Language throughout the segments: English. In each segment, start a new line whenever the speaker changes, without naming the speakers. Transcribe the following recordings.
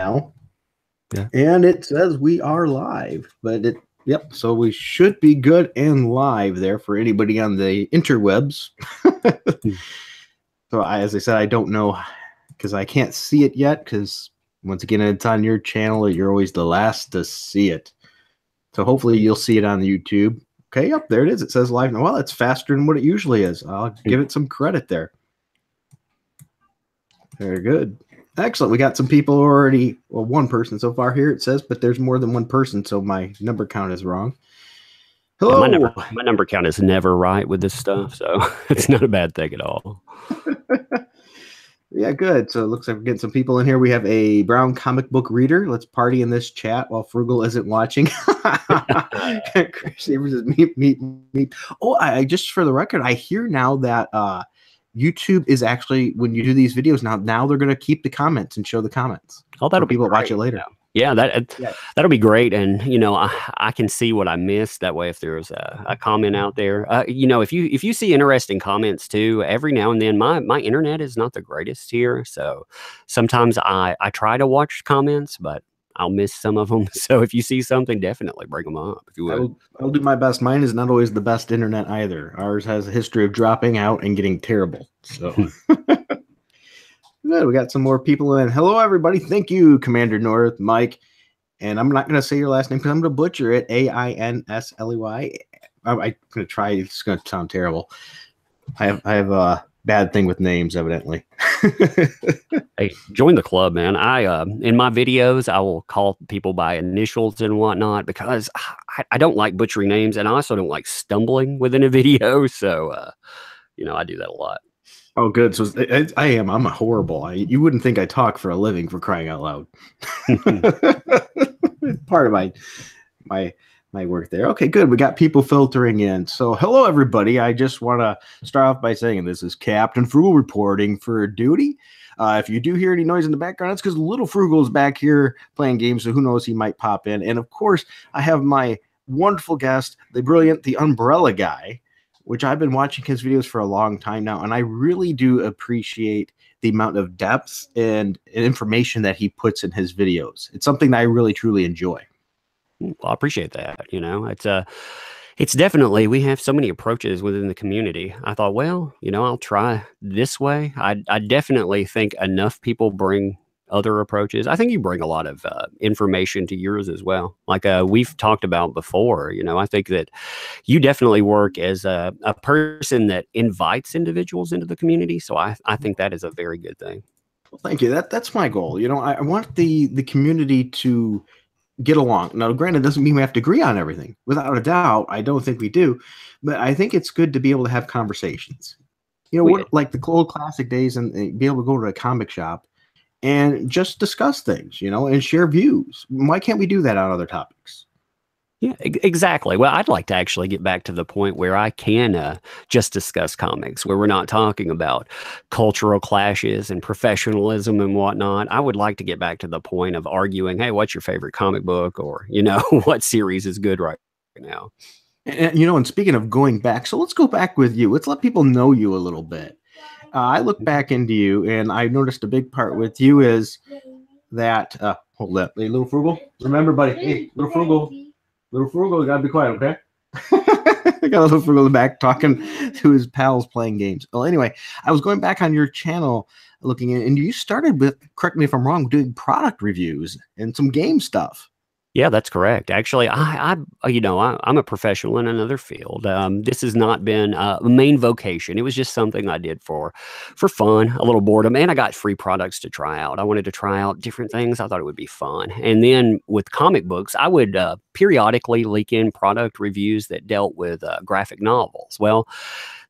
now.
Yeah.
And it says we are live, but yep. So we should be good and live there for anybody on the interwebs. So as I said, I don't know because I can't see it yet because once again, it's on your channel. You're always the last to see it. So hopefully you'll see it on the YouTube. Okay, yep, there it is. It says live now. Well, it's faster than what it usually is. I'll give it some credit there. Very good. Excellent. We got some people already. Well, one person so far here, it says, but there's more than one person, so my number count is wrong. Hello.
Yeah, my number count is never right with this stuff, so it's not a bad thing at all.
Yeah, good. So it looks like we're getting some people in here. We have a brown comic book reader. Let's party in this chat while Frugal isn't watching. Chris Savers says, meet. Oh, I just for the record, I hear now that YouTube is actually, when you do these videos now they're going to keep the comments and show the comments.
Oh, that'll be
people
great.
Watch it later.
Yeah, that'll be great. And, you know, I can see what I missed. That way, if there's a comment out there, you know, if you see interesting comments too, every now and then, my internet is not the greatest here. So sometimes I try to watch comments, but I'll miss some of them. So if you see something, definitely bring them up if you would.
I'll do my best. Mine is not always the best internet either. Ours has a history of dropping out and getting terrible. So good. We got some more people in. Hello, everybody. Thank you, Commander North, Mike. And I'm not going to say your last name because I'm going to butcher it. Ainsley. I'm going to try. It's going to sound terrible. I have a bad thing with names, evidently.
Hey, join the club, man. In my videos, I will call people by initials and whatnot because I don't like butchering names, and I also don't like stumbling within a video. So, you know, I do that a lot.
Oh, good. So I'm a horrible. You wouldn't think I talk for a living, for crying out loud. Part of my work there. Okay, good. We got people filtering in. So hello, everybody. I just want to start off by saying this is Captain Frugal reporting for duty. If you do hear any noise in the background, it's because Little Frugal's back here playing games, so who knows, he might pop in. And of course, I have my wonderful guest, the brilliant, the Umbrella Guy, which I've been watching his videos for a long time now, and I really do appreciate the amount of depth and information that he puts in his videos. It's something that I really, truly enjoy.
Well, I appreciate that. You know, it's definitely, we have so many approaches within the community. I thought, well, you know, I'll try this way. I definitely think enough people bring other approaches. I think you bring a lot of information to yours as well. Like we've talked about before, you know, I think that you definitely work as a person that invites individuals into the community. So I think that is a very good thing.
Well, thank you. That's my goal. You know, I want the community to get along. Now, granted, it doesn't mean we have to agree on everything. Without a doubt, I don't think we do. But I think it's good to be able to have conversations. You know, like the old classic days and be able to go to a comic shop and just discuss things, you know, and share views. Why can't we do that on other topics?
Yeah, exactly. Well, I'd like to actually get back to the point where I can just discuss comics, where we're not talking about cultural clashes and professionalism and whatnot. I would like to get back to the point of arguing, hey, what's your favorite comic book? Or, you know, what series is good right now?
And, you know, and speaking of going back, so let's go back with you. Let's let people know you a little bit. I look back into you, and I noticed a big part with you is that, hold up, hey, Little Frugal, remember, buddy, hey, Little Frugal, you gotta be quiet, okay? I got a Little Frugal in the back talking to his pals playing games. Well, anyway, I was going back on your channel looking in, and you started with, correct me if I'm wrong, doing product reviews and some game stuff.
Yeah, that's correct. Actually, I'm a professional in another field. This has not been a main vocation. It was just something I did for fun, a little boredom, and I got free products to try out. I wanted to try out different things. I thought it would be fun. And then with comic books, I would periodically leak in product reviews that dealt with graphic novels. Well,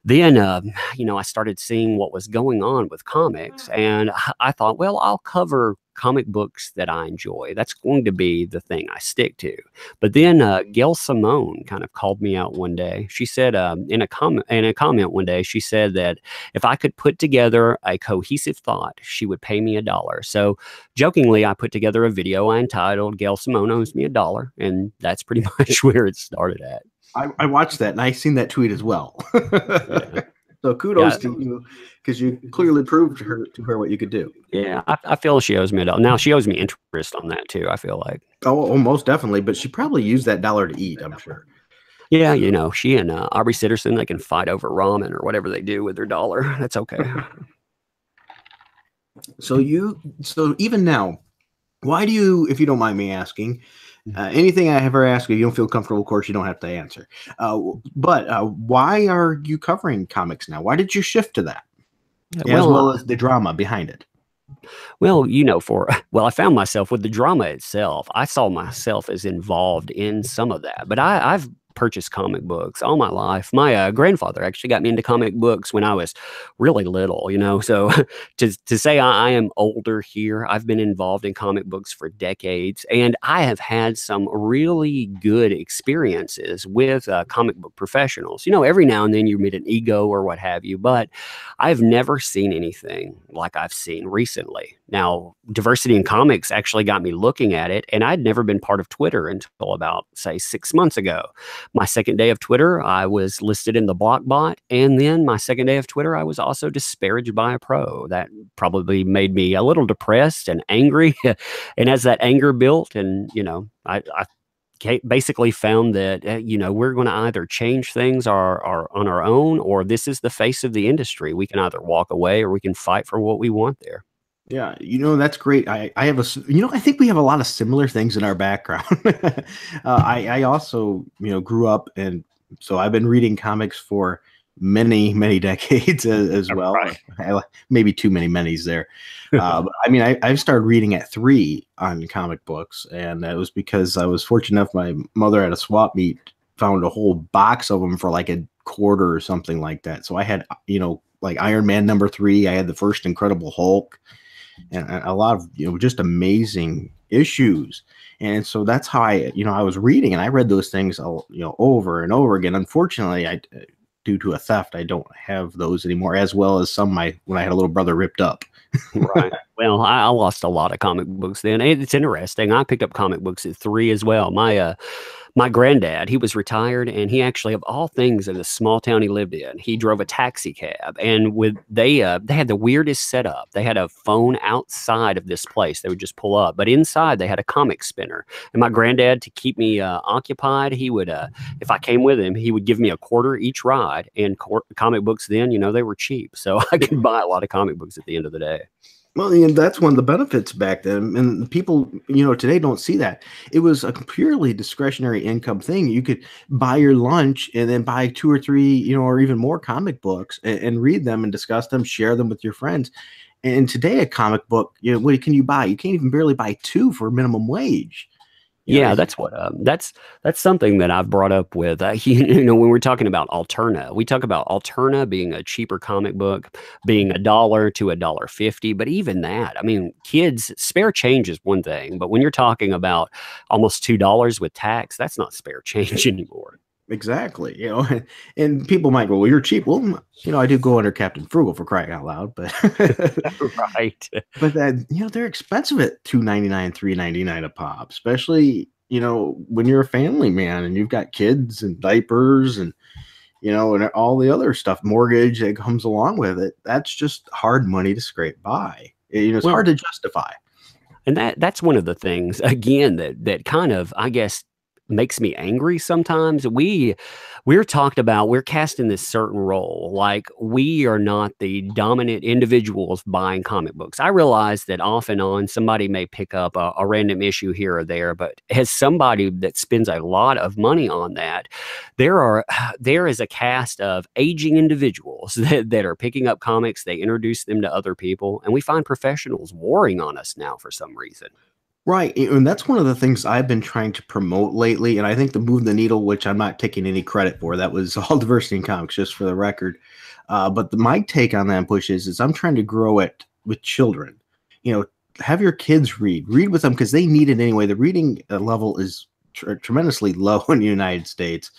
then, you know, I started seeing what was going on with comics, and I thought, well, I'll cover comic books that I enjoy. That's going to be the thing I stick to. But then Gail Simone kind of called me out one day. She said in a comment one day, she said that if I could put together a cohesive thought, she would pay me $1. So jokingly, I put together a video I entitled Gail Simone Owes Me $1. And that's pretty much where it started at.
I watched that, and I seen that tweet as well.
Yeah.
So
Yeah,
kudos to you because you clearly proved to her what you could do.
yeah. I feel she owes me $1. Now she owes me interest on that too. I feel like.
Oh, most definitely. But she probably used that dollar to eat, I'm sure.
Yeah,
So,
she and Aubrey Sitterson, they can fight over ramen or whatever they do with their dollar. That's okay.
so even now, why do you, if you don't mind me asking, anything I ever ask you, you don't feel comfortable, of course, you don't have to answer. But why are you covering comics now? Why did you shift to that, as
Well,
well as the drama behind it?
Well, I found myself with the drama itself. I saw myself as involved in some of that, but I've purchased comic books all my life. My grandfather actually got me into comic books when I was really little, So to say I am older here, I've been involved in comic books for decades, and I have had some really good experiences with comic book professionals. Every now and then you meet an ego or what have you, but I've never seen anything like I've seen recently. Now, diversity in comics actually got me looking at it, and I'd never been part of Twitter until about, say, 6 months ago. My second day of Twitter, I was listed in the block bot, and then my second day of Twitter, I was also disparaged by a pro. That probably made me a little depressed and angry. And as that anger built, and I basically found that we're going to either change things on our own, or this is the face of the industry. We can either walk away or we can fight for what we want there.
Yeah, that's great. I have I think we have a lot of similar things in our background. I also, grew up, and so I've been reading comics for many, many decades as well.
Right.
Maybe too many manys there. But I mean, I started reading at 3 on comic books, and that was because I was fortunate enough. My mother at a swap meet found a whole box of them for like a quarter or something like that. So I had, like Iron Man #3. I had the first Incredible Hulk, and a lot of just amazing issues. And so that's how I was reading, and I read those things over and over again. Unfortunately, I due to a theft, I don't have those anymore, as well as some when I had a little brother ripped up.
Right. Well, I lost a lot of comic books then. It's interesting. I picked up comic books at 3 as well. My granddad, he was retired, and he actually, of all things, in the small town he lived in, he drove a taxi cab, and they had the weirdest setup. They had a phone outside of this place. They would just pull up, but inside they had a comic spinner. And my granddad, to keep me occupied, he would, if I came with him, he would give me a quarter each ride. And comic books then, they were cheap, so I could buy a lot of comic books at the end of the day.
Well, and that's one of the benefits back then. And people, today don't see that. It was a purely discretionary income thing. You could buy your lunch and then buy 2 or 3, or even more comic books and read them and discuss them, share them with your friends. And today, a comic book, what can you buy? You can't even barely buy 2 for minimum wage.
Yeah, that's something that I've brought up with when we're talking about Alterna. We talk about Alterna being a cheaper comic book, being $1 to $1.50, but even that, I mean, kids, spare change is one thing, but when you're talking about almost $2 with tax, that's not spare change anymore.
Exactly. And people might go, well, you're cheap. Well, I do go under Captain Frugal, for crying out loud, but
Right.
but they're expensive at $2.99, $3.99 a pop, especially, when you're a family man and you've got kids and diapers and, and all the other stuff, mortgage that comes along with it. That's just hard money to scrape by. It's hard to justify.
And that's one of the things, again, that kind of, I guess, makes me angry sometimes. We're talked about, we're cast in this certain role, like we are not the dominant individuals buying comic books. I realize that off and on somebody may pick up a random issue here or there, but as somebody that spends a lot of money on that, there is a cast of aging individuals that are picking up comics. They introduce them to other people, and we find professionals warring on us now for some reason.
Right. And that's one of the things I've been trying to promote lately. And I think the Move the Needle, which I'm not taking any credit for, that was all diversity in comics, just for the record. But my take on that push is I'm trying to grow it with children. Have your kids read with them, because they need it anyway. The reading level is tremendously low in the United States.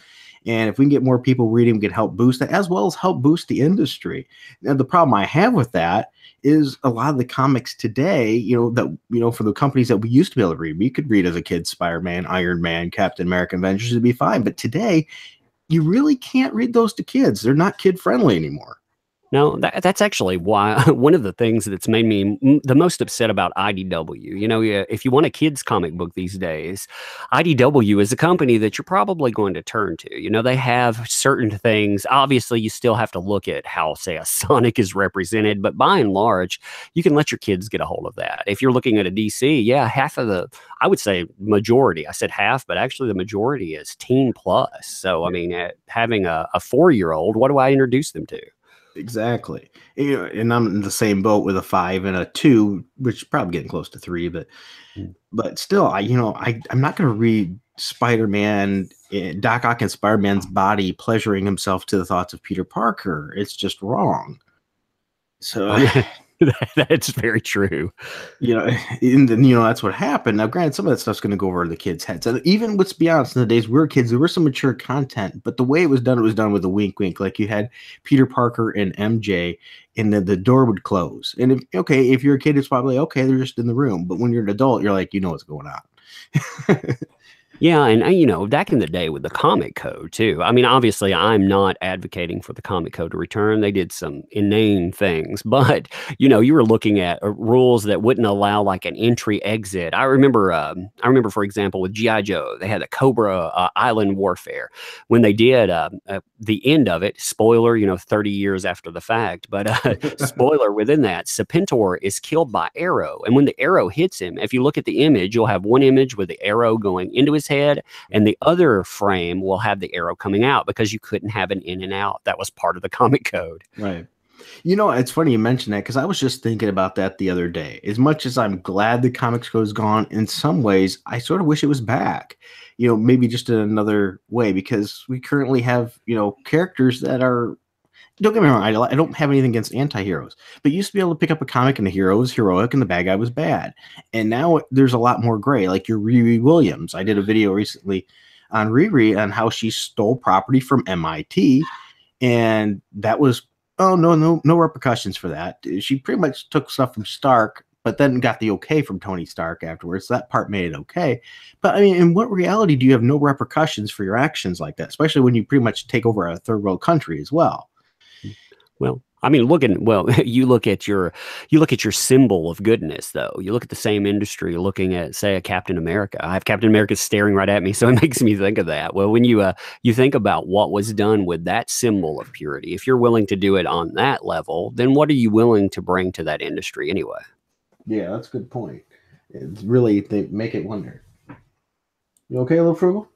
And if we can get more people reading, we can help boost that, as well as help boost the industry. Now, the problem I have with that is a lot of the comics today, for the companies that we used to be able to read, we could read as a kid Spider-Man, Iron Man, Captain America, Avengers, would be fine. But today, you really can't read those to kids. They're not kid friendly anymore.
No, that's actually why one of the things that's made me the most upset about IDW. Yeah, if you want a kids comic book these days, IDW is a company that you're probably going to turn to. They have certain things. Obviously, you still have to look at how, say, a Sonic is represented, but by and large, you can let your kids get a hold of that. If you're looking at a DC, yeah, I would say majority. I said half, but actually the majority is teen plus. So, I mean, having a 4-year-old, what do I introduce them to?
Exactly. And I'm in the same boat with a 5 and a 2, which is probably getting close to 3, but still, I'm not going to read Spider-Man, Doc Ock and Spider-Man's body pleasuring himself to the thoughts of Peter Parker. It's just wrong. So,
That's very true.
and then, that's what happened. Now, granted, some of that stuff's going to go over the kids' heads. And even, let's be honest, in the days we were kids, there was some mature content, but the way it was done with a wink, wink. Like you had Peter Parker and MJ, and then the door would close. And if you're a kid, it's probably okay, they're just in the room. But when you're an adult, you're like, what's going on.
Yeah, and back in the day with the comic code too. I mean, obviously, I'm not advocating for the comic code to return. They did some inane things, but you were looking at rules that wouldn't allow like an entry exit. I remember, for example, with GI Joe, they had the Cobra Island Warfare. When they did the end of it, spoiler, 30 years after the fact, but spoiler within that, Serpentor is killed by arrow, and when the arrow hits him, if you look at the image, you'll have one image with the arrow going into his head, and the other frame will have the arrow coming out because you couldn't have an in and out. That was part of the comic code.
Right. It's funny you mention that because I was just thinking about that the other day. As much as I'm glad the comics code is gone, in some ways, I sort of wish it was back. Maybe just in another way, because we currently have, characters that are, don't get me wrong, I don't have anything against anti-heroes, but you used to be able to pick up a comic and the hero was heroic and the bad guy was bad. And now there's a lot more gray, like your Riri Williams. I did a video recently on Riri on how she stole property from MIT, and that was, no repercussions for that. She pretty much took stuff from Stark, but then got the okay from Tony Stark afterwards. So that part made it okay. But I mean, in what reality do you have no repercussions for your actions like that, especially when you pretty much take over a third world country as well?
Well, I mean, you look at your symbol of goodness, though. You look at the same industry, looking at, say, a Captain America. I have Captain America staring right at me, so it makes me think of that. Well, when you think about what was done with that symbol of purity, if you're willing to do it on that level, then what are you willing to bring to that industry anyway?
Yeah, that's a good point. It's really, they make it wonder. You okay, little Frugal?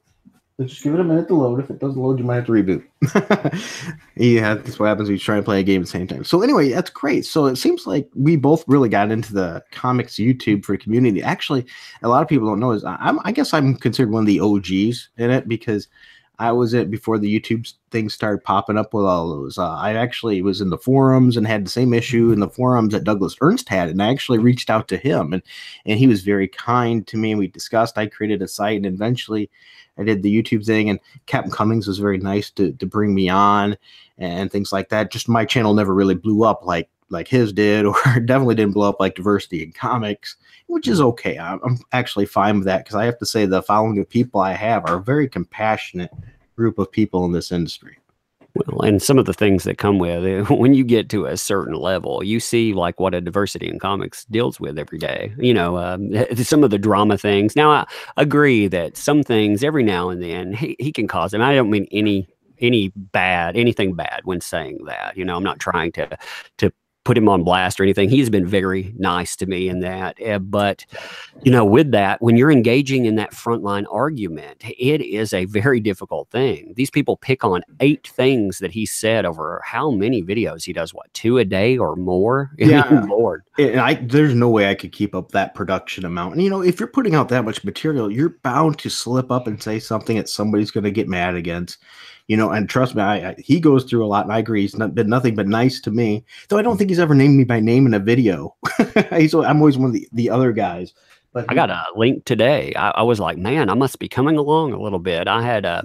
Let's just give it a minute to load. If it doesn't load, you might have to reboot. Yeah, that's what happens when you try and play a game at the same time. So anyway, that's great. So it seems like we both really got into the comics YouTube for community. Actually, a lot of people don't know is I guess I'm considered one of the OGs in it because I was it before the YouTube things started popping up with all those. I actually was in the forums and had the same issue in the forums that Douglas Ernst had, and I actually reached out to him, and he was very kind to me. And we discussed. I created a site, and eventually I did the YouTube thing. And Captain Cummings was very nice to bring me on and things like that. Just my channel never really blew up like his did, or definitely didn't blow up like Diversity in Comics, which is okay. I'm actually fine with that because I have to say the following of people I have are a very compassionate group of people in this industry.
Well, and some of the things that come with it, when you get to a certain level, you see like what a Diversity in Comics deals with every day. Some of the drama things. Now, I agree that some things every now and then he can cause them. I don't mean anything bad when saying that. I'm not trying to put him on blast or anything. He's been very nice to me in that. But, with that, when you're engaging in that frontline argument, it is a very difficult thing. These people pick on 8 things that he said over how many videos he does, 2 a day or more?
Yeah,
I mean, Lord.
And there's no way I could keep up that production amount. And, if you're putting out that much material, you're bound to slip up and say something that somebody's going to get mad against. And trust me, he goes through a lot, and I agree. He's been nothing but nice to me, though I don't think he's ever named me by name in a video. I'm always one of the other guys. But
I got a link today. I was like, man, I must be coming along a little bit. I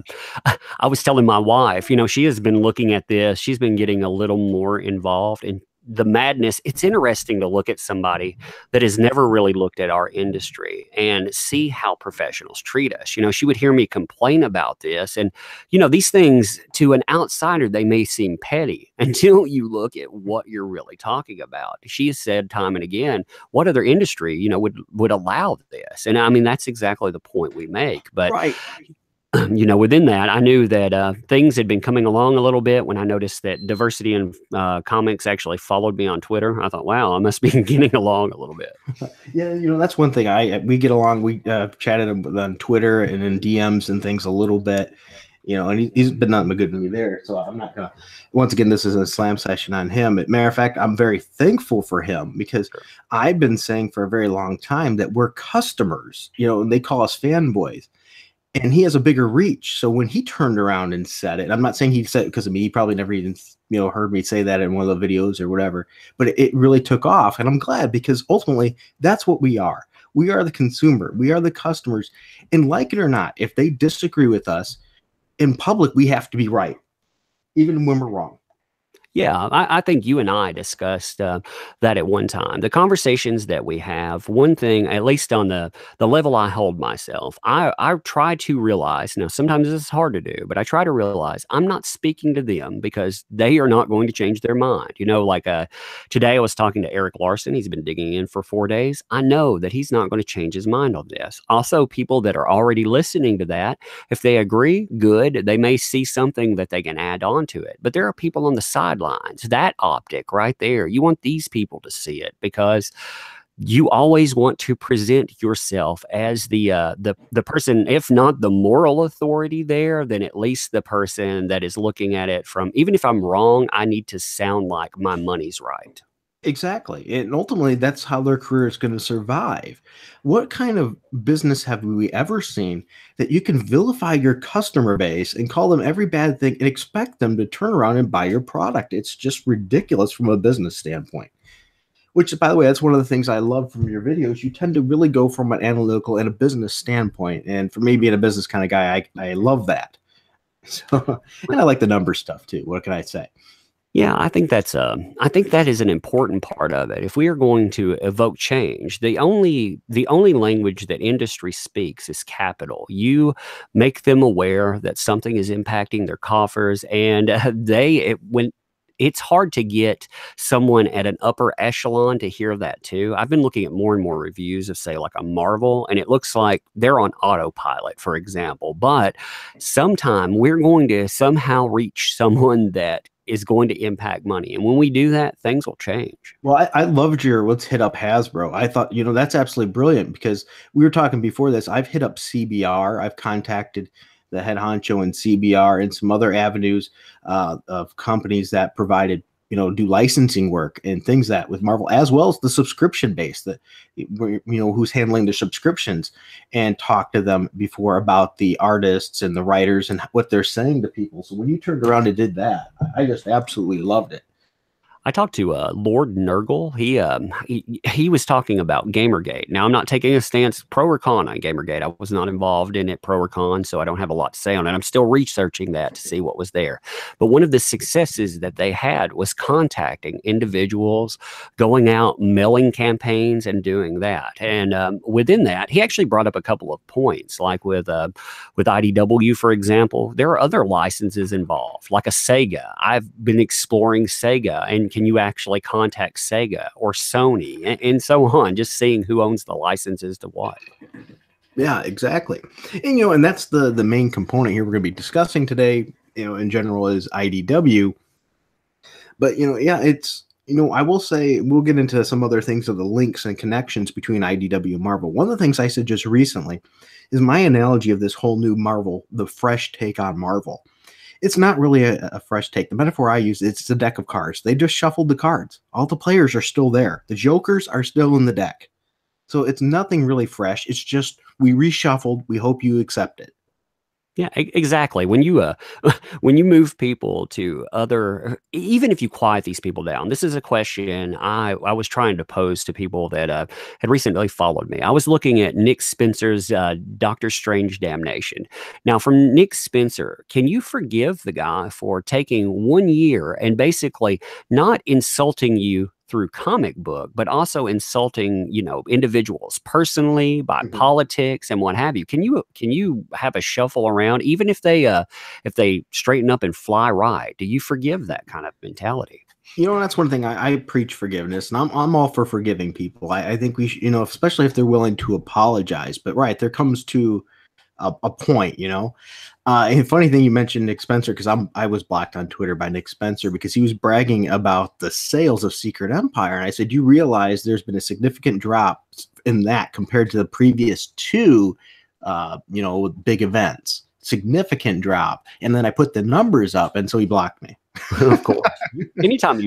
was telling my wife, she has been looking at this. She's been getting a little more involved, and the madness, it's interesting to look at somebody that has never really looked at our industry and see how professionals treat us. She would hear me complain about this. And, these things to an outsider, they may seem petty until you look at what you're really talking about. She has said time and again, what other industry, would allow this? And I mean, that's exactly the point we make. But
Right.
Within that, I knew that things had been coming along a little bit when I noticed that Diversity in Comics actually followed me on Twitter. I thought, wow, I must be getting along a little bit.
Yeah, that's one thing. We get along. We chatted on Twitter and in DMs and things a little bit, and he's been nothing but good to me there. So I'm not going to, once again, this is a slam session on him. Matter of fact, I'm very thankful for him because I've been saying for a very long time that we're customers, and they call us fanboys. And he has a bigger reach. So when he turned around and said it, I'm not saying he said it because of me. He probably never even, heard me say that in one of the videos or whatever. But it really took off. And I'm glad because ultimately that's what we are. We are the consumer. We are the customers. And like it or not, if they disagree with us in public, we have to be right, even when we're wrong.
Yeah, I think you and I discussed that at one time. The conversations that we have, one thing, at least on the level I hold myself, I try to realize, now sometimes this is hard to do, but I try to realize I'm not speaking to them because they are not going to change their mind. Today I was talking to Eric Larson. He's been digging in for 4 days. I know that he's not going to change his mind on this. Also, people that are already listening to that, if they agree, good. They may see something that they can add on to it. But there are people on the sideline. That optic right there, you want these people to see it because you always want to present yourself as the person, if not the moral authority there, then at least the person that is looking at it from, even if I'm wrong, I need to sound like my money's right.
Exactly. And ultimately, that's how their career is going to survive. What kind of business have we ever seen that you can vilify your customer base and call them every bad thing and expect them to turn around and buy your product? It's just ridiculous from a business standpoint. Which, by the way, that's one of the things I love from your videos. You tend to really go from an analytical and a business standpoint. And for me being a business kind of guy, I love that. So, and I like the number stuff too. What can I say?
Yeah, I think that is an important part of it. If we are going to evoke change, the only language that industry speaks is capital. You make them aware that something is impacting their coffers, and when it's hard to get someone at an upper echelon to hear that too. I've been looking at more and more reviews of, say, like a Marvel, and it looks like they're on autopilot, for example. But sometime we're going to somehow reach someone that is going to impact money. And when we do that, things will change.
Well, I loved your let's hit up Hasbro. I thought, that's absolutely brilliant because we were talking before this. I've hit up CBR. I've contacted the head honcho in CBR and some other avenues of companies that provided, do licensing work and things that with Marvel, as well as the subscription base that, who's handling the subscriptions, and talk to them before about the artists and the writers and what they're saying to people. So when you turned around and did that, I just absolutely loved it.
I talked to Lord Nurgle. He was talking about Gamergate. Now, I'm not taking a stance pro or con on Gamergate. I was not involved in it pro or con, so I don't have a lot to say on it. I'm still researching that to see what was there. But one of the successes that they had was contacting individuals, going out, mailing campaigns, and doing that. And within that, he actually brought up a couple of points, like with IDW, for example. There are other licenses involved, like a Sega. I've been exploring Sega, and can you actually contact Sega or Sony and so on, just seeing who owns the licenses to what.
Yeah, exactly. And, and that's the main component here we're going to be discussing today, in general is IDW. But, yeah, it's, I will say we'll get into some other things of the links and connections between IDW and Marvel. One of the things I said just recently is my analogy of this whole new Marvel, the fresh take on Marvel. It's not really a fresh take. The metaphor I use, it's a deck of cards. They just shuffled the cards. All the players are still there. The jokers are still in the deck. So it's nothing really fresh. It's just we reshuffled. We hope you accept it.
Yeah, exactly. When you when you move people to other, even if you quiet these people down, this is a question I was trying to pose to people that had recently followed me. I was looking at Nick Spencer's Doctor Strange Damnation. Now, from Nick Spencer, can you forgive the guy for taking 1 year and basically not insulting you through comic book, but also insulting, individuals personally by
Mhm.
politics and what have you? Can you have a shuffle around, even if they straighten up and fly right? Do you forgive that kind of mentality?
That's one thing I preach forgiveness, and I'm all for forgiving people. I think we should, especially if they're willing to apologize. But right, there comes to a point. And funny thing you mentioned Nick Spencer, because I was blocked on Twitter by Nick Spencer because he was bragging about the sales of Secret Empire, and I said, you realize there's been a significant drop in that compared to the previous two, big events, significant drop, and then I put the numbers up, and so he blocked me.
Of course. Anytime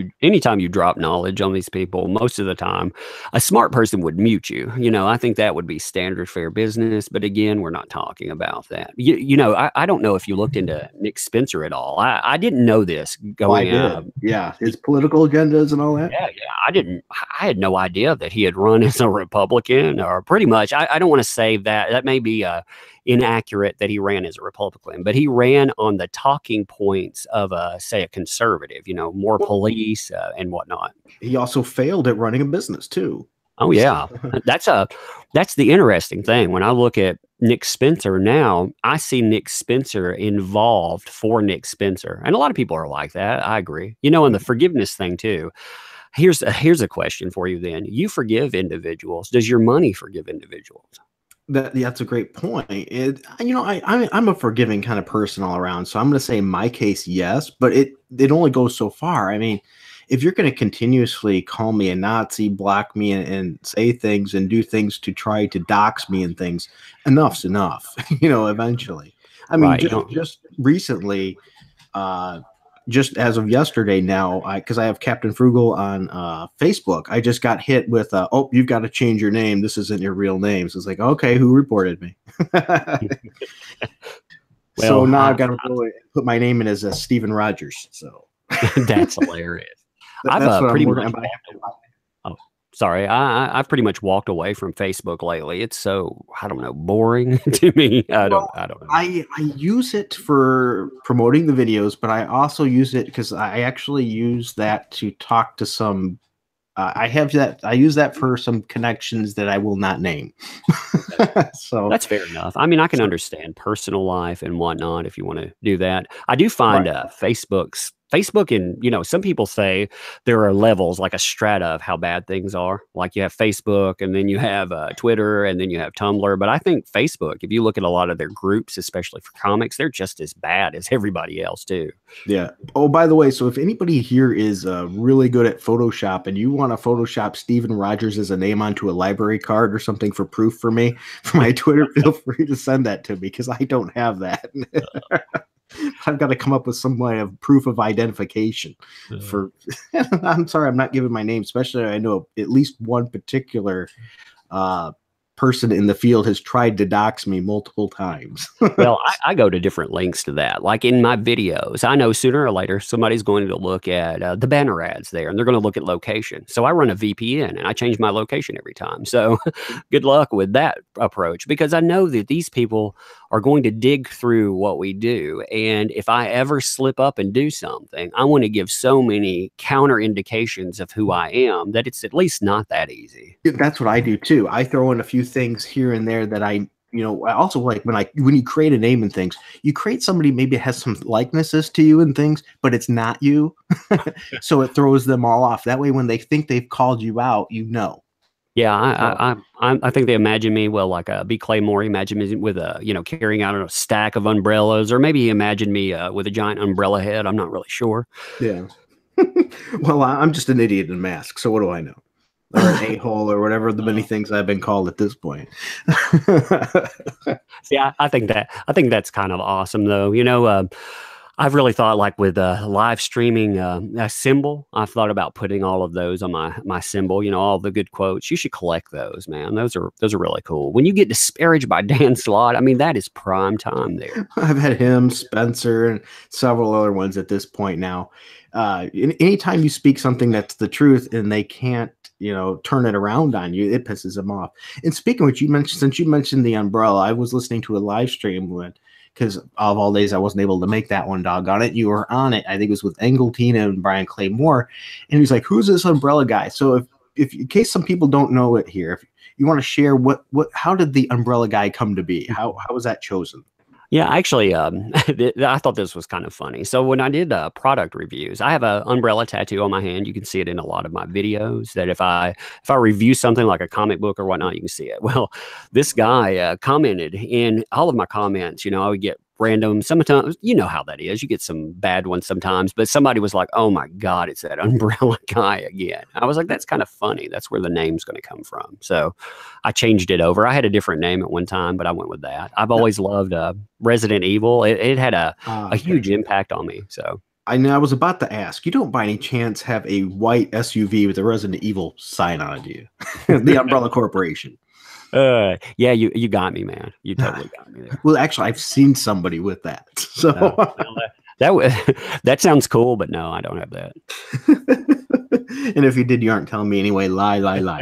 you drop knowledge on these people, most of the time, a smart person would mute you. I think that would be standard fair business. But again, we're not talking about that. I don't know if you looked into Nick Spencer at all. I didn't know this
Oh, I
going.
did. Yeah, his political agendas and all that.
Yeah, yeah. I didn't. I had no idea that he had run as a Republican, or pretty much. I don't want to say that. That may be inaccurate that he ran as a Republican, but he ran on the talking points of say, a conservative. More
Well,
police and whatnot.
he also failed at running a business too.
Oh yeah, that's the interesting thing. When I look at Nick Spencer now, I see Nick Spencer involved for Nick Spencer, and a lot of people are like that. I agree. And the forgiveness thing too. Here's a question for you then. You forgive individuals. Does your money forgive individuals?
That's a great point. I'm a forgiving kind of person all around, so I'm going to say in my case, yes, but it only goes so far. I mean, if you're going to continuously call me a Nazi, block me, and say things and do things to try to dox me and things, enough's enough. Eventually. I mean,
Right.
just recently, just as of yesterday now, because I have Captain Frugal on Facebook, I just got hit with, oh, you've got to change your name. This isn't your real name. So it's like, okay, who reported me? So
Well,
now I've got to really put my name in as Stephen Rogers. So
that's hilarious. I've
that's what I'm
pretty
working
much
on.
Oh, sorry. I've pretty much walked away from Facebook lately. It's so, I don't know, boring to me. I don't know.
I use it for promoting the videos, but I also use it because I actually use that to talk to some. I use that for some connections that I will not name. So
That's fair enough. I mean, I can understand personal life and whatnot if you want to do that. I do find
right.
Facebook, and some people say there are levels, like a strata of how bad things are. Like you have Facebook, and then you have Twitter, and then you have Tumblr. But I think Facebook, if you look at a lot of their groups, especially for comics, they're just as bad as everybody else too.
Yeah. Oh, by the way, so if anybody here is really good at Photoshop and you want to Photoshop Stephen Rogers as a name onto a library card or something for proof for me for my Twitter, feel free to send that to me because I don't have that. I've got to come up with some way of proof of identification for. I'm sorry, I'm not giving my name, especially I know at least one particular person in the field has tried to dox me multiple times.
Well, I go to different links to that. Like in my videos, I know sooner or later somebody's going to look at the banner ads there, and they're going to look at location. So I run a VPN, and I change my location every time. So good luck with that approach, because I know that these people are going to dig through what we do. And if I ever slip up and do something, I want to give so many counter indications of who I am that it's at least not that easy.
That's what I do too. I throw in a few things here and there that I also like when you create a name and things, you create somebody maybe has some likenesses to you and things, but it's not you. So it throws them all off. That way, when they think they've called you out,
Yeah, I think they imagine me, well, like B. Claymore imagined me with carrying out a stack of umbrellas, or maybe he imagined me with a giant umbrella head. I'm not really sure.
Yeah. Well, I'm just an idiot in a mask, so what do I know? Or an a-hole, or whatever the many things I've been called at this point.
See, I think that's kind of awesome, though. I've really thought like with live streaming a symbol. I've thought about putting all of those on my symbol. You know, all the good quotes. You should collect those, man. Those are really cool. When you get disparaged by Dan Slott, I mean that is prime time there.
I've had him, Spencer, and several other ones at this point now. Anytime you speak something that's the truth and they can't, turn it around on you, it pisses them off. And speaking of which, since you mentioned the umbrella, I was listening to a live stream because of all days I wasn't able to make that one, doggone it. You were on it. I think it was with Engeltina and Brian Claymore. And he's like, who's this umbrella guy? So if in case some people don't know it here, if you want to share how did the umbrella guy come to be? How was that chosen?
Yeah, actually, I thought this was kind of funny. So when I did product reviews, I have an umbrella tattoo on my hand. You can see it in a lot of my videos. That if I review something like a comic book or whatnot, you can see it. Well, this guy commented in all of my comments. I would get random. Sometimes you know how that is. You get some bad ones sometimes. But somebody was like, "Oh my God, it's that umbrella guy again." I was like, "That's kind of funny. That's where the name's going to come from." So I changed it over. I had a different name at one time, but I went with that. I've always loved Resident Evil. It had a huge impact on me. So
I know I was about to ask. You don't by any chance have a white SUV with a Resident Evil sign on it, do you? The Umbrella Corporation.
Yeah, you got me, man. You totally got me there.
Well, actually, I've seen somebody with that. So
that sounds cool, but no, I don't have that.
And if you did, you aren't telling me anyway. Lie.
Yeah,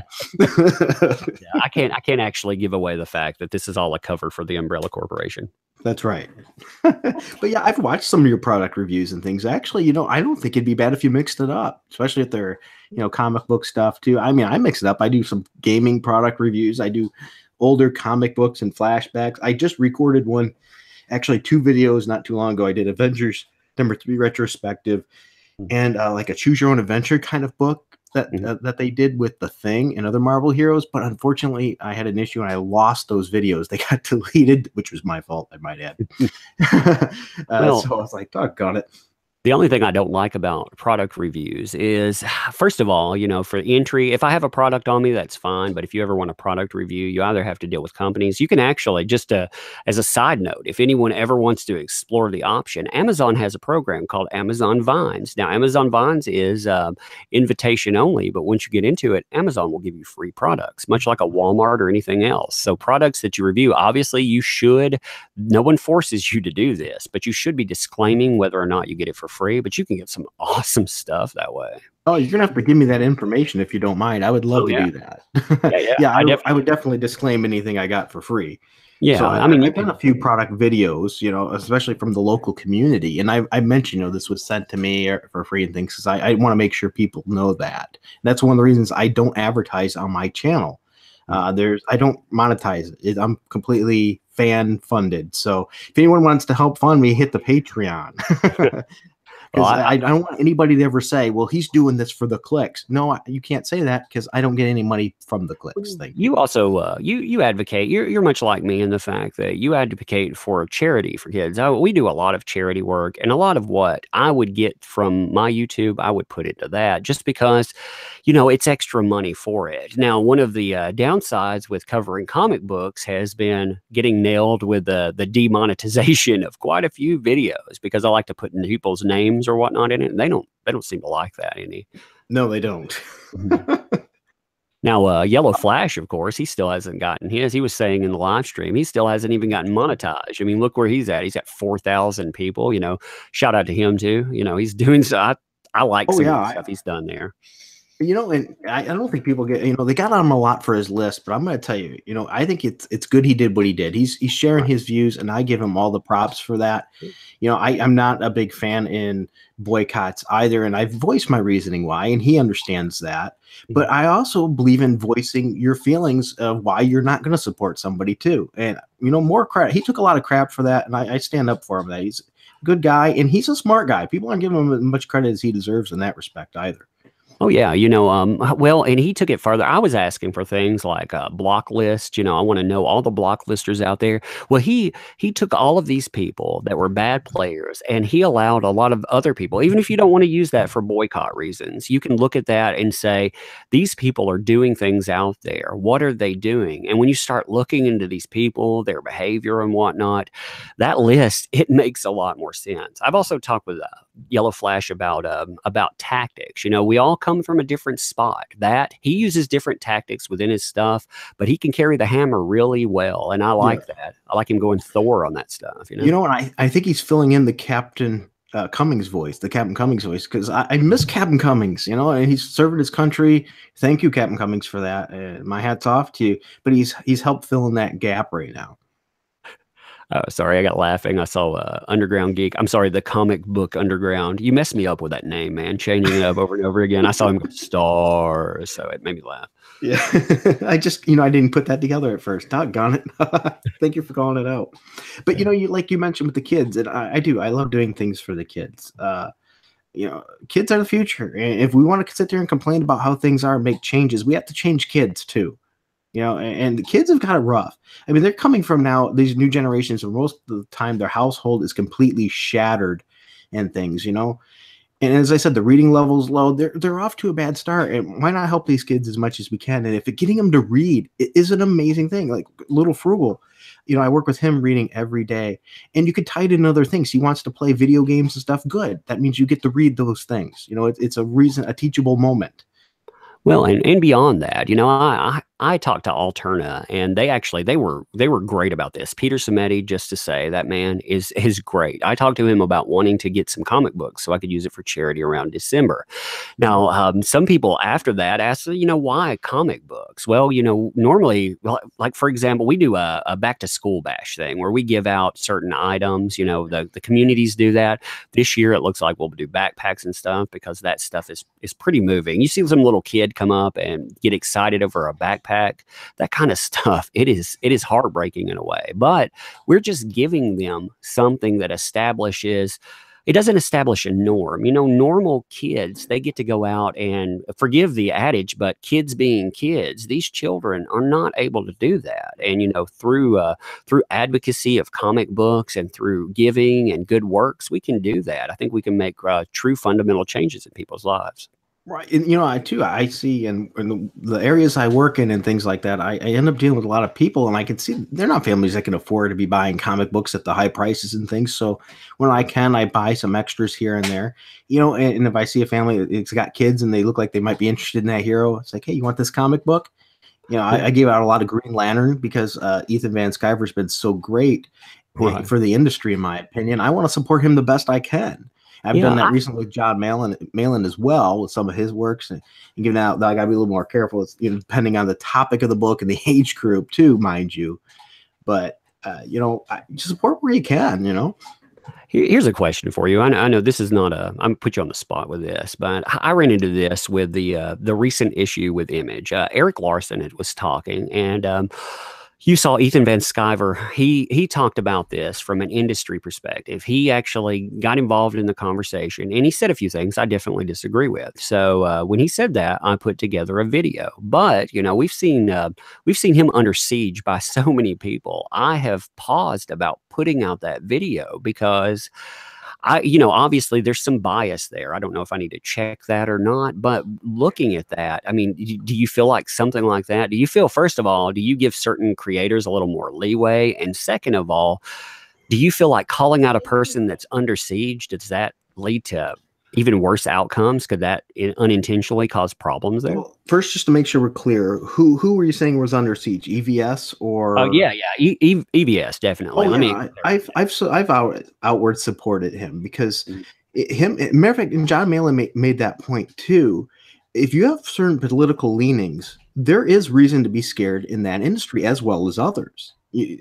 I can't actually give away the fact that this is all a cover for the Umbrella Corporation.
That's right. But yeah, I've watched some of your product reviews and things. Actually, I don't think it'd be bad if you mixed it up, especially if they're, comic book stuff too. I mean, I mix it up. I do some gaming product reviews. I do older comic books and flashbacks. I just recorded one, actually 2 videos not too long ago. I did Avengers #3 retrospective and like a choose your own adventure kind of book that they did with The Thing and other Marvel heroes. But unfortunately, I had an issue and I lost those videos. They got deleted, which was my fault, I might add. So I was like, doggone it.
The only thing I don't like about product reviews is, first of all, for entry, if I have a product on me, that's fine. But if you ever want a product review, you either have to deal with companies. You can actually, just as a side note, if anyone ever wants to explore the option, Amazon has a program called Amazon Vines. Now, Amazon Vines is invitation only, but once you get into it, Amazon will give you free products, much like a Walmart or anything else. So products that you review, obviously no one forces you to do this, but you should be disclaiming whether or not you get it for free, but you can get some awesome stuff that way.
Oh, you're gonna have to give me that information if you don't mind. I would love to do that. Yeah, I would definitely disclaim anything I got for free.
Yeah,
so I've done a few product videos, especially from the local community, and I mentioned, this was sent to me for free and things because I want to make sure people know that. And that's one of the reasons I don't advertise on my channel. I don't monetize it. I'm completely fan funded. So if anyone wants to help fund me, hit the Patreon. I don't want anybody to ever say, well, he's doing this for the clicks. No, you can't say that because I don't get any money from the clicks.
You also, you advocate, you're much like me in the fact that you advocate for charity for kids. We do a lot of charity work, and a lot of what I would get from my YouTube, I would put into that just because, it's extra money for it. Now, one of the downsides with covering comic books has been getting nailed with the demonetization of quite a few videos because I like to put people's names or whatnot in it, and they don't seem to like that any.
No, they don't.
Now, Yellow Flash, of course, he still hasn't gotten his. He was saying in the live stream, he still hasn't even gotten monetized. I mean, look where he's at. He's at 4,000 people. Shout out to him too. He's doing so. I like some of the stuff he's done there.
And I don't think people get, they got on him a lot for his list, but I'm going to tell you, I think it's good he did what he did. He's sharing his views, and I give him all the props for that. I'm not a big fan in boycotts either, and I've voiced my reasoning why, and he understands that. But I also believe in voicing your feelings of why you're not going to support somebody too. And, more credit. He took a lot of crap for that, and I stand up for him. That he's a good guy, and he's a smart guy. People aren't giving him as much credit as he deserves in that respect either.
Oh yeah, well, and he took it further. I was asking for things like a block list. I want to know all the block listers out there. Well, he took all of these people that were bad players, and he allowed a lot of other people. Even if you don't want to use that for boycott reasons, you can look at that and say these people are doing things out there. What are they doing? And when you start looking into these people, their behavior and whatnot, that list it makes a lot more sense. I've also talked with Yellow Flash about tactics. We all come from a different spot. That he uses different tactics within his stuff, but he can carry the hammer really well, and I
Yeah.
like that. I like him going Thor on that stuff.
And I think he's filling in the Captain Cummings voice, the Captain Cummings voice, because I miss Captain Cummings, and he's serving his country. Thank you, Captain Cummings, for that. My hat's off to you. But he's helped fill in that gap right now.
Sorry, I got laughing. I saw Underground Geek. I'm sorry, the comic book Underground. You messed me up with that name, man. Changing it up over and over again. I saw him go stars, so it made me laugh.
Yeah, I just I didn't put that together at first. Doggone it! Thank you for calling it out. But you like you mentioned with the kids, and I do. I love doing things for the kids. Kids are the future, and if we want to sit there and complain about how things are, and make changes, we have to change kids too. And the kids have got it rough. I mean, they're coming from now these new generations, and most of the time their household is completely shattered and things. And as I said, the reading level's low. They're off to a bad start. And why not help these kids as much as we can? And if getting them to read is an amazing thing, like little Frugal, I work with him reading every day. And you could tie it in other things. He wants to play video games and stuff. Good. That means you get to read those things. It's a teachable moment.
Well, and beyond that, I talked to Alterna, and they were great about this. Peter Samedi, just to say that man is great. I talked to him about wanting to get some comic books so I could use it for charity around December. Now, some people after that asked, why comic books? Well, normally, like for example, we do a back to school bash thing where we give out certain items. The communities do that. This year, it looks like we'll do backpacks and stuff because that stuff is pretty moving. You see some little kid come up and get excited over a backpack, that kind of stuff. It is heartbreaking in a way, but we're just giving them something that it doesn't establish a norm. Normal kids, they get to go out and forgive the adage, but kids being kids, these children are not able to do that. And, through advocacy of comic books and through giving and good works, we can do that. I think we can make true fundamental changes in people's lives.
Right. And, I see in the areas I work in and things like that, I end up dealing with a lot of people, and I can see they're not families that can afford to be buying comic books at the high prices and things. So when I can, I buy some extras here and there, and if I see a family that's got kids and they look like they might be interested in that hero, it's like, hey, you want this comic book? I gave out a lot of Green Lantern because Ethan Van Sciver's been so great for the industry, in my opinion. I want to support him the best I can. I've done that recently with John Malin as well with some of his works, and giving out. I got to be a little more careful. It's depending on the topic of the book and the age group too, mind you. But support where you can.
Here's a question for you. I know this is not I'm put you on the spot with this, but I ran into this with the recent issue with Image. Eric Larson was talking, and you saw Ethan Van Sciver. He talked about this from an industry perspective. He actually got involved in the conversation, and he said a few things I definitely disagree with. So when he said that, I put together a video. But we've seen him under siege by so many people. I have paused about putting out that video because obviously there's some bias there. I don't know if I need to check that or not, but looking at that, I mean, do you feel like something like that? Do you feel, first of all, do you give certain creators a little more leeway? And second of all, do you feel like calling out a person that's under siege, does that lead to even worse outcomes? Could that unintentionally cause problems there?
Well, first, just to make sure we're clear, who were you saying was under siege? EVS or?
Oh yeah, EVS definitely.
I've outward supported him because matter of fact, and John Malin made that point too. If you have certain political leanings, there is reason to be scared in that industry as well as others.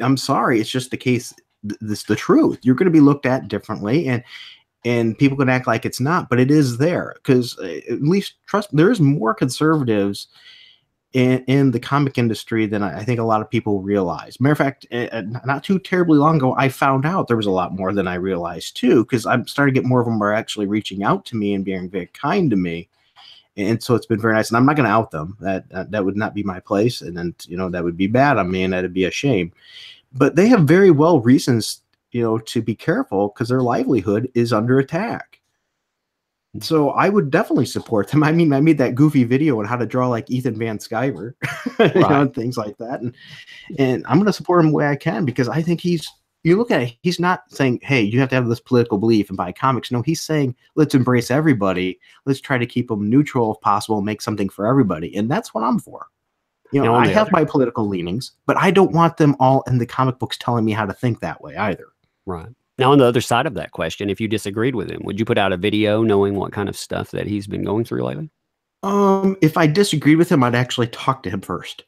I'm sorry, it's just the case. This the truth. You're going to be looked at differently, and people can act like it's not, but it is there because at least trust me, there's more conservatives in the comic industry than I think a lot of people realize. Matter of fact, not too terribly long ago, I found out there was a lot more than I realized too, because I'm starting to get more of them are actually reaching out to me and being very kind to me. And so it's been very nice. And I'm not going to out them. That would not be my place. And then, that would be bad on me, and that'd be a shame. But they have very well reasons, to be careful because their livelihood is under attack. So I would definitely support them. I mean, I made that goofy video on how to draw like Ethan Van Sciver, and things like that. And I'm going to support him the way I can, because I think you look at it, he's not saying, hey, you have to have this political belief and buy comics. No, he's saying, let's embrace everybody. Let's try to keep them neutral if possible and make something for everybody. And that's what I'm for. I have my political leanings, but I don't want them all in the comic books telling me how to think that way either.
Right. Now, on the other side of that question, if you disagreed with him, would you put out a video knowing what kind of stuff that he's been going through lately?
If I disagreed with him, I'd actually talk to him first.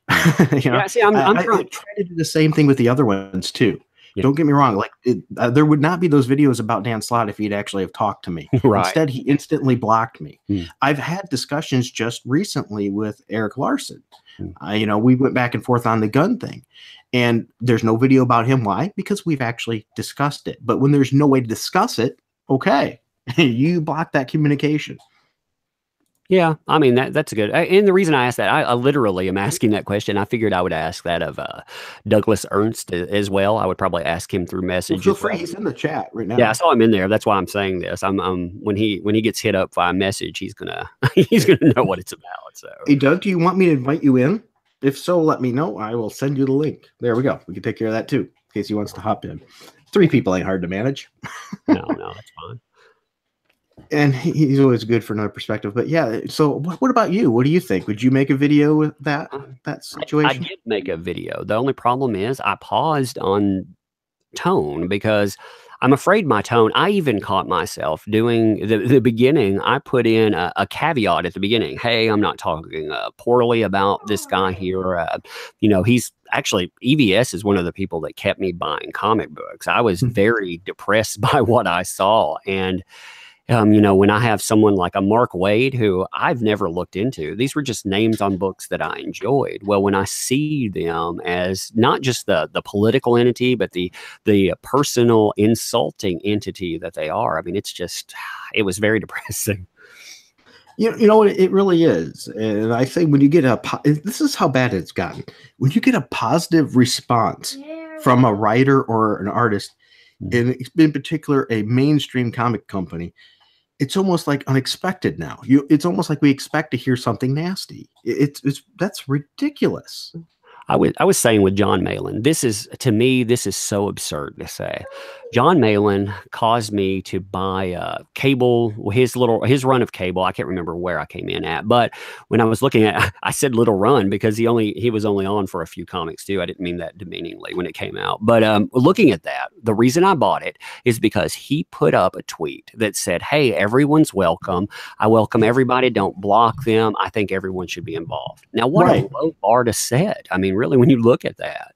Yeah, see, I
try to do the same thing with the other ones too. Yeah. Don't get me wrong. Like there would not be those videos about Dan Slott if he'd actually have talked to me.
Right.
Instead, he instantly blocked me. I've had discussions just recently with Eric Larson. We went back and forth on the gun thing. And there's no video about him. Why? Because we've actually discussed it. But when there's no way to discuss it, okay, you block that communication.
Yeah, I mean, that's good. And the reason I asked that, I literally am asking that question. I figured I would ask that of Douglas Ernst as well. I would probably ask him through message.
Well, feel free. He's in the chat right now.
Yeah, I saw him in there. That's why I'm saying this. When he gets hit up via message, he's gonna know what it's about. So,
hey, Doug, do you want me to invite you in? If so, let me know. I will send you the link. There we go. We can take care of that too, in case he wants to hop in. 3 people ain't hard to manage.
No, that's fine.
And he's always good for another perspective. But yeah, so what about you? What do you think? Would you make a video with that situation?
I did make a video. The only problem is I paused on tone because I'm afraid my tone, I even caught myself doing the beginning. I put in a caveat at the beginning. Hey, I'm not talking poorly about this guy here. He's actually, EVS is one of the people that kept me buying comic books. I was very depressed by what I saw. And when I have someone like a Mark Waid, who I've never looked into, these were just names on books that I enjoyed. Well, when I see them as not just the political entity, but the personal insulting entity that they are, I mean, it was very depressing.
It really is. And I think when you get this is how bad it's gotten. When you get a positive response from a writer or an artist, and in particular, a mainstream comic company, it's almost like unexpected now. It's almost like we expect to hear something nasty. That's ridiculous.
I was saying with John Malin, to me, this is so absurd to say. John Malin caused me to buy cable, his run of cable. I can't remember where I came in at, but when I was looking at, I said little run because he was only on for a few comics too. I didn't mean that demeaningly when it came out, but looking at that, the reason I bought it is because he put up a tweet that said, "Hey, everyone's welcome. I welcome everybody. Don't block them. I think everyone should be involved." Now, what a low bar to set. I mean, really, when you look at that.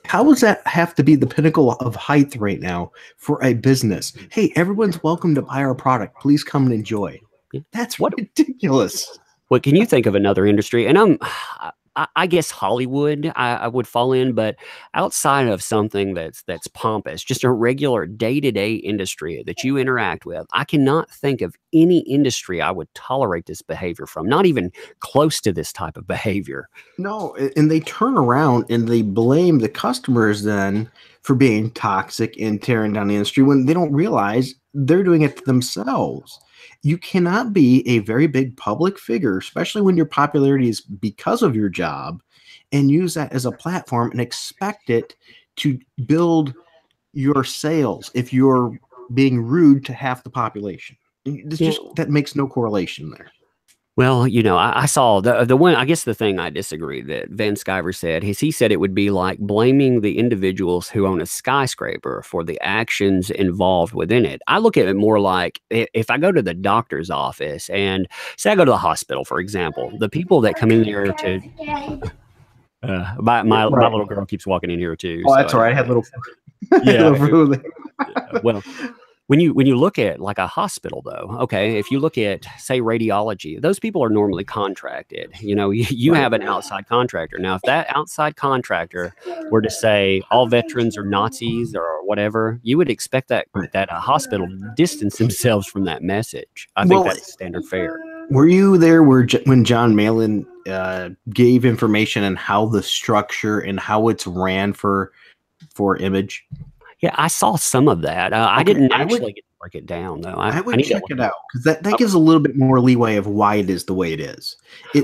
How does that have to be the pinnacle of height right now for a business? Hey, everyone's welcome to buy our product. Please come and enjoy. That's ridiculous.
What can you think of another industry? And I guess Hollywood I would fall in, but outside of something that's pompous, just a regular day-to-day industry that you interact with, I cannot think of any industry I would tolerate this behavior from, not even close to this type of behavior.
No, and they turn around and they blame the customers then for being toxic and tearing down the industry when they don't realize they're doing it to themselves. You cannot be a very big public figure, especially when your popularity is because of your job, and use that as a platform and expect it to build your sales if you're being rude to half the population. That makes no correlation there.
Well, I saw the one, I guess the thing I disagree that Van Sciver said is he said it would be like blaming the individuals who own a skyscraper for the actions involved within it. I look at it more like if I go to the doctor's office and say I go to the hospital, for example, the people that come in there to my little girl keeps walking in here too.
Oh, that's all right. I had little
well, when you look at like a hospital, though, okay, if you look at, say, radiology, those people are normally contracted. You have an outside contractor. Now, if that outside contractor were to say all veterans are Nazis or whatever, you would expect that a hospital distance themselves from that message. I think that's standard fare.
Were you there when John Malin gave information on how the structure and how it's ran for Image?
Yeah, I saw some of that. I
Okay,
didn't actually get to break it down though. I
I
I
would
need to
check
look
it
at
out
it.
because that
Okay.
gives a little bit more leeway of why it is the way it is.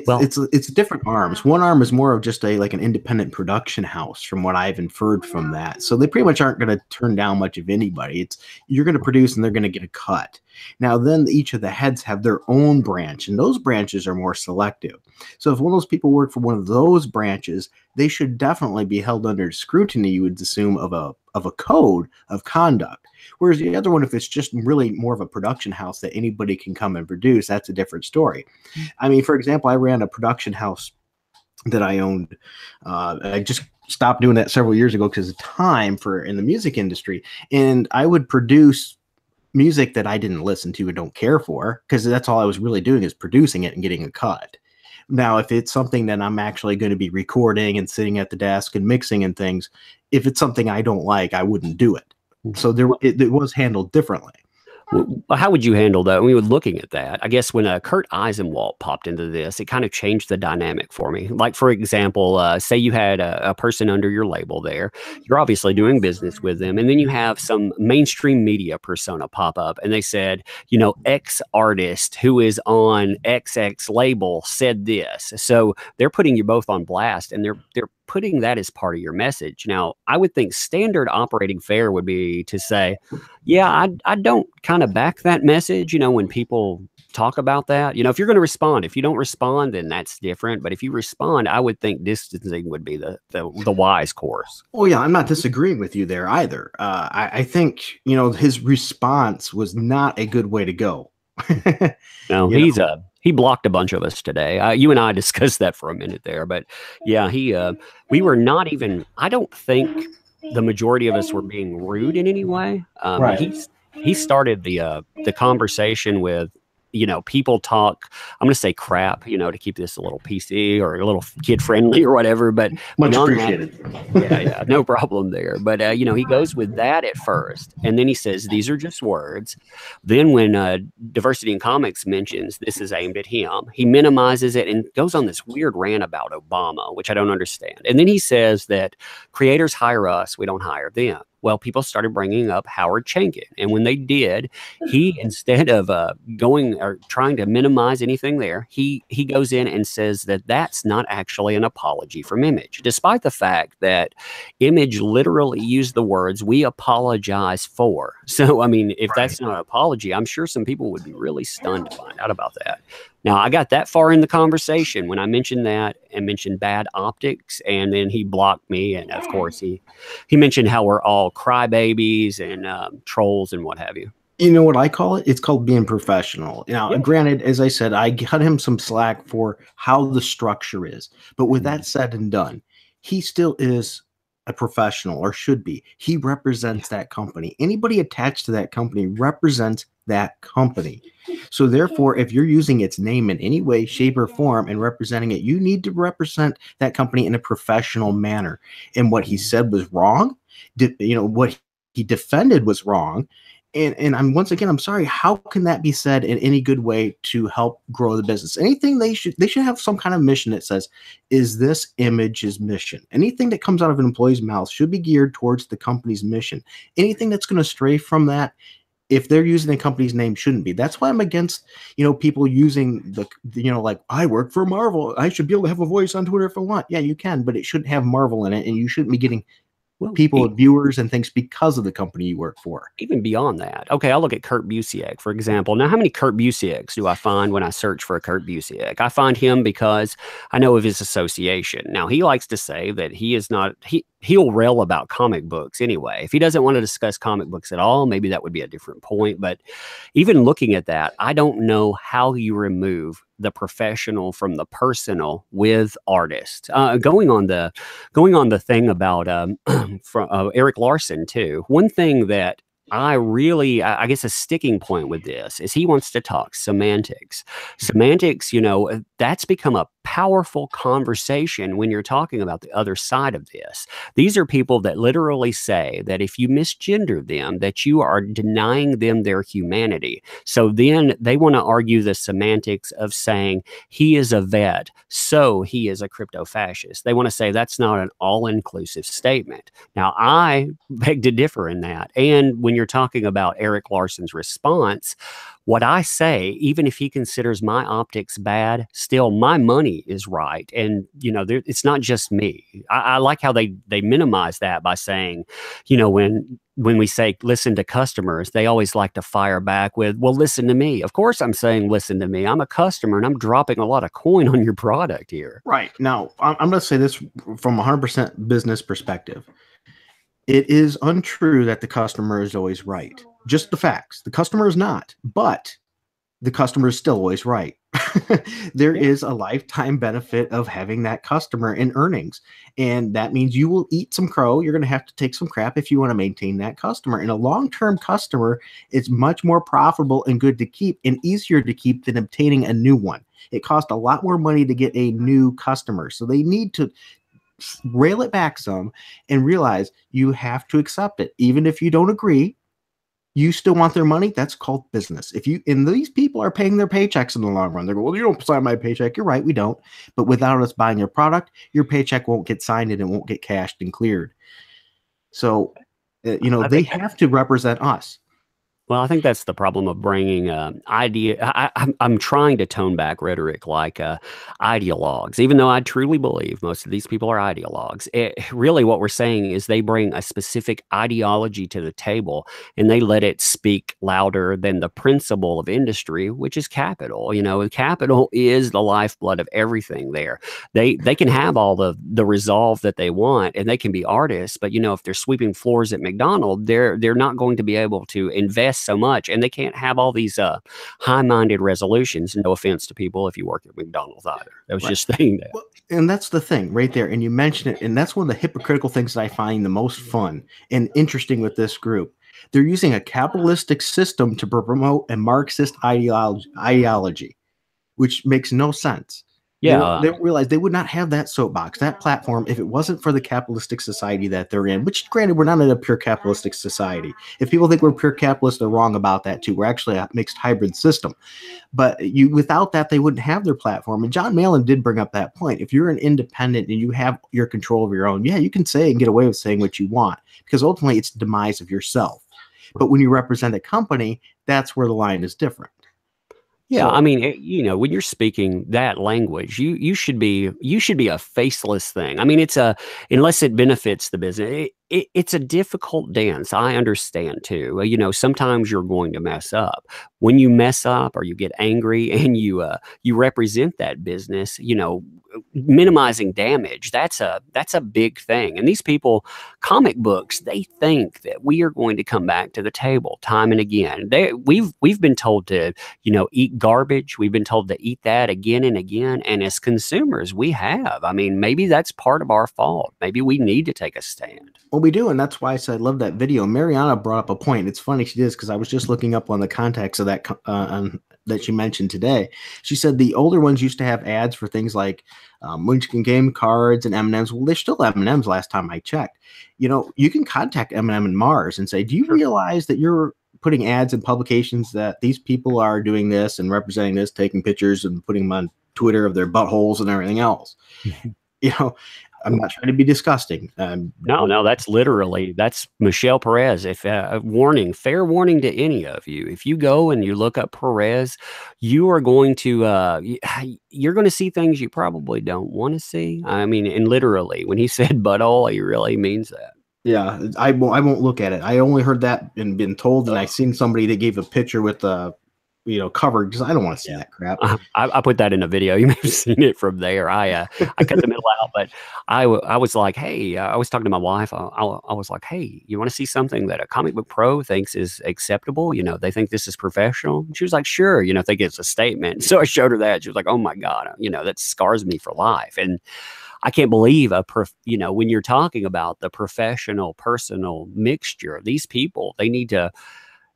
Well,
It's different arms. One arm is more of just a like an independent production house, from what I've inferred from that. So they pretty much aren't going to turn down much of anybody. It's you're going to produce and they're going to get a cut. Now then, each of the heads have their own branch, and those branches are more selective. So if one of those people work for one of those branches, they should definitely be held under scrutiny. You would assume of a code of conduct. Whereas the other one, if it's just really more of a production house that anybody can come and produce, that's a different story. I mean, for example, I ran a production house that I owned. I just stopped doing that several years ago because of time for in the music industry, and I would produce music that I didn't listen to and don't care for because that's all I was really doing is producing it and getting a cut. Now, if it's something that I'm actually going to be recording and sitting at the desk and mixing and things, if it's something I don't like, I wouldn't do it. So it was handled differently.
How would you handle that? We were looking at that. I guess when Kurt Eisenwald popped into this, it kind of changed the dynamic for me. Like, for example, say you had a person under your label there. You're obviously doing business with them. And then you have some mainstream media persona pop up and they said, X artist who is on XX label said this. So they're putting you both on blast and they're putting that as part of your message. Now, I would think standard operating fare would be to say, yeah, I don't kind of back that message, when people talk about that. If you're going to respond, if you don't respond, then that's different. But if you respond, I would think distancing would be the wise course.
Oh yeah, I'm not disagreeing with you there either. I think his response was not a good way to go.
No,
you know,
he blocked a bunch of us today. You and I discussed that for a minute there, but yeah, we were not even. I don't think the majority of us were being rude in any way.
right?
He started the conversation with, people talk. I'm going to say crap, to keep this a little PC or a little kid friendly or whatever. But
Much
beyond that,
appreciated.
yeah, no problem there. But he goes with that at first, and then he says these are just words. Then when Diversity in Comics mentions this is aimed at him, he minimizes it and goes on this weird rant about Obama, which I don't understand. And then he says that creators hire us, we don't hire them. Well, people started bringing up Howard Chaykin. And when they did, he, instead of going or trying to minimize anything there, he goes in and says that that's not actually an apology from Image, despite the fact that Image literally used the words, "we apologize for." So, I mean, if that's not an apology, I'm sure some people would be really stunned to find out about that. Now, I got that far in the conversation when I mentioned that and mentioned bad optics, and then he blocked me. And of course, he mentioned how we're all crybabies and trolls and what have you.
You know what I call it? It's called being professional. Now,
Yeah.
granted, as I said, I cut him some slack for how the structure is. But with that said and done, he still is a professional or should be. He represents that company. Anybody attached to that company represents that company. So therefore, if you're using its name in any way, shape, or form and representing it, you need to represent that company in a professional manner. And what he said was wrong. What he defended was wrong. And I'm sorry, how can that be said in any good way to help grow the business? Anything they should have some kind of mission that says, is this Image's mission? Anything that comes out of an employee's mouth should be geared towards the company's mission. Anything that's going to stray from that, if they're using the company's name, shouldn't be. That's why I'm against, people using like, I work for Marvel, I should be able to have a voice on Twitter if I want. Yeah, you can, but it shouldn't have Marvel in it, and you shouldn't be getting people, viewers, and things because of the company you work for.
Even beyond that, okay, I'll look at Kurt Busiek, for example. Now, how many Kurt Busieks do I find when I search for a Kurt Busiek? I find him because I know of his association. Now, he likes to say that he is not, he'll rail about comic books anyway. If he doesn't want to discuss comic books at all, maybe that would be a different point. But even looking at that, I don't know how you remove the professional from the personal with artists. Going on the thing about from Eric Larson too. One thing that I really, I guess a sticking point with this is he wants to talk semantics. Semantics, that's become a powerful conversation when you're talking about the other side of this. These are people that literally say that if you misgender them, that you are denying them their humanity. So then they want to argue the semantics of saying he is a vet, so he is a crypto fascist. They want to say that's not an all-inclusive statement. Now, I beg to differ in that. And when you're talking about Eric Larson's response, what I say, even if he considers my optics bad, still my money is right. And, it's not just me. I like how they minimize that by saying, when we say listen to customers, they always like to fire back with, well, listen to me. Of course, I'm saying listen to me. I'm a customer and I'm dropping a lot of coin on your product here.
Right. Now, I'm going to say this from 100% business perspective. It is untrue that the customer is always right. Just the facts. The customer is not, but the customer is still always right. There is a lifetime benefit of having that customer in earnings. And that means you will eat some crow. You're going to have to take some crap if you want to maintain that customer. And a long-term customer is much more profitable and good to keep and easier to keep than obtaining a new one. It costs a lot more money to get a new customer. So they need to rail it back some and realize you have to accept it. Even if you don't agree, you still want their money. That's called business. And these people are paying their paychecks in the long run. They go, well, you don't sign my paycheck. You're right. We don't. But without us buying your product, your paycheck won't get signed and it won't get cashed and cleared. So, they have to represent us.
Well, I think that's the problem of bringing idea. I'm trying to tone back rhetoric like ideologues, even though I truly believe most of these people are ideologues. Really, what we're saying is they bring a specific ideology to the table and they let it speak louder than the principle of industry, which is capital. Capital is the lifeblood of everything there. They can have all the resolve that they want and they can be artists, but if they're sweeping floors at McDonald's, they're not going to be able to invest so much, and they can't have all these high-minded resolutions. No offense to people if you work at McDonald's either. That was just saying that.
Well, and that's the thing right there. And you mentioned it, and that's one of the hypocritical things that I find the most fun and interesting with this group. They're using a capitalistic system to promote a Marxist ideology, which makes no sense.
Yeah.
They don't realize they would not have that soapbox, that platform, if it wasn't for the capitalistic society that they're in, which granted, we're not in a pure capitalistic society. If people think we're pure capitalists, they're wrong about that too. We're actually a mixed hybrid system. But without that, they wouldn't have their platform. And John Malin did bring up that point. If you're an independent and you have your control of your own, yeah, you can say and get away with saying what you want, because ultimately it's the demise of yourself. But when you represent a company, that's where the line is different.
Yeah, I mean, when you're speaking that language, you should be a faceless thing. I mean, unless it benefits the business, it's a difficult dance. I understand too. Sometimes you're going to mess up. When you mess up or you get angry and you represent that business, minimizing damage, that's a big thing. And these people, comic books, they think that we are going to come back to the table time and again. We've been told to, eat garbage. We've been told to eat that again and again. And as consumers, we have. I mean, maybe that's part of our fault. Maybe we need to take a stand.
Well, we do, and that's why I said I love that video. Mariana brought up a point. It's funny she did this because I was just looking up on the context of that that she mentioned today. She said the older ones used to have ads for things like Munchkin game cards and M&Ms. Well, there's still M&Ms last time I checked. You can contact M&M and Mars and say, do you realize that you're putting ads in publications that these people are doing this and representing this, taking pictures and putting them on Twitter of their buttholes and everything else? I'm not trying to be disgusting.
No, that's Michelle Perez. If fair warning to any of you, if you go and you look up Perez, you are going to you're going to see things you probably don't want to see. I mean, and literally, when he said butthole, he really means that.
Yeah, I won't look at it. I only heard that and been told, and I seen somebody that gave a picture with covered, because I don't want to see that crap.
I put that in a video. You may have seen it from there. I cut the middle out, but I was like, hey, I was talking to my wife. I was like, hey, you want to see something that a comic book pro thinks is acceptable? They think this is professional. And she was like, sure. I think it's a statement. So I showed her that. She was like, oh my God, that scars me for life. And I can't believe when you're talking about the professional personal mixture, these people, they need to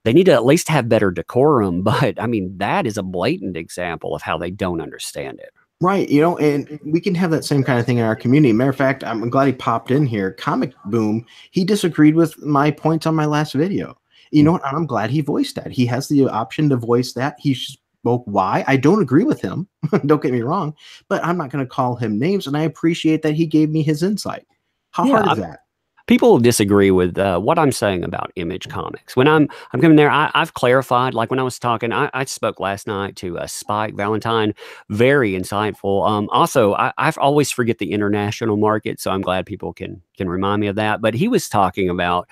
at least have better decorum. But I mean, that is a blatant example of how they don't understand it.
Right, and we can have that same kind of thing in our community. Matter of fact, I'm glad he popped in here. Comic Boom, he disagreed with my points on my last video. You know what? I'm glad he voiced that. He has the option to voice that. He spoke why. I don't agree with him. Don't get me wrong, but I'm not going to call him names, and I appreciate that he gave me his insight. How
Yeah,
hard is that?
people disagree with what I'm saying about Image Comics. When I'm coming there, I've clarified. Like when I was talking, I spoke last night to Spike Valentine, very insightful. Also, I always forget the international market, so I'm glad people can remind me of that. But he was talking about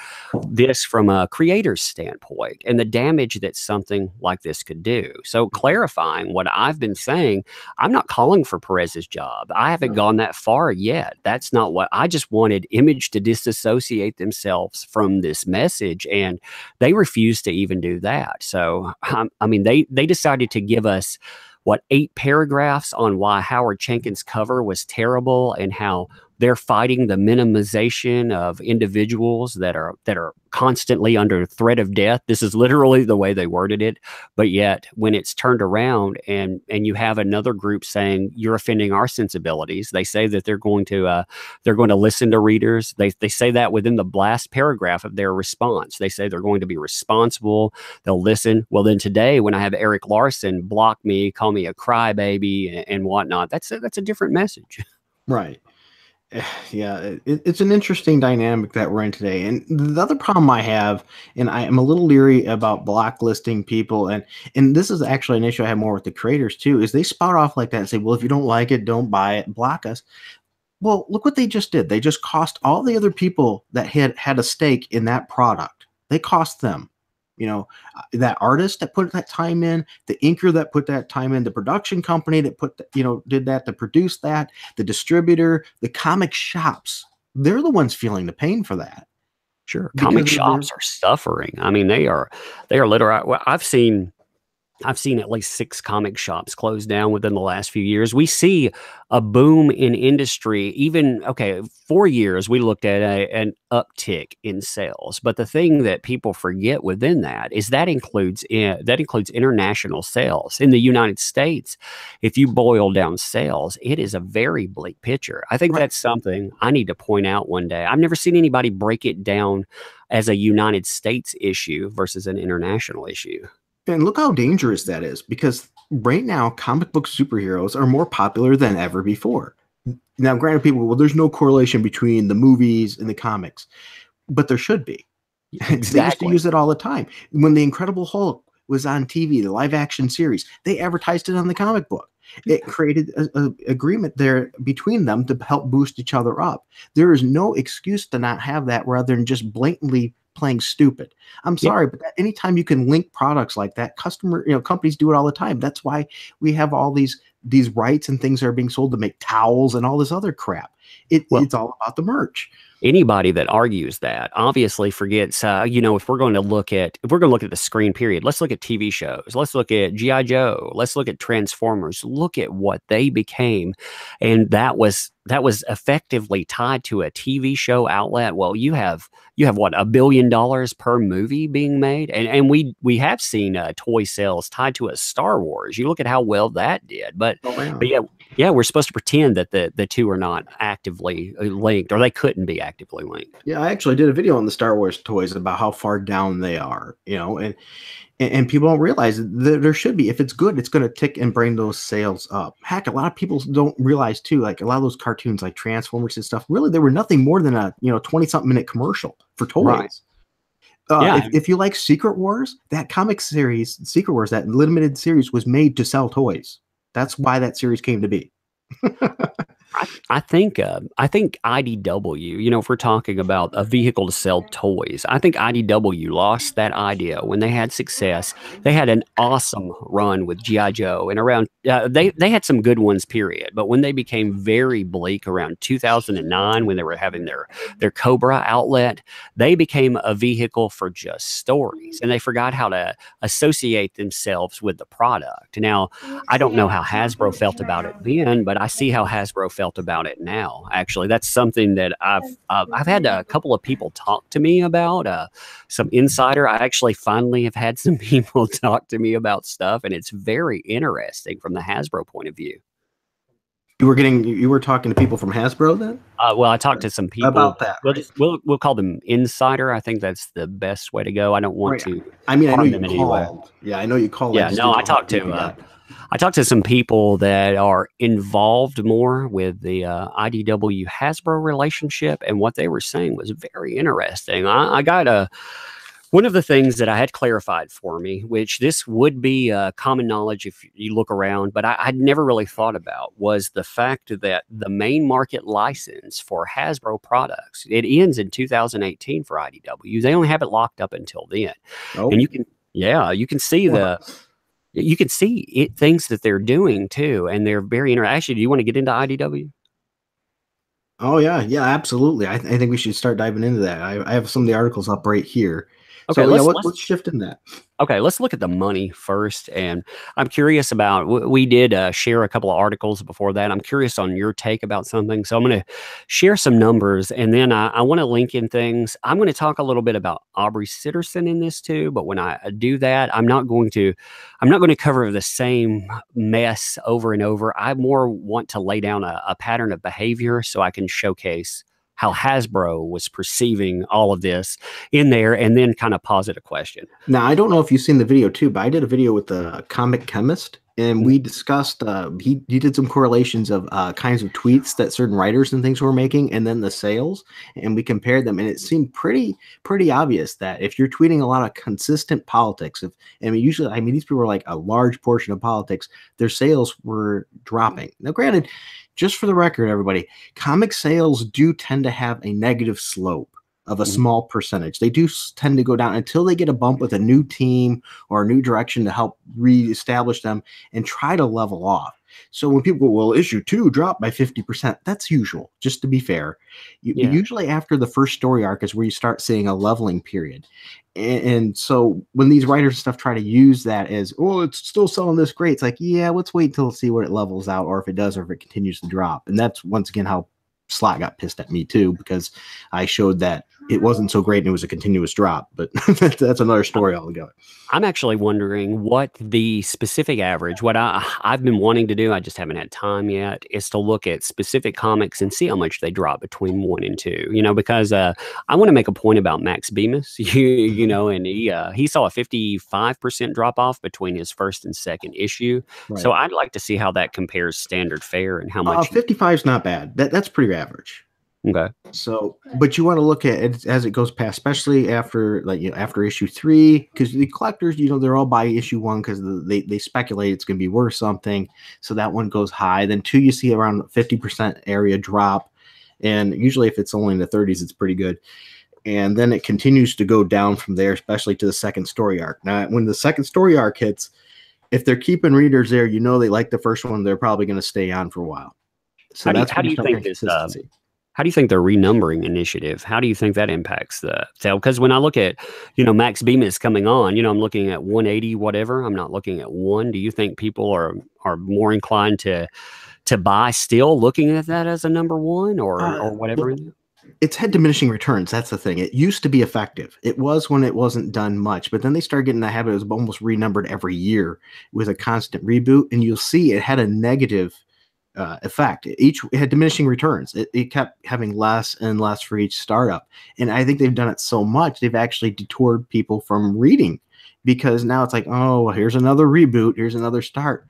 this from a creator's standpoint and the damage that something like this could do. So clarifying what I've been saying, I'm not calling for Perez's job. I haven't gone that far yet. That's not what I just wanted Image to disassociate themselves from this message, and they refused to even do that. So I mean, they decided to give us what 8 paragraphs on why Howard Chaykin's cover was terrible and how they're fighting the minimization of individuals that are constantly under threat of death. This is literally the way they worded it. But yet, when it's turned around and you have another group saying you're offending our sensibilities, they say that they're going to listen to readers. They say that within the last paragraph of their response. They say they're going to be responsible. They'll listen. Well, then today, when I have Eric Larson block me, call me a crybaby and whatnot, that's a different message.
Right. Yeah, it's an interesting dynamic that we're in today. And the other problem I have, and I am a little leery about blacklisting people, and this is actually an issue I have more with the creators too, is they spout off like that and say, well, if you don't like it, don't buy it, block us. Well, look what they just did. They just cost all the other people that had a stake in that product. They cost them. That artist that put that time in, the inker that put that time in, the production company that did that, to produce that, the distributor, the comic shops, they're the ones feeling the pain for that.
Sure. Comic shops are suffering. I mean, they are literally, well, I've seen at least 6 comic shops close down within the last few years. We see a boom in industry. Even, 4 years, we looked at an uptick in sales. But the thing that people forget within that is that includes international sales. In the United States, if you boil down sales, it is a very bleak picture. I think that's something I need to point out one day. I've never seen anybody break it down as a United States issue versus an international issue.
And look how dangerous that is, because right now, comic book superheroes are more popular than ever before. Now, granted, people, well, there's no correlation between the movies and the comics, but there should be. Exactly. They used to use it all the time. When The Incredible Hulk was on TV, the live action series, they advertised it on the comic book. It created an agreement there between them to help boost each other up. There is no excuse to not have that rather than just blatantly playing stupid. I'm sorry, but anytime you can link products like that, companies do it all the time. That's why we have all these rights and things that are being sold to make towels and all this other crap. It's all about the merch.
Anybody that argues that obviously forgets, if we're going to look at the screen period, let's look at TV shows. Let's look at G.I. Joe. Let's look at Transformers. Look at what they became. And that was effectively tied to a TV show outlet. Well, you have what, $1 billion per movie being made. And we have seen toy sales tied to a Star Wars. You look at how well that did, but yeah, we're supposed to pretend that the two are not actively linked, or they couldn't be actively linked.
Yeah, I actually did a video on the Star Wars toys about how far down they are, and people don't realize that there should be. If it's good, it's going to tick and bring those sales up. Heck, a lot of people don't realize too, like a lot of those cartoons like Transformers and stuff, really, they were nothing more than a 20-something minute commercial for toys. Right. If you like Secret Wars, that comic series, Secret Wars, that limited series was made to sell toys. That's why that series came to be.
I think IDW, if we're talking about a vehicle to sell toys, I think IDW lost that idea when they had success. They had an awesome run with G.I. Joe, and around they had some good ones, period. But when they became very bleak around 2009, when they were having their Cobra outlet, they became a vehicle for just stories, and they forgot how to associate themselves with the product. Now, I don't know how Hasbro felt about it then, but I see how Hasbro felt felt about it now. Actually, that's something that I've had a couple of people talk to me about. Some insider. I actually finally have had some people talk to me about stuff, and it's very interesting from the Hasbro point of view.
You were talking to people from Hasbro then?
Well, I talked to some people
About that,
We'll
right?
just we'll call them insider. I think that's the best way to go. I don't want
Right.
to
I mean, I know
harm
you
them in any way.
called. Yeah, I know you called. I
Yeah,
just
no,
didn't know how deep you got.
I talked to some people that are involved more with the IDW Hasbro relationship, and what they were saying was very interesting. I got a one of the things that I had clarified for me, which this would be common knowledge if you look around, but I'd never really thought about, was the fact that the main market license for Hasbro products, it ends in 2018 for IDW. They only have it locked up until then, and
Oh,
you can see
well,
things that they're doing too, and they're very interesting. Actually, do you want to get into IDW?
oh yeah, yeah, absolutely. I think we should start diving into that. I have some of the articles up right here.
Okay,
So yeah,
let's
let's shift in that.
Okay, let's look at the money first. And I'm curious about, we did share a couple of articles before that. I'm curious on your take about something. So I'm going to share some numbers, and then I want to link in things. I'm going to talk a little bit about Aubrey Sitterson in this too. But when I do that, I'm not going to cover the same mess over and over. I more want to lay down a pattern of behavior so I can showcase how Hasbro was perceiving all of this in there, and then kind of posit a question.
Now, I don't know if you've seen the video too, but I did a video with the comic chemist, and we discussed. He did some correlations of kinds of tweets that certain writers and things were making, and then the sales, and we compared them, and it seemed pretty obvious that if you're tweeting a lot of consistent politics, usually, I mean, these people are like a large portion of politics, their sales were dropping. Now, granted, just for the record, everybody, comic sales do tend to have a negative slope of a small percentage. They do tend to go down until they get a bump with a new team or a new direction to help reestablish them and try to level off. So when people go, well, issue 2 dropped by 50%, that's usual, just to be fair. Usually after the first story arc is where you start seeing a leveling period. And so when these writers and stuff try to use that as, oh, it's still selling this great, it's like, yeah, let's wait until see what it levels out, or if it does, or if it continues to drop. And that's once again how Slot got pissed at me too, because I showed that it wasn't so great and it was a continuous drop, but that's another story altogether.
I'm actually wondering what the specific average, what I've been wanting to do, I just haven't had time yet, is to look at specific comics and see how much they drop between 1 and 2, because I want to make a point about Max Bemis, and he saw a 55% drop off between his first and second issue. Right. So I'd like to see how that compares standard fare and how much.
55 is not bad. That's pretty average.
Okay.
So, but you want to look at it as it goes past, especially after after issue 3, because the collectors, they're all by issue 1 because they speculate it's going to be worth something. So that one goes high. Then 2, you see around 50% area drop, and usually if it's only in the 30s, it's pretty good. And then it continues to go down from there, especially to the second story arc. Now, when the second story arc hits, if they're keeping readers there, they like the first one, they're probably going to stay on for a while. So
how do you think this? How do you think the renumbering initiative, how do you think that impacts the sale? Because when I look at, Max Bemis coming on, I'm looking at 180, whatever. I'm not looking at 1. Do you think people are more inclined to buy still looking at that as a number 1 or whatever?
It's had diminishing returns. That's the thing. It used to be effective. It was when it wasn't done much, but then they started getting the habit. It was almost renumbered every year with a constant reboot. And you'll see it had a negative effect. It had diminishing returns. It kept having less and less for each startup. And I think they've done it so much, they've actually detoured people from reading, because now it's like, oh, here's another reboot. Here's another start.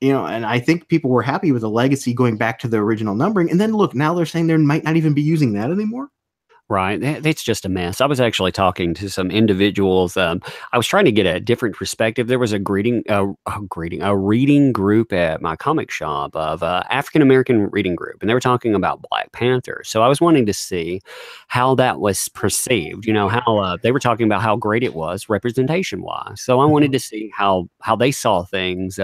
And I think people were happy with the legacy going back to the original numbering. And then look, now they're saying they might not even be using that anymore.
Right. It's just a mess. I was actually talking to some individuals. I was trying to get a different perspective. There was a reading group at my comic shop of African-American reading group, and they were talking about Black Panther. So I was wanting to see how that was perceived, how they were talking about how great it was representation-wise. So I wanted to see how they saw things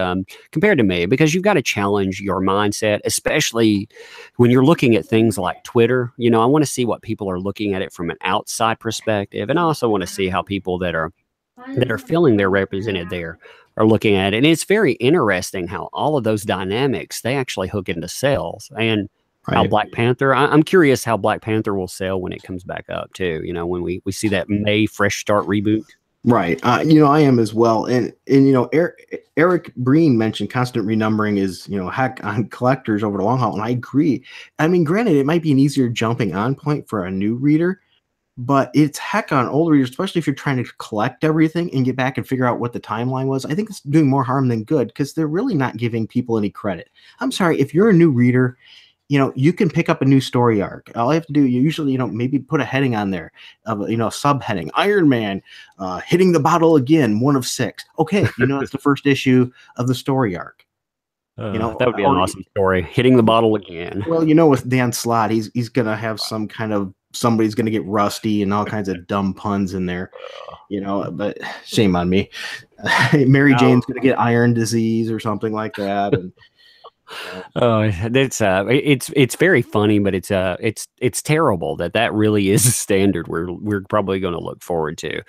compared to me, because you've got to challenge your mindset, especially when you're looking at things like Twitter. I want to see what people are looking at it from an outside perspective, and I also want to see how people that are that are feeling they're represented there are looking at it. And it's very interesting how all of those dynamics, they actually hook into sales. And how
Right.
Black Panther, I'm curious how Black Panther will sell when it comes back up too. When we see that May fresh start reboot.
Right. I am as well. And Eric Breen mentioned constant renumbering is, heck on collectors over the long haul. And I agree. I mean, granted, it might be an easier jumping on point for a new reader, but it's heck on old readers, especially if you're trying to collect everything and get back and figure out what the timeline was. I think it's doing more harm than good because they're really not giving people any credit. I'm sorry, if you're a new reader, you can pick up a new story arc. All you have to do, you usually, maybe put a heading on there of, a subheading, Iron Man hitting the bottle again, 1 of 6. Okay, it's the first issue of the story arc.
That would be an awesome story. Hitting the bottle again.
Well, with Dan Slott, he's gonna have some kind of somebody's gonna get rusty and all kinds of dumb puns in there. But shame on me. Mary Jane's gonna get iron disease or something like that, and.
Oh, it's very funny, but it's terrible that really is a standard we're probably going to look forward to.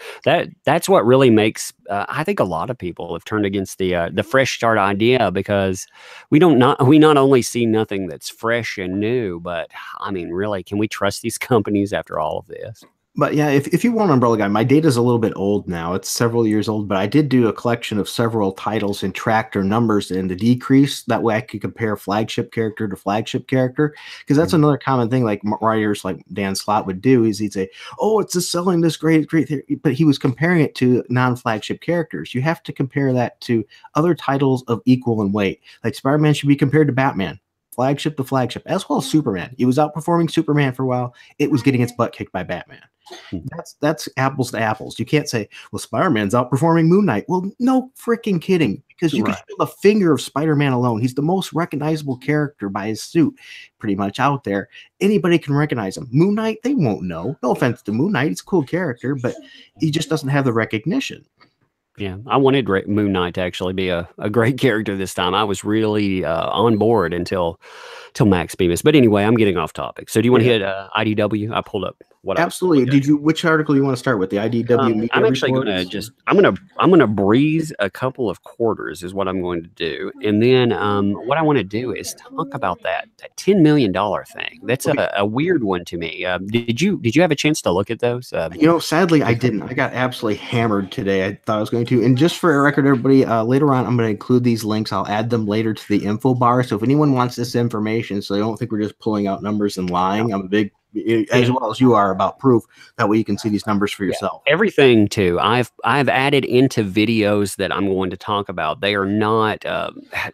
That's what really makes I think a lot of people have turned against the fresh start idea, because we not only see nothing that's fresh and new, but I mean, really, can we trust these companies after all of this?
But yeah, if you want Umbrella Guy, my data's a little bit old now. It's several years old, but I did do a collection of several titles and track their numbers in the decrease. That way I could compare flagship character to flagship character. Because that's another common thing like writers like Dan Slott would do, is he'd say, oh, it's just selling this great, but he was comparing it to non-flagship characters. You have to compare that to other titles of equal in weight. Like Spider-Man should be compared to Batman. Flagship to flagship, as well as Superman. It was outperforming Superman for a while. It was getting its butt kicked by Batman. That's apples to apples. You can't say, well, Spider-Man's outperforming Moon Knight. Well, no freaking kidding, because you can feel the finger of Spider-Man alone. He's the most recognizable character by his suit, pretty much out there. Anybody can recognize him. Moon Knight, they won't know. No offense to Moon Knight. He's a cool character, but he just doesn't have the recognition.
Yeah, I wanted Moon Knight to actually be a great character this time. I was really on board until Max Bemis. But anyway, I'm getting off topic. So do you want to hit IDW? I pulled up what.
Absolutely. Which article you want to start with? The IDW?
I'm actually going to I'm going to breeze a couple of quarters is what I'm going to do, and then what I want to do is talk about that $10 million thing. That's a weird one to me. Did you have a chance to look at those?
Sadly, I didn't. I got absolutely hammered today. I thought I was going to. And just for a record, everybody, later on, I'm going to include these links. I'll add them later to the info bar. So if anyone wants this information, so I don't think we're just pulling out numbers and lying. I'm a big, as well as you are, about proof. That way you can see these numbers for yourself.
Everything too. I've added into videos that I'm going to talk about. They are not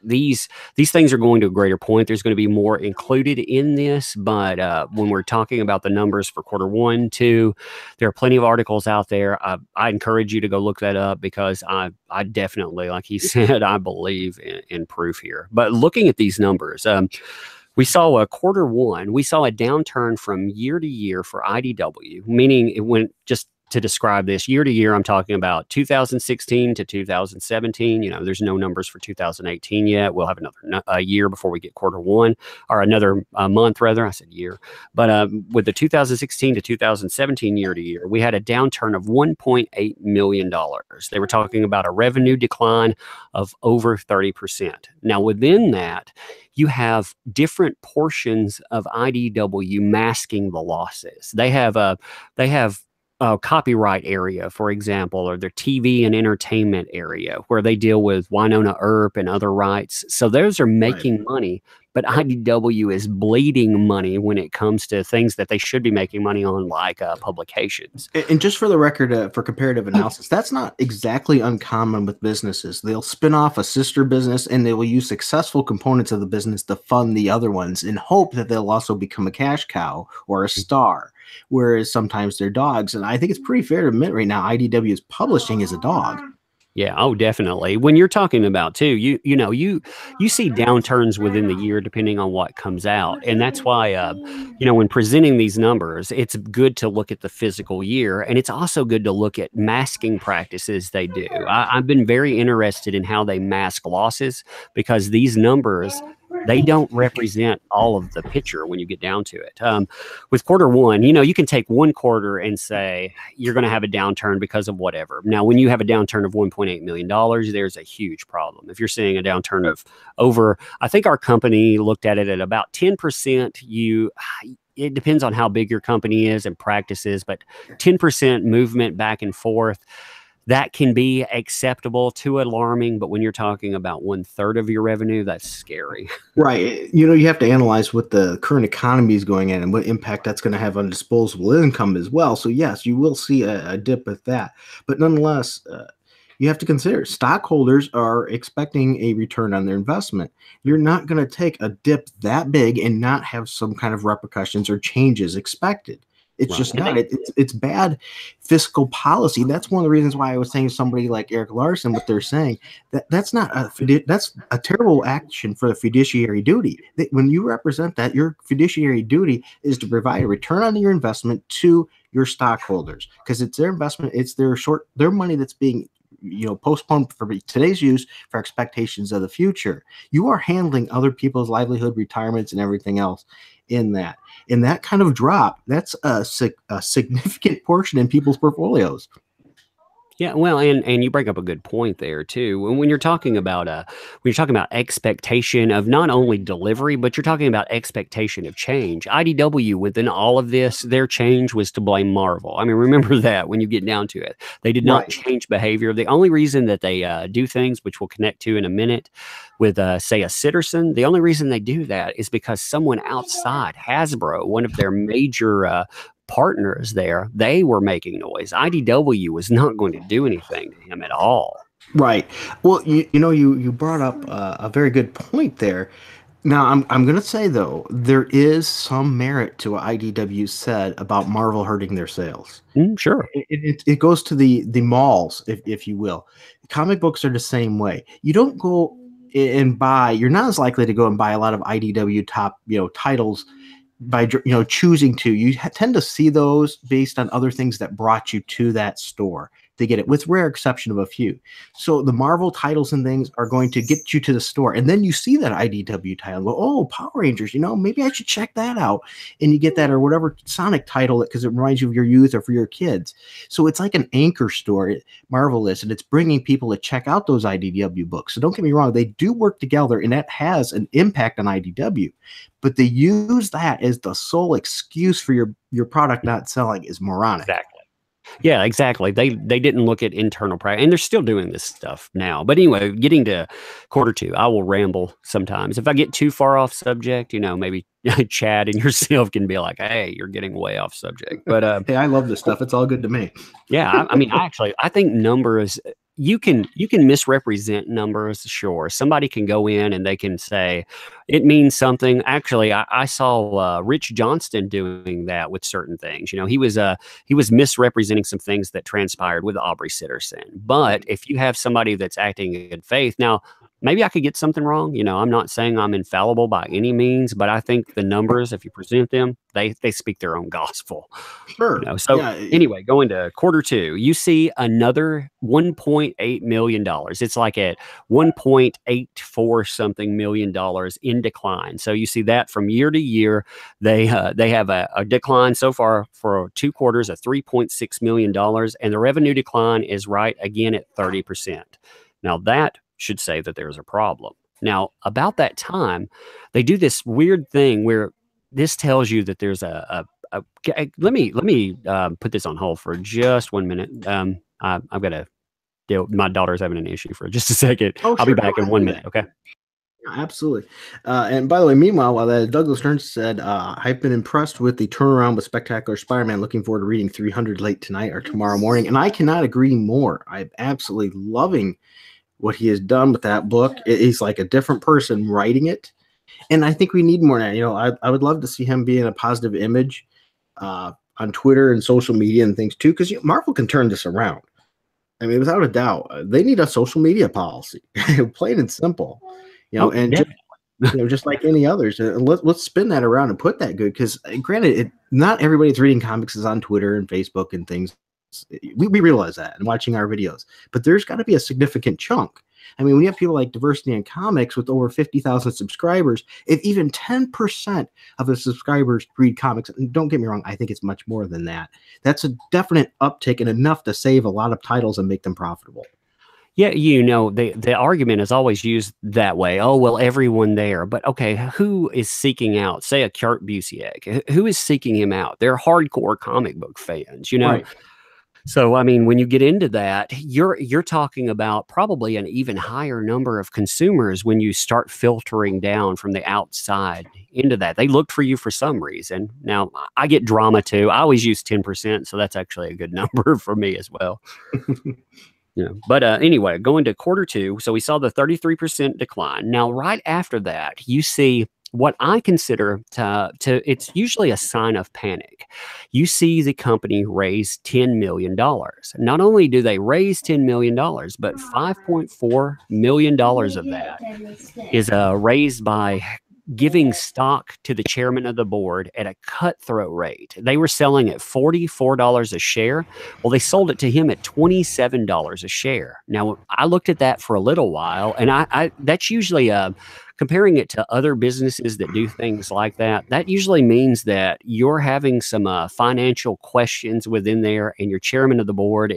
these things are going to a greater point. There's going to be more included in this, but when we're talking about the numbers for quarter 1, 2, there are plenty of articles out there. I encourage you to go look that up, because I definitely, like he said, I believe in proof here. But looking at these numbers, we saw a quarter 1. We saw a downturn from year to year for IDW, meaning it went, just to describe this year to year, I'm talking about 2016 to 2017. There's no numbers for 2018 yet. We'll have another year before we get quarter 1, or another month rather. I said year. But with the 2016 to 2017 year to year, we had a downturn of $1.8 million. They were talking about a revenue decline of over 30%. Now, within that, you have different portions of IDW masking the losses. They have a copyright area, for example, or their TV and entertainment area, where they deal with Winona Earp and other rights. So those are making money, but IDW is bleeding money when it comes to things that they should be making money on, like publications.
And just for the record, for comparative analysis, that's not exactly uncommon with businesses. They'll spin off a sister business and they will use successful components of the business to fund the other ones in hope that they'll also become a cash cow or a star, whereas sometimes they're dogs. And I think it's pretty fair to admit right now IDW's publishing is a dog.
Yeah, oh, definitely. When you're talking about too, you see downturns within the year depending on what comes out, and that's why when presenting these numbers, it's good to look at the physical year, and it's also good to look at masking practices they do. I've been very interested in how they mask losses, because these numbers they don't represent all of the picture when you get down to it. With quarter one, you can take one quarter and say you're going to have a downturn because of whatever. Now, when you have a downturn of $1.8 million, there's a huge problem. If you're seeing a downturn of over, I think our company looked at it at about 10%, it depends on how big your company is and practices, but 10% movement back and forth, that can be acceptable to alarming. But when you're talking about 1/3 of your revenue, that's scary.
Right. You have to analyze what the current economy is going in and what impact that's going to have on disposable income as well. So yes, you will see a dip with that. But nonetheless, you have to consider stockholders are expecting a return on their investment. You're not going to take a dip that big and not have some kind of repercussions or changes expected. It's just not. It's bad fiscal policy. That's one of the reasons why I was saying somebody like Eric Larson, what they're saying, that's a terrible action for the fiduciary duty. When you represent that, your fiduciary duty is to provide a return on your investment to your stockholders, because it's their investment, it's their money that's being postponed for today's use for expectations of the future. You are handling other people's livelihood, retirements, and everything else in that. And that kind of drop, that's a significant portion in people's portfolios.
Yeah, well, and you bring up a good point there too. When you're talking about expectation of not only delivery, but you're talking about expectation of change. IDW, within all of this, their change was to blame Marvel. I mean, remember that when you get down to it, they did not change behavior. The only reason that they do things, which we'll connect to in a minute, with say a Citizen, the only reason they do that is because someone outside, Hasbro, one of their major partners there, they were making noise. IDW was not going to do anything to him at all.
Right. Well, you brought up a very good point there. Now, I'm going to say, though, there is some merit to what IDW said about Marvel hurting their sales.
Sure.
It goes to the malls, if you will. Comic books are the same way. You don't go and buy, you're not as likely to go and buy a lot of IDW top, titles by choosing to. You tend to see those based on other things that brought you to that store to get it, with rare exception of a few. So the Marvel titles and things are going to get you to the store, and then you see that IDW title, go, oh, Power Rangers, maybe I should check that out, and you get that, or whatever Sonic title, because it reminds you of your youth or for your kids. So it's like an anchor store, Marvel is, and it's bringing people to check out those IDW books. So don't get me wrong, they do work together, and that has an impact on IDW. But they use that as the sole excuse for your product not selling is moronic.
Exactly. Yeah, exactly. They didn't look at internal practice, and they're still doing this stuff now. But anyway, getting to quarter two, I will ramble sometimes. If I get too far off subject, maybe Chad and yourself can be like, hey, you're getting way off subject. But
hey, I love this stuff. It's all good to me.
Yeah, I think numbers, you can misrepresent numbers. Sure, somebody can go in and they can say it means something. Actually, I saw Rich Johnston doing that with certain things. He was misrepresenting some things that transpired with Aubrey Sitterson. But if you have somebody that's acting in good faith, now maybe I could get something wrong. I'm not saying I'm infallible by any means, but I think the numbers, if you present them, they speak their own gospel.
Sure.
So anyway, going to quarter two, you see another $1.8 million. It's like at $1.84 something million in decline. So you see that from year to year, they have a decline so far for 2 quarters of $3.6 million, and the revenue decline is right again at 30%. Now that should say that there's a problem. Now, about that time, they do this weird thing where this tells you that there's let me put this on hold for just 1 minute. I've got to deal. My daughter's having an issue for just a second.
Oh,
I'll be back in 1 minute. Okay.
Absolutely. And by the way, meanwhile, while Douglas Stearns said, I've been impressed with the turnaround with Spectacular Spider-Man. Looking forward to reading 300 late tonight or tomorrow morning. And I cannot agree more. I'm absolutely loving what he has done with that book. He's like a different person writing it. And I think we need more of that. I would love to see him be in a positive image on Twitter and social media and things too, because Marvel can turn this around. I mean, without a doubt, they need a social media policy, plain and simple. Just like any others. Let's spin that around and put that good, because granted, not everybody that's reading comics is on Twitter and Facebook and things. We realize that and watching our videos, but there's got to be a significant chunk. I mean, when you have people like Diversity in Comics with over 50,000 subscribers, if even 10% of the subscribers read comics, and don't get me wrong, I think it's much more than that. That's a definite uptick and enough to save a lot of titles and make them profitable.
Yeah, the argument is always used that way. Oh, well, everyone there. But okay, who is seeking out, say, a Kurt Busiek? Who is seeking him out? They're hardcore comic book fans,
Right.
So, I mean, when you get into that, you're talking about probably an even higher number of consumers when you start filtering down from the outside into that. They looked for you for some reason. Now, I get drama too. I always use 10%, so that's actually a good number for me as well. But anyway, going to quarter two, so we saw the 33% decline. Now, right after that, you see what I consider to it's usually a sign of panic. You see the company raise $10 million. Not only do they raise $10 million, but $5.4 million of that is raised by giving stock to the chairman of the board at a cutthroat rate. They were selling at $44 a share. Well, they sold it to him at $27 a share. Now, I looked at that for a little while, and I that's usually comparing it to other businesses that do things like that. That usually means that you're having some financial questions within there, and your chairman of the board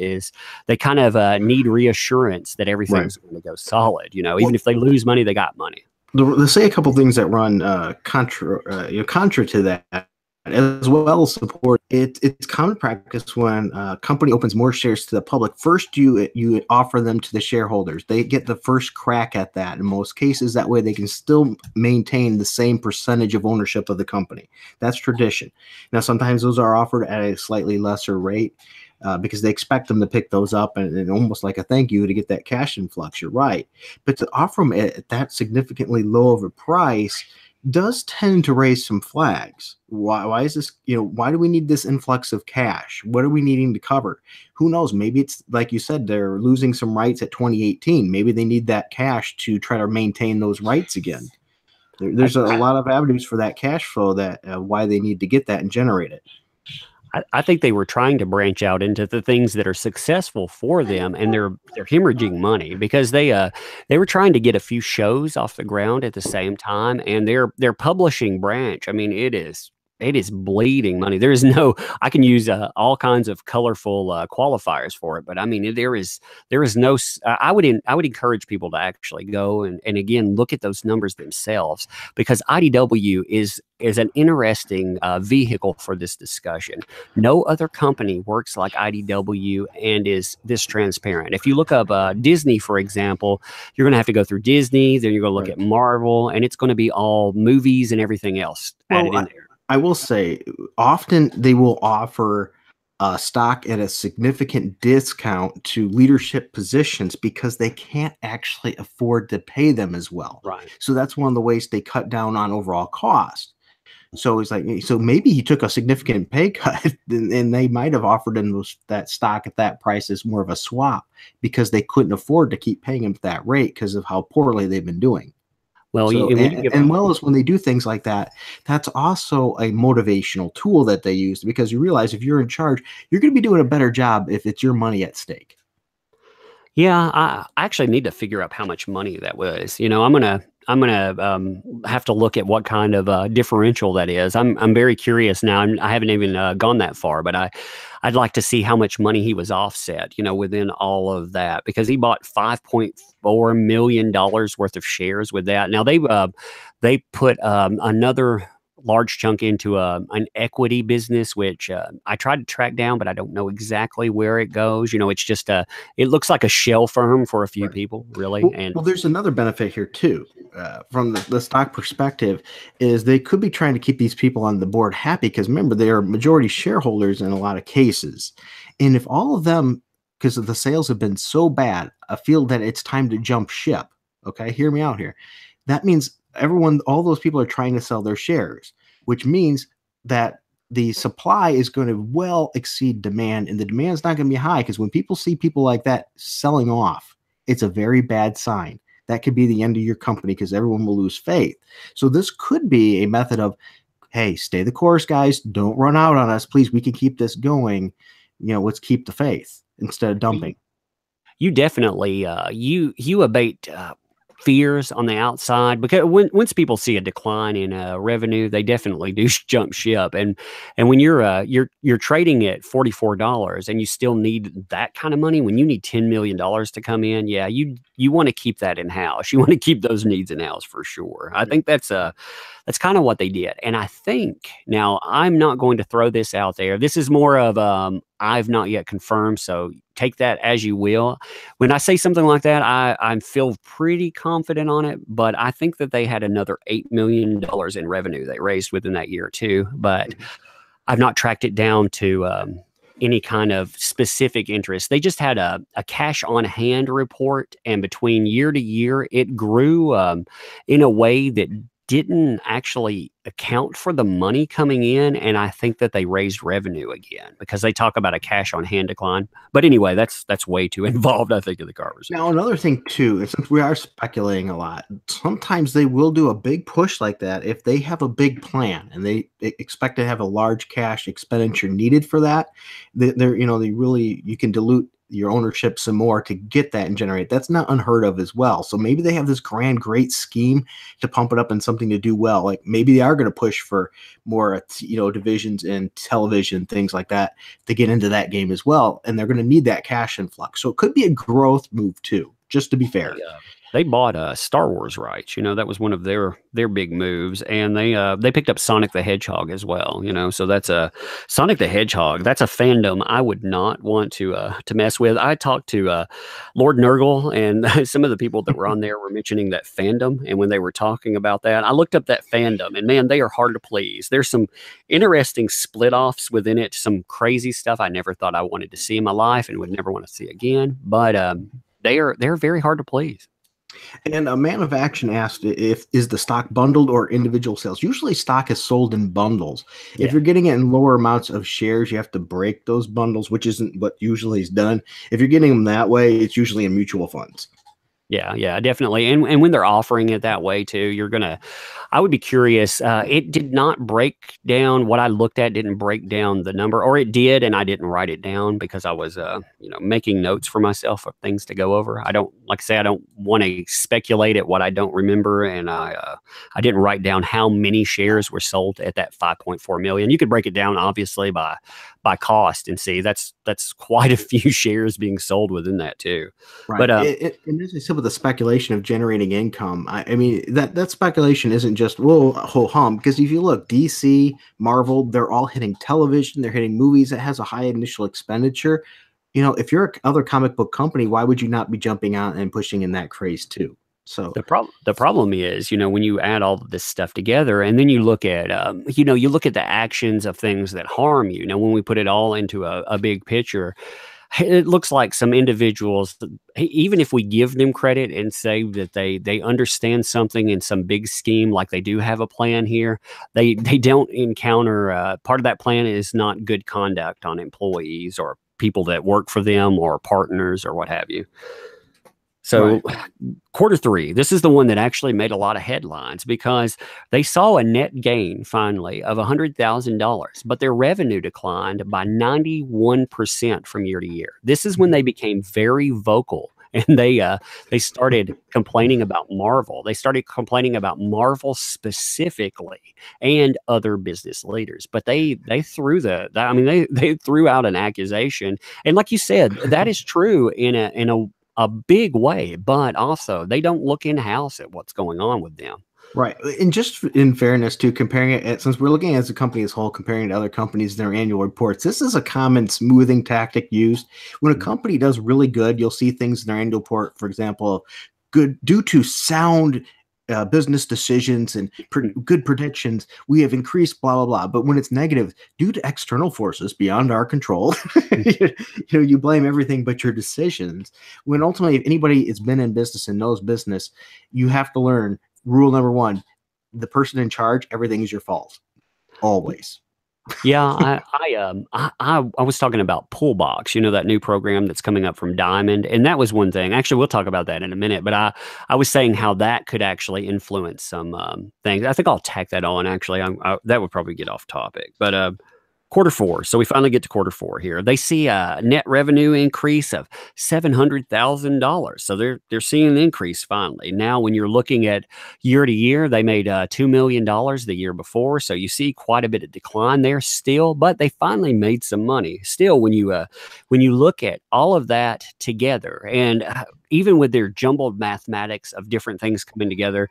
they kind of need reassurance that everything's going to go solid. Even if they lose money, they got money.
Let's say a couple things that run contra to that, as well as support. It's common practice when a company opens more shares to the public. First, you offer them to the shareholders. They get the first crack at that in most cases. That way, they can still maintain the same percentage of ownership of the company. That's tradition. Now, sometimes those are offered at a slightly lesser rate. Because they expect them to pick those up and almost like a thank you to get that cash influx. You're right. But to offer them at that significantly low of a price does tend to raise some flags. Why is this, why do we need this influx of cash? What are we needing to cover? Who knows? Maybe it's like you said, they're losing some rights at 2018. Maybe they need that cash to try to maintain those rights again. There's a lot of avenues for that cash flow that why they need to get that and generate it.
I think they were trying to branch out into the things that are successful for them, and they're hemorrhaging money because they were trying to get a few shows off the ground at the same time, and their publishing branch. I mean, it is bleeding money. There is no. I can use all kinds of colorful qualifiers for it, but I mean, there is no. I would encourage people to actually go and again look at those numbers themselves, because IDW is an interesting vehicle for this discussion. No other company works like IDW and is this transparent. If you look up Disney, for example, you're going to have to go through Disney, then you're going to look at Marvel, and it's going to be all movies and everything else added in there.
I will say, often they will offer stock at a significant discount to leadership positions because they can't actually afford to pay them as well.
Right.
So that's one of the ways they cut down on overall cost. So it's like, so maybe he took a significant pay cut and they might have offered him that stock at that price as more of a swap because they couldn't afford to keep paying him at that rate because of how poorly they've been doing.
Well,
so, well as when they do things like that, that's also a motivational tool that they use, because you realize if you're in charge, you're going to be doing a better job if it's your money at stake.
Yeah, I actually need to figure out how much money that was. I'm gonna have to look at what kind of differential that is. I'm very curious now. I haven't even gone that far, but I'd like to see how much money he was offset, within all of that, because he bought $5.4 million worth of shares with that. Now they put another large chunk into an equity business, which I tried to track down, but I don't know exactly where it goes. It's just it looks like a shell firm for a few people, really.
Well, there's another benefit here too, from the stock perspective, is they could be trying to keep these people on the board happy, because remember, they are majority shareholders in a lot of cases. And if all of them, because the sales have been so bad, feel that it's time to jump ship, okay, hear me out here. That means all those people are trying to sell their shares, which means that the supply is going to well exceed demand, and the demand is not going to be high, because when people see people like that selling off, it's a very bad sign. That could be the end of your company, because everyone will lose faith. So this could be a method of, hey, stay the course, guys. Don't run out on us, please. We can keep this going. Let's keep the faith instead of dumping.
you definitely you abate fears on the outside, because once people see a decline in revenue, they definitely do jump ship. And when you're trading at $44 and you still need that kind of money, when you need $10 million to come in, yeah, you want to keep that in house. You want to keep those needs in house for sure. I think that's kind of what they did. And I think, now I'm not going to throw this out there. This is more of I've not yet confirmed, so take that as you will. When I say something like that, I feel pretty confident on it, but I think that they had another $8 million in revenue they raised within that year too. But I've not tracked it down to any kind of specific interest. They just had a cash on hand report, and between year to year, it grew in a way that didn't actually account for the money coming in. And I think that they raised revenue again because they talk about a cash on hand decline. But anyway, that's way too involved, I think, in the conversation.
Now, another thing too, is since we are speculating a lot, sometimes they will do a big push like that if they have a big plan and they expect to have a large cash expenditure needed for that. They're they really, you can dilute your ownership some more to get that and generate. That's not unheard of as well. So maybe they have this great scheme to pump it up and something to do well. Like maybe they are going to push for more, divisions in television, things like that, to get into that game as well. And they're going to need that cash influx. So it could be a growth move too, just to be fair.
They bought Star Wars rights. That was one of their big moves, and they picked up Sonic the Hedgehog as well. So that's a Sonic the Hedgehog. That's a fandom I would not want to mess with. I talked to Lord Nurgle, and some of the people that were on there were mentioning that fandom, and when they were talking about that, I looked up that fandom, and man, they are hard to please. There's some interesting split offs within it, some crazy stuff I never thought I wanted to see in my life and would never want to see again. But they're very hard to please.
And a Man of Action asked, is the stock bundled or individual sales? Usually stock is sold in bundles.
Yeah.
If you're getting it in lower amounts of shares, you have to break those bundles, which isn't what usually is done. If you're getting them that way, it's usually in mutual funds.
Yeah, definitely. And when they're offering it that way too, I would be curious. It did not break down what I looked at, didn't break down the number, or it did, and I didn't write it down because I was, making notes for myself of things to go over. I don't want to speculate at what I don't remember. And I didn't write down how many shares were sold at that 5.4 million. You could break it down obviously by cost and see that's quite a few shares being sold within that too.
Right.
But
and as I said, with the speculation of generating income, I mean that speculation isn't just ho hum, because if you look, DC, Marvel, they're all hitting television, they're hitting movies that has a high initial expenditure. If you're other comic book company, why would you not be jumping out and pushing in that craze too? So
the problem is, when you add all of this stuff together, and then you look at, you look at the actions of things that harm you. Now, when we put it all into a big picture, it looks like some individuals, even if we give them credit and say that they understand something in some big scheme, like they do have a plan here, they don't encounter part of that plan is not good conduct on employees or people that work for them or partners or what have you. So quarter three, this is the one that actually made a lot of headlines because they saw a net gain finally of $100,000, but their revenue declined by 91% from year to year. This is when they became very vocal, and they started complaining about Marvel. They started complaining about Marvel specifically and other business leaders. But they threw they threw out an accusation, and like you said, that is true in a big way, but also they don't look in-house at what's going on with them.
Right. And just in fairness to comparing it, since we're looking at the company as a whole, comparing to other companies in their annual reports, this is a common smoothing tactic used. When a company does really good, you'll see things in their annual report, for example, good due to sound business decisions and good predictions, we have increased blah, blah, blah. But when it's negative, due to external forces beyond our control, you blame everything but your decisions. When ultimately, if anybody has been in business and knows business, you have to learn rule number one: the person in charge, everything is your fault. Always.
Yeah, I was talking about Pullbox, that new program that's coming up from Diamond, and that was one thing. Actually, we'll talk about that in a minute. But I was saying how that could actually influence some things. I think I'll tack that on. Actually, that would probably get off topic. But Quarter 4. So we finally get to Quarter 4 here. They see a net revenue increase of $700,000. So they're seeing an increase finally. Now, when you're looking at year to year, they made $2 million the year before. So you see quite a bit of decline there still, but they finally made some money. Still, when you look at all of that together, and even with their jumbled mathematics of different things coming together,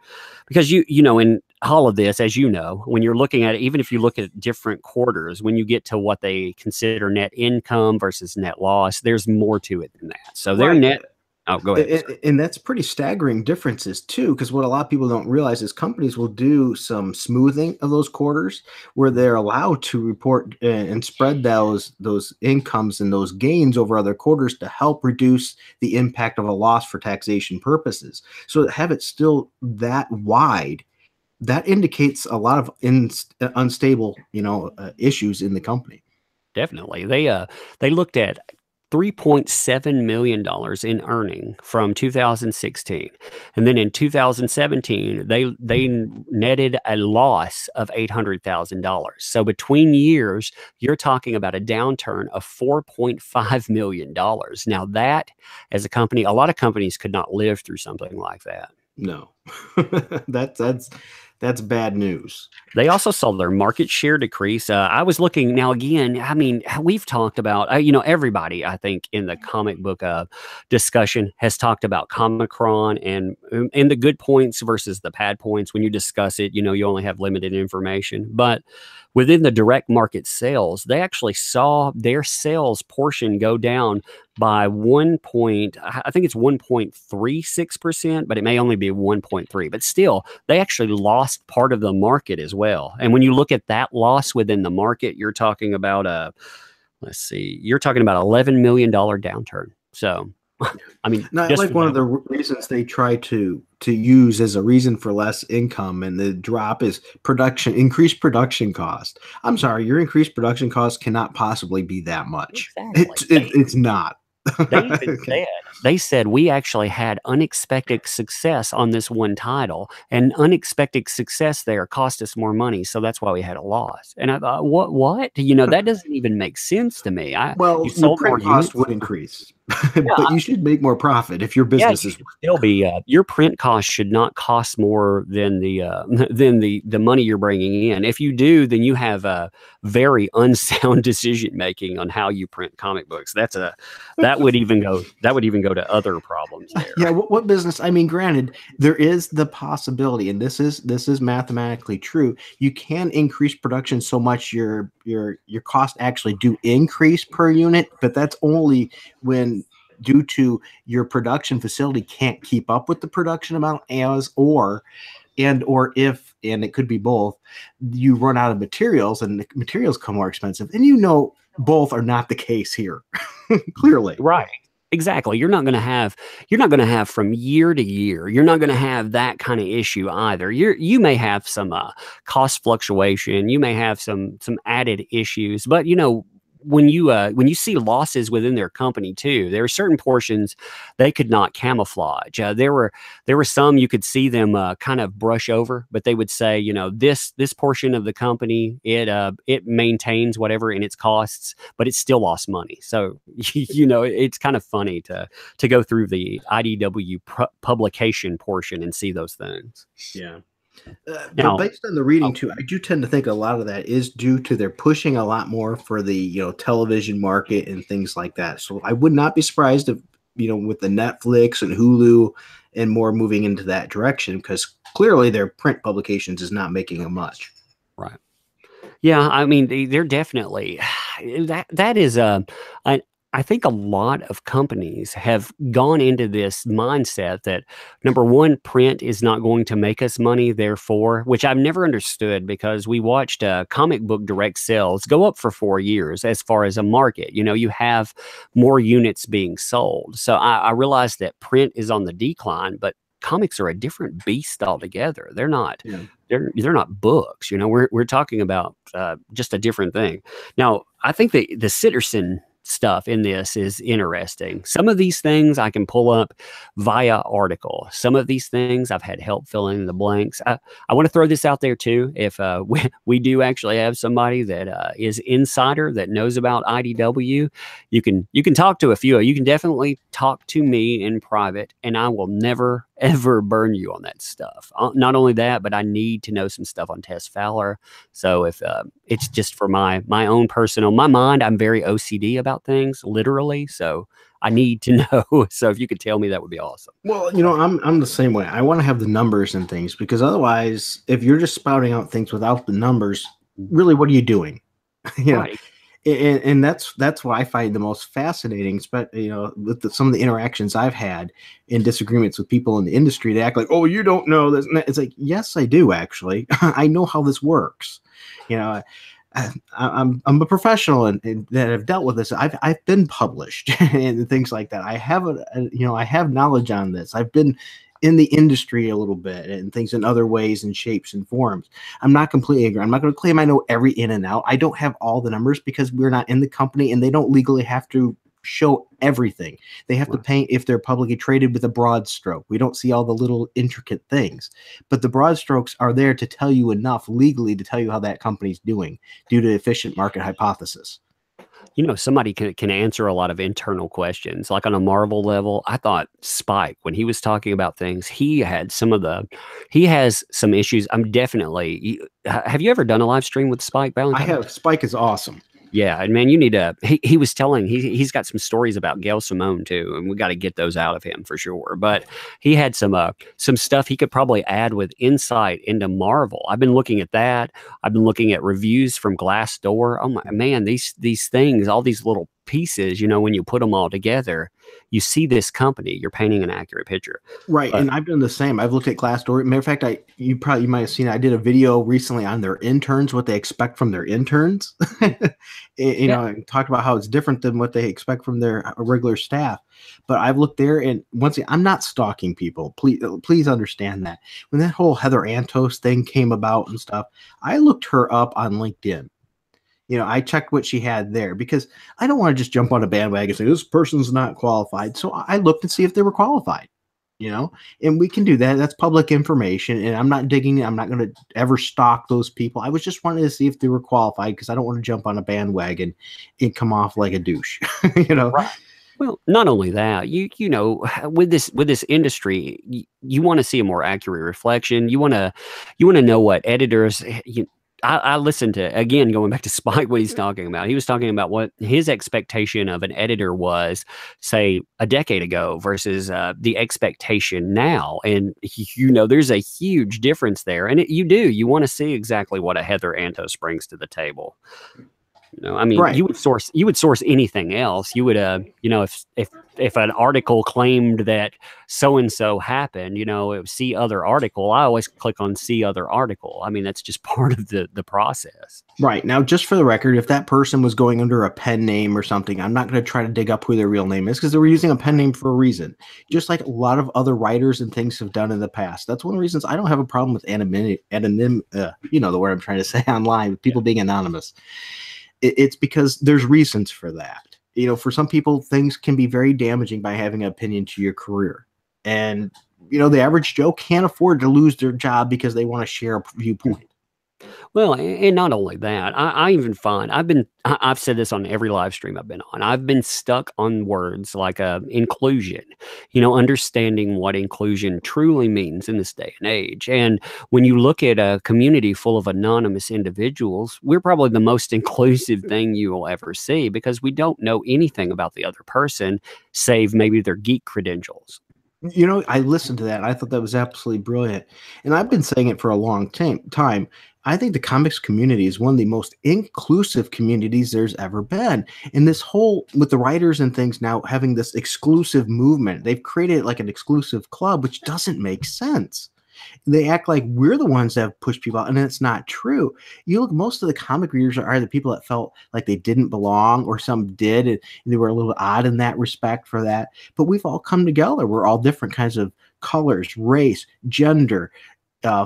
because you know in all of this, as you know, when you're looking at it, even if you look at different quarters, when you get to what they consider net income versus net loss, there's more to it than that. So their net. Oh, go ahead.
And that's pretty staggering differences too, because what a lot of people don't realize is companies will do some smoothing of those quarters where they're allowed to report and spread those incomes and those gains over other quarters to help reduce the impact of a loss for taxation purposes. So to have it still that wide, that indicates a lot of unstable, issues in the company.
Definitely. They looked at $3.7 million in earning from 2016. And then in 2017, they netted a loss of $800,000. So between years, you're talking about a downturn of $4.5 million. Now that, as a company, a lot of companies could not live through something like that.
No, that's bad news.
They also saw their market share decrease. I was looking now again. I mean, we've talked about, everybody, I think, in the comic book discussion has talked about Comicron and the good points versus the bad points. When you discuss it, you only have limited information. But within the direct market sales, they actually saw their sales portion go down by I think it's 1.36%, but it may only be 1.3. But still, they actually lost part of the market as well. And when you look at that loss within the market, you're talking about you're talking about $11 million downturn. So, I mean,
not like one of the reasons they try to use as a reason for less income and the drop is increased production cost. I'm sorry, your increased production cost cannot possibly be that much. Exactly. It's not.
They said we actually had unexpected success on this one title, and unexpected success there cost us more money, so that's why we had a loss. And I thought, what? That doesn't even make sense to me.
Your print cost would increase, but you should make more profit if your business is
still be your print cost should not cost more than the money you're bringing in. If you do, then you have a very unsound decision making on how you print comic books. That would even go to other problems there.
Yeah, what business? I mean, granted, there is the possibility, and this is mathematically true. You can increase production so much your cost actually do increase per unit, but that's only when due to your production facility can't keep up with the production amount or if, and it could be both, you run out of materials and the materials come more expensive. And both are not the case here. Clearly.
Right. Exactly. You're not going to have from year to year. You're not going to have that kind of issue either. You may have some cost fluctuation. You may have some added issues, but when you see losses within their company too, there are certain portions they could not camouflage. There were some you could see them kind of brush over, but they would say, this portion of the company it maintains whatever in its costs, but it still lost money. So it's kind of funny to go through the IDW publication portion and see those things.
Yeah. But based on the reading too, I do tend to think a lot of that is due to they're pushing a lot more for the television market and things like that. So I would not be surprised if with the Netflix and Hulu and more moving into that direction, because clearly their print publications is not making them much.
Right. Yeah, I mean they're definitely that is I think a lot of companies have gone into this mindset that, number one, print is not going to make us money, therefore, which I've never understood, because we watched comic book direct sales go up for 4 years as far as a market. You have more units being sold. So I realized that print is on the decline, but comics are a different beast altogether. They're not. Yeah. They're not books. We're talking about just a different thing. Now, I think the Sitterson stuff in this is interesting. Some of these things I can pull up via article. Some of these things I've had help fill in the blanks. I want to throw this out there too. If we do actually have somebody that is insider that knows about IDW, you can talk to a few. You can definitely talk to me in private, and I will never ever burn you on that stuff. Not only that, but I need to know some stuff on Tess Fowler. So if it's just for my own personal, my mind, I'm very OCD about things, literally. So I need to know. So if you could tell me, that would be awesome.
Well, I'm the same way. I want to have the numbers and things, because otherwise, if you're just spouting out things without the numbers, really, what are you doing? you know,
Right.
and that's what I find the most fascinating. But with some of the interactions I've had in disagreements with people in the industry, they act like, "Oh, you don't know this." And it's like, yes, I do actually. I know how this works. You know, I'm a professional and that have dealt with this. I've been published and things like that. I have I have knowledge on this. I've been in the industry a little bit and things in other ways and shapes and forms. I'm not completely ignorant. I'm not going to claim I know every in and out. I don't have all the numbers because we're not in the company and they don't legally have to show everything. They have to paint if they're publicly traded with a broad stroke. We don't see all the little intricate things, but the broad strokes are there to tell you enough legally to tell you how that company's doing due to efficient market hypothesis.
Somebody can answer a lot of internal questions. Like on a Marvel level, I thought Spike, when he was talking about things, he has some issues. I'm definitely, have you ever done a live stream with Spike
I
Valentine?
have. Spike is awesome.
Yeah, and man, you need to. He was telling he's got some stories about Gail Simone too, and we got to get those out of him for sure. But he had some stuff he could probably add with insight into Marvel. I've been looking at that. I've been looking at reviews from Glassdoor. Oh my man, these things, all these little pieces. When you put them all together, you see this company. You're painting an accurate picture.
Right,
But
and I've done the same. I've looked at Glassdoor. Matter of fact, you might have seen. I did a video recently on their interns, what they expect from their interns. And talked about how it's different than what they expect from their regular staff. But I've looked there, and once again, I'm not stalking people. Please understand that. When that whole Heather Antos thing came about and stuff, I looked her up on LinkedIn. I checked what she had there because I don't want to just jump on a bandwagon and say this person's not qualified. So I looked to see if they were qualified, and we can do that. That's public information. And I'm not digging. I'm not going to ever stalk those people. I was just wanting to see if they were qualified because I don't want to jump on a bandwagon and come off like a douche,
Right. Well, not only that, with this industry, you want to see a more accurate reflection. You want to know what editors. I listened to, again, going back to Spike, what he's talking about. He was talking about what his expectation of an editor was, say, a decade ago versus the expectation now. And, there's a huge difference there. And you want to see exactly what a Heather Antos brings to the table.
Right.
You would source anything else. You would, if an article claimed that so and so happened, it was see other article. I always click on see other article. That's just part of the process.
Right. Now, just for the record, if that person was going under a pen name or something, I'm not going to try to dig up who their real name is because they were using a pen name for a reason, just like a lot of other writers and things have done in the past. That's one of the reasons I don't have a problem with anonymity, the word I'm trying to say online, with people being anonymous. It's because there's reasons for that. For some people, things can be very damaging by having an opinion to your career. And, the average Joe can't afford to lose their job because they want to share a viewpoint.
Well, and not only that, I even find I've said this on every live stream I've been on. I've been stuck on words like inclusion, understanding what inclusion truly means in this day and age. And when you look at a community full of anonymous individuals, we're probably the most inclusive thing you will ever see because we don't know anything about the other person, save maybe their geek credentials.
I listened to that and I thought that was absolutely brilliant. And I've been saying it for a long time. I think the comics community is one of the most inclusive communities there's ever been. And this whole, with the writers and things now having this exclusive movement, they've created like an exclusive club, which doesn't make sense. They act like we're the ones that have pushed people out, and it's not true. You look, most of the comic readers are the people that felt like they didn't belong, or some did, and they were a little odd in that respect for that. But we've all come together. We're all different kinds of colors, race, gender,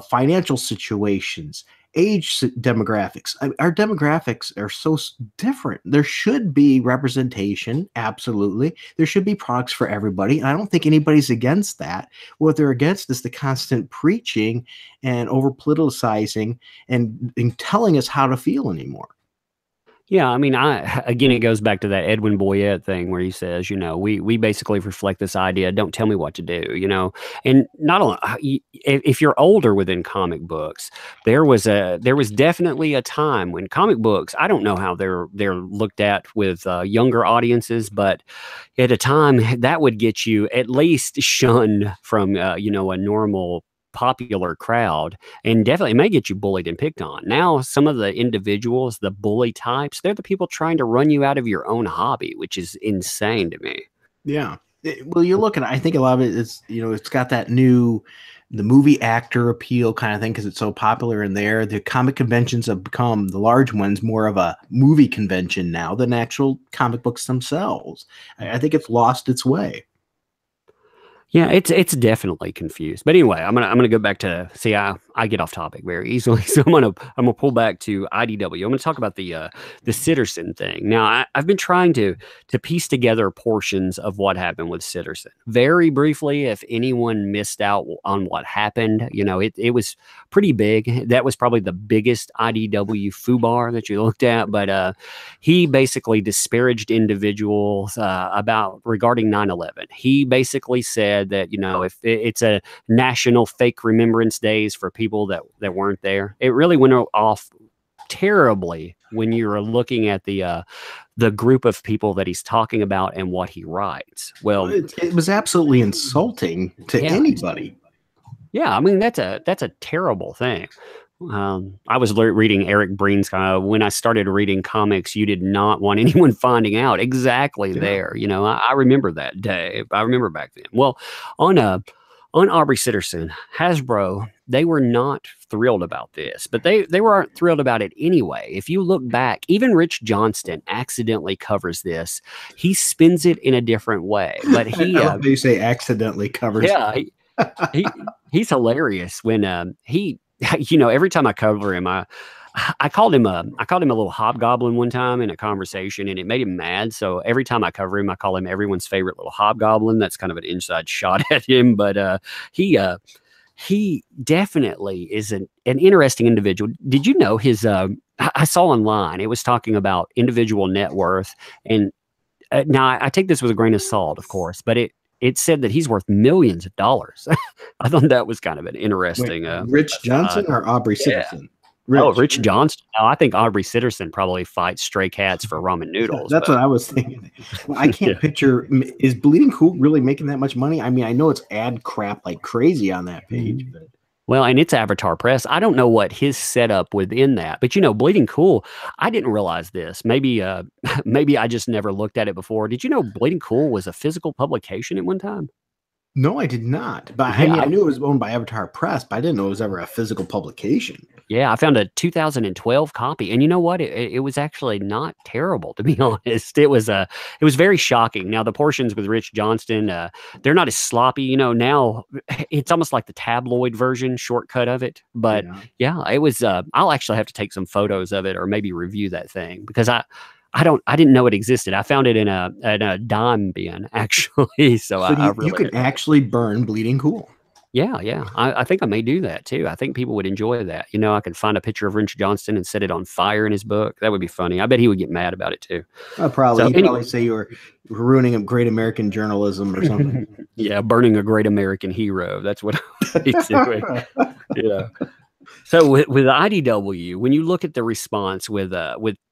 financial situations. age demographics. Our demographics are so different. There should be representation, absolutely. There should be products for everybody, and I don't think anybody's against that. What they're against is the constant preaching and over politicizing and telling us how to feel anymore.
Yeah, I mean, again, it goes back to that Edwin Boyette thing where he says, we basically reflect this idea, don't tell me what to do, and not only if you're older within comic books, there was definitely a time when comic books, I don't know how they're looked at with younger audiences, but at a time that would get you at least shunned from a normal popular crowd, and definitely may get you bullied and picked on. Now, some of the individuals, the bully types, they're the people trying to run you out of your own hobby, which is insane to me.
Yeah. Well, you look at it, I think a lot of it is, it's got that the movie actor appeal kind of thing because it's so popular in there. The comic conventions have become, the large ones, more of a movie convention now than actual comic books themselves. I think it's lost its way.
Yeah, it's definitely confused. But anyway, I'm gonna go back to see I get off topic very easily. So I'm gonna pull back to IDW. I'm gonna talk about the Sitterson thing. Now I've been trying to piece together portions of what happened with Sitterson. Very briefly, if anyone missed out on what happened, it was pretty big. That was probably the biggest IDW foobar that you looked at. But he basically disparaged individuals regarding 9/11. He basically said that if it's a national fake remembrance days for people that weren't there. It really went off terribly when you're looking at the group of people that he's talking about and what he writes. Well,
it was absolutely insulting to anybody.
Yeah, I mean that's a terrible thing. I was reading Eric Breen's when I started reading comics, you did not want anyone finding out exactly there. I remember that day. I remember back then. Well, on Aubrey Sitterson, Hasbro, they were not thrilled about this, but they weren't thrilled about it anyway. If you look back, even Rich Johnston accidentally covers this. He spins it in a different way, but he
you say accidentally covers.
Yeah, he's hilarious when he. Every time I cover him, I called him a little hobgoblin one time in a conversation, and it made him mad. So every time I cover him, I call him everyone's favorite little hobgoblin. That's kind of an inside shot at him, but he definitely is an interesting individual. Did you know his? I saw online it was talking about individual net worth, and now I take this with a grain of salt, of course, but it said that he's worth millions of dollars. I thought that was kind of an interesting.
Wait, Rich Johnson or Aubrey Sitterson?
Rich Johnston. No, I think Aubrey Sitterson probably fights stray cats for ramen noodles.
That's what I was thinking. Well, I can't picture. Is Bleeding Cool really making that much money? I mean, I know it's ad crap like crazy on that page, but.
Well, and it's Avatar Press. I don't know what his setup within that, but Bleeding Cool, I didn't realize this. Maybe I just never looked at it before. Did you know Bleeding Cool was a physical publication at one time?
No, I did not. But I knew it was owned by Avatar Press, but I didn't know it was ever a physical publication.
Yeah, I found a 2012 copy, and you know what? It was actually not terrible, to be honest. It was very shocking. Now the portions with Rich Johnston, they're not as sloppy. Now it's almost like the tabloid version shortcut of it. But yeah it was. I'll actually have to take some photos of it or maybe review that thing because I didn't know it existed. I found it in a dime bin actually. So
you can actually burn Bleeding Cool.
Yeah. I think I may do that too. I think people would enjoy that. I could find a picture of Rich Johnston and set it on fire in his book. That would be funny. I bet he would get mad about it too.
Probably. So, he'd probably say you were ruining a great American journalism or something.
Yeah, burning a great American hero. That's what he's doing. Yeah. So with IDW, when you look at the response with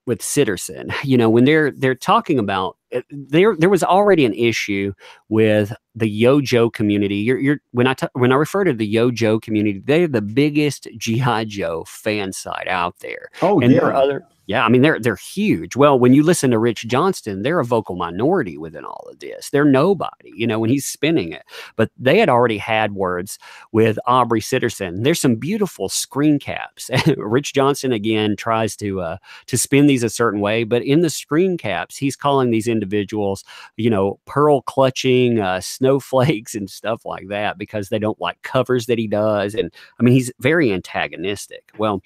Sitterson, when they're talking about there was already an issue with the Yojo community. When I refer to the Yojo community, they're the biggest G.I. Joe fan site out there.
Oh,
and
yeah.
there are other. Yeah, I mean they're huge. Well, when you listen to Rich Johnston, they're a vocal minority within all of this. They're nobody, when he's spinning it. But they had already had words with Aubrey Sitterson. There's some beautiful screen caps. Rich Johnston again tries to spin these a certain way, but in the screen caps, he's calling these individuals, pearl clutching snowflakes and stuff like that because they don't like covers that he does. And I mean, he's very antagonistic. Well,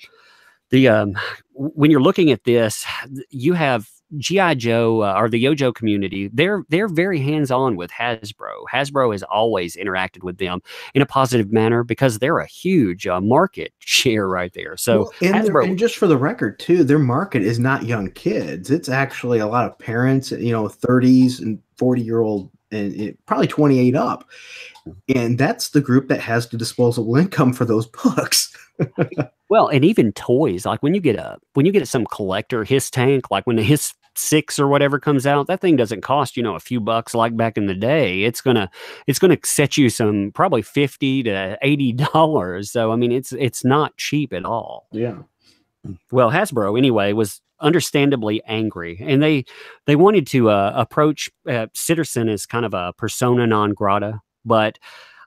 the when you're looking at this, you have GI Joe or the Yojo community. They're very hands on with Hasbro. Hasbro has always interacted with them in a positive manner because they're a huge market share right there. So
Well, and
Hasbro,
and just for the record too, their market is not young kids. It's actually a lot of parents, 30s and 40-year-old and probably 28 up. And that's the group that has the disposable income for those books.
well, and even toys, like when you get some collector Hiss tank, like when the Hiss 6 or whatever comes out, that thing doesn't cost, a few bucks like back in the day. It's gonna set you some probably $50 to $80. So I mean it's not cheap at all.
Yeah.
Well, Hasbro anyway was understandably angry, and they wanted to approach Sitterson as kind of a persona non grata, but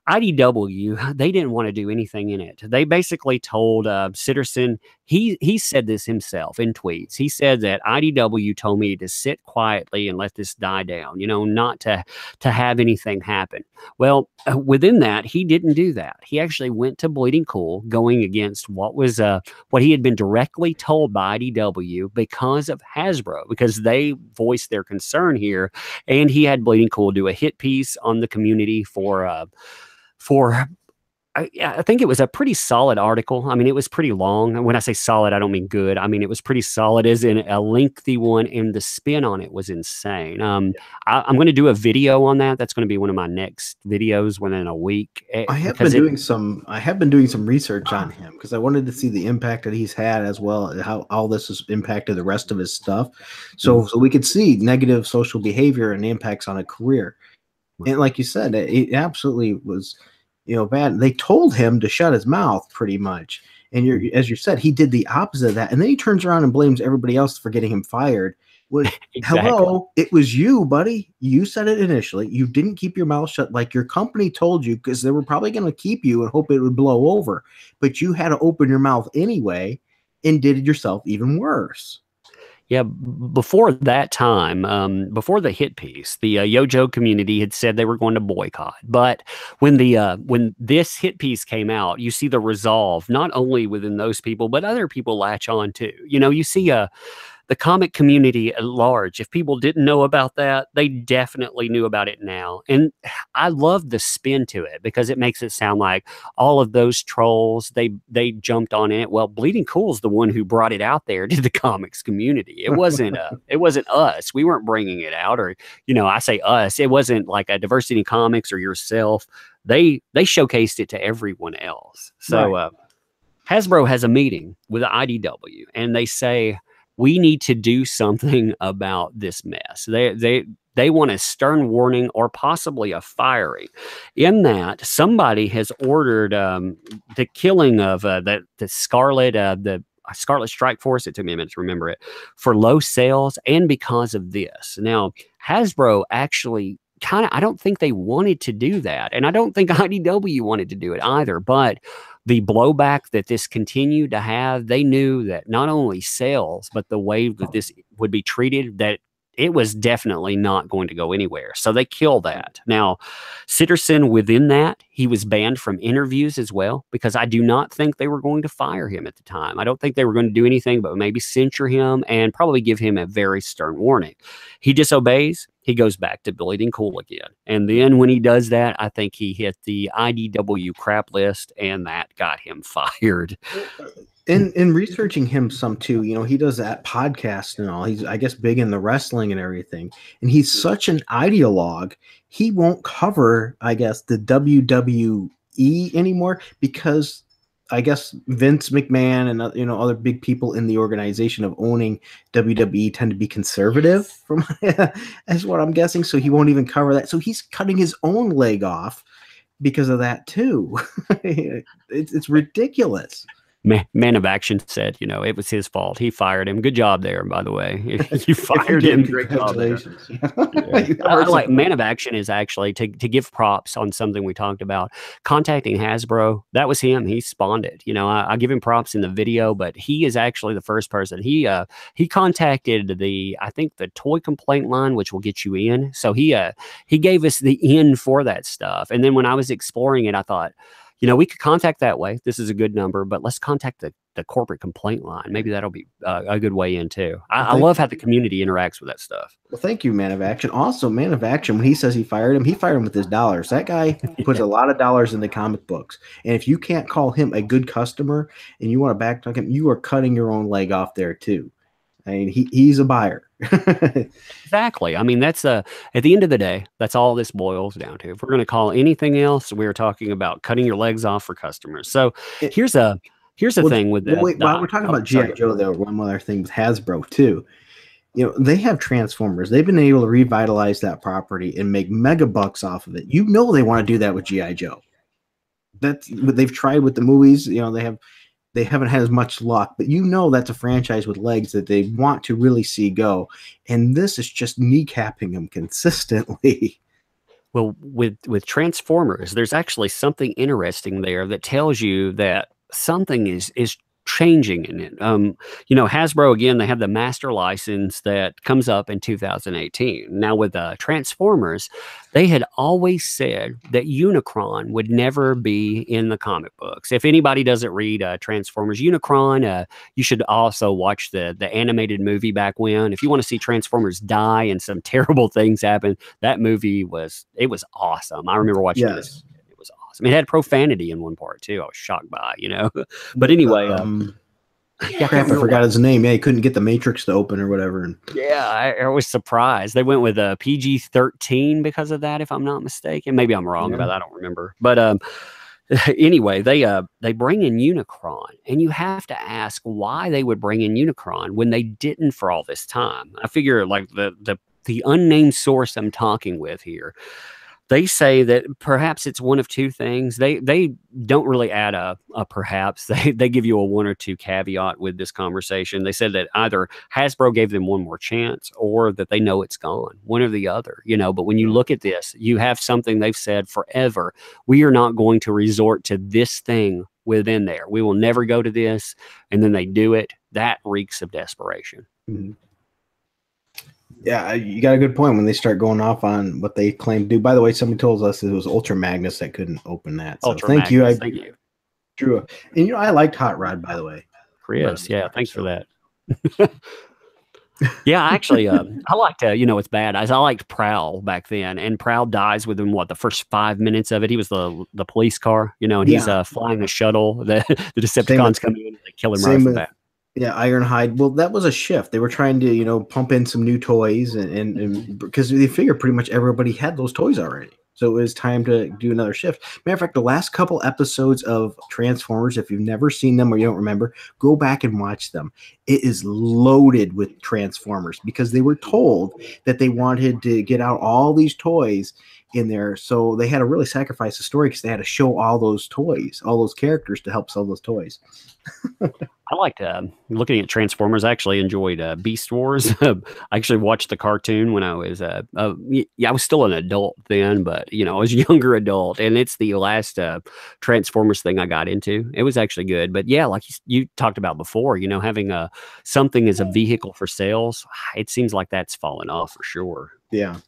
IDW, they didn't want to do anything in it. They basically told Sitterson, he said this himself in tweets. He said that IDW told me to sit quietly and let this die down, not to have anything happen. Well, within that, he didn't do that. He actually went to Bleeding Cool, going against what he had been directly told by IDW because of Hasbro, because they voiced their concern here, and he had Bleeding Cool do a hit piece on the community for I think it was a pretty solid article. I mean, it was pretty long. And when I say solid, I don't mean good. I mean, it was pretty solid as in a lengthy one, and the spin on it was insane. I'm going to do a video on that. That's going to be one of my next videos within a week.
I have been doing some research on him because I wanted to see the impact that he's had, as well as how all this has impacted the rest of his stuff. So we could see negative social behavior and impacts on a career. And like you said, it absolutely was, bad. They told him to shut his mouth pretty much. And as you said, he did the opposite of that. And then he turns around and blames everybody else for getting him fired. Well,
exactly.
Hello, it was you, buddy. You said it initially. You didn't keep your mouth shut like your company told you, because they were probably going to keep you and hope it would blow over. But you had to open your mouth anyway and did it yourself even worse.
Yeah, before that time, before the hit piece, the Yojo community had said they were going to boycott. But when this hit piece came out, you see the resolve not only within those people, but other people latch on too. You see the comic community at large. If people didn't know about that, they definitely knew about it now. And I love the spin to it because it makes it sound like all of those trolls, they jumped on it. Well, Bleeding Cool's the one who brought it out there to the comics community. It wasn't us. We weren't bringing it out, or I say us. It wasn't like a Diversity Comics or yourself. They showcased it to everyone else. So
Right.
Hasbro has a meeting with the IDW, and they say, we need to do something about this mess. They want a stern warning or possibly a firing. In that, somebody has ordered the killing of the Scarlet Strike Force. It took me a minute to remember it, for low sales and because of this. Now, Hasbro actually I don't think they wanted to do that, and I don't think IDW wanted to do it either, but the blowback that this continued to have, they knew that not only sales, but the way that this would be treated, that it was definitely not going to go anywhere. So they killed that. Now, Sitterson, within that, he was banned from interviews as well, because I do not think they were going to fire him at the time. I don't think they were going to do anything but maybe censure him and probably give him a very stern warning. He disobeys. He goes back to Bleeding Cool again. And then when he does that, I think he hit the IDW crap list, and that got him fired.
In researching him some too, he does that podcast and all. He's, I guess, big in the wrestling and everything. And he's such an ideologue. He won't cover, I guess, the WWE anymore because I guess Vince McMahon and other big people in the organization of owning WWE tend to be conservative, from as what I'm guessing. So he won't even cover that. So he's cutting his own leg off because of that too. It's ridiculous.
Man of Action said, it was his fault. He fired him. Good job there, by the way. You fired him. Great job there. Yeah. I like Man of Action is actually to give props on something we talked about. Contacting Hasbro, that was him. He spawned it. I give him props in the video, but he is actually the first person. He contacted I think the toy complaint line, which will get you in. So he gave us the in for that stuff. And then when I was exploring it, I thought, we could contact that way. This is a good number, but let's contact the corporate complaint line. Maybe that'll be a good way in too. I
Well,
love how the community interacts with that stuff.
well, thank you, Man of Action. Also, Man of Action, when he says he fired him with his dollars. That guy puts a lot of dollars into comic books. And if you can't call him a good customer and you want to backtalk him, you are cutting your own leg off there too. I mean, he's a buyer.
Exactly. I mean, that's at the end of the day, that's all this boils down to. If we're going to call anything else, we're talking about cutting your legs off for customers. So
It,
here's a thing with the,
wait, while we're talking about
sorry.
G.I. Joe, though, one other thing with Hasbro too. They have Transformers. They've been able to revitalize that property and make mega bucks off of it. They want to do that with G.I. Joe. That's what they've tried with the movies. They haven't had as much luck, but that's a franchise with legs that they want to really see go. And this is just kneecapping them consistently.
Well, with Transformers, there's actually something interesting there that tells you that something is changing in it. Hasbro, again, they have the master license that comes up in 2018. Now with Transformers, they had always said that Unicron would never be in the comic books. If anybody doesn't read Transformers Unicron, you should also watch the animated movie back when. If you want to see Transformers die and some terrible things happen, that movie was awesome. I remember watching this. Awesome. It had profanity in one part too. I was shocked by, But anyway,
crap, I forgot his name. Yeah, he couldn't get the Matrix to open or whatever. And
I was surprised. They went with a PG-13 because of that, if I'm not mistaken. Maybe I'm wrong about that. I don't remember. But anyway, they bring in Unicron, and you have to ask why they would bring in Unicron when they didn't for all this time. I figure like the unnamed source I'm talking with here, they say that perhaps it's one of two things. They don't really add a perhaps. They give you a one or two caveat with this conversation. They said that either Hasbro gave them one more chance or that they know it's gone, one or the other, But when you look at this, you have something they've said forever. We are not going to resort to this thing within there. We will never go to this. And then they do it. That reeks of desperation.
Mm-hmm. Yeah, you got a good point when they start going off on what they claim to do. By the way, somebody told us it was Ultra Magnus that couldn't open that. So thank you.
Thank you.
Drew. And I liked Hot Rod, by the way.
Chris, yeah, thanks for that. Yeah, actually, I liked, it's bad. I liked Prowl back then, and Prowl dies within the first 5 minutes of it. He was the police car, and he's flying a shuttle. The Decepticons come in and they kill him right off the bat.
Yeah, Ironhide. Well, that was a shift. They were trying to, pump in some new toys, and because they figured pretty much everybody had those toys already. So it was time to do another shift. Matter of fact, the last couple episodes of Transformers, if you've never seen them or you don't remember, go back and watch them. It is loaded with Transformers because they were told that they wanted to get out all these toys in there. So they had to really sacrifice the story because they had to show all those toys, all those characters to help sell those toys.
I liked looking at Transformers. I actually enjoyed Beast Wars. I actually watched the cartoon when I was I was still an adult then, but I was a younger adult, and it's the last Transformers thing I got into. It was actually good, but yeah, like you talked about before, having something as a vehicle for sales, it seems like that's fallen off for sure.
Yeah.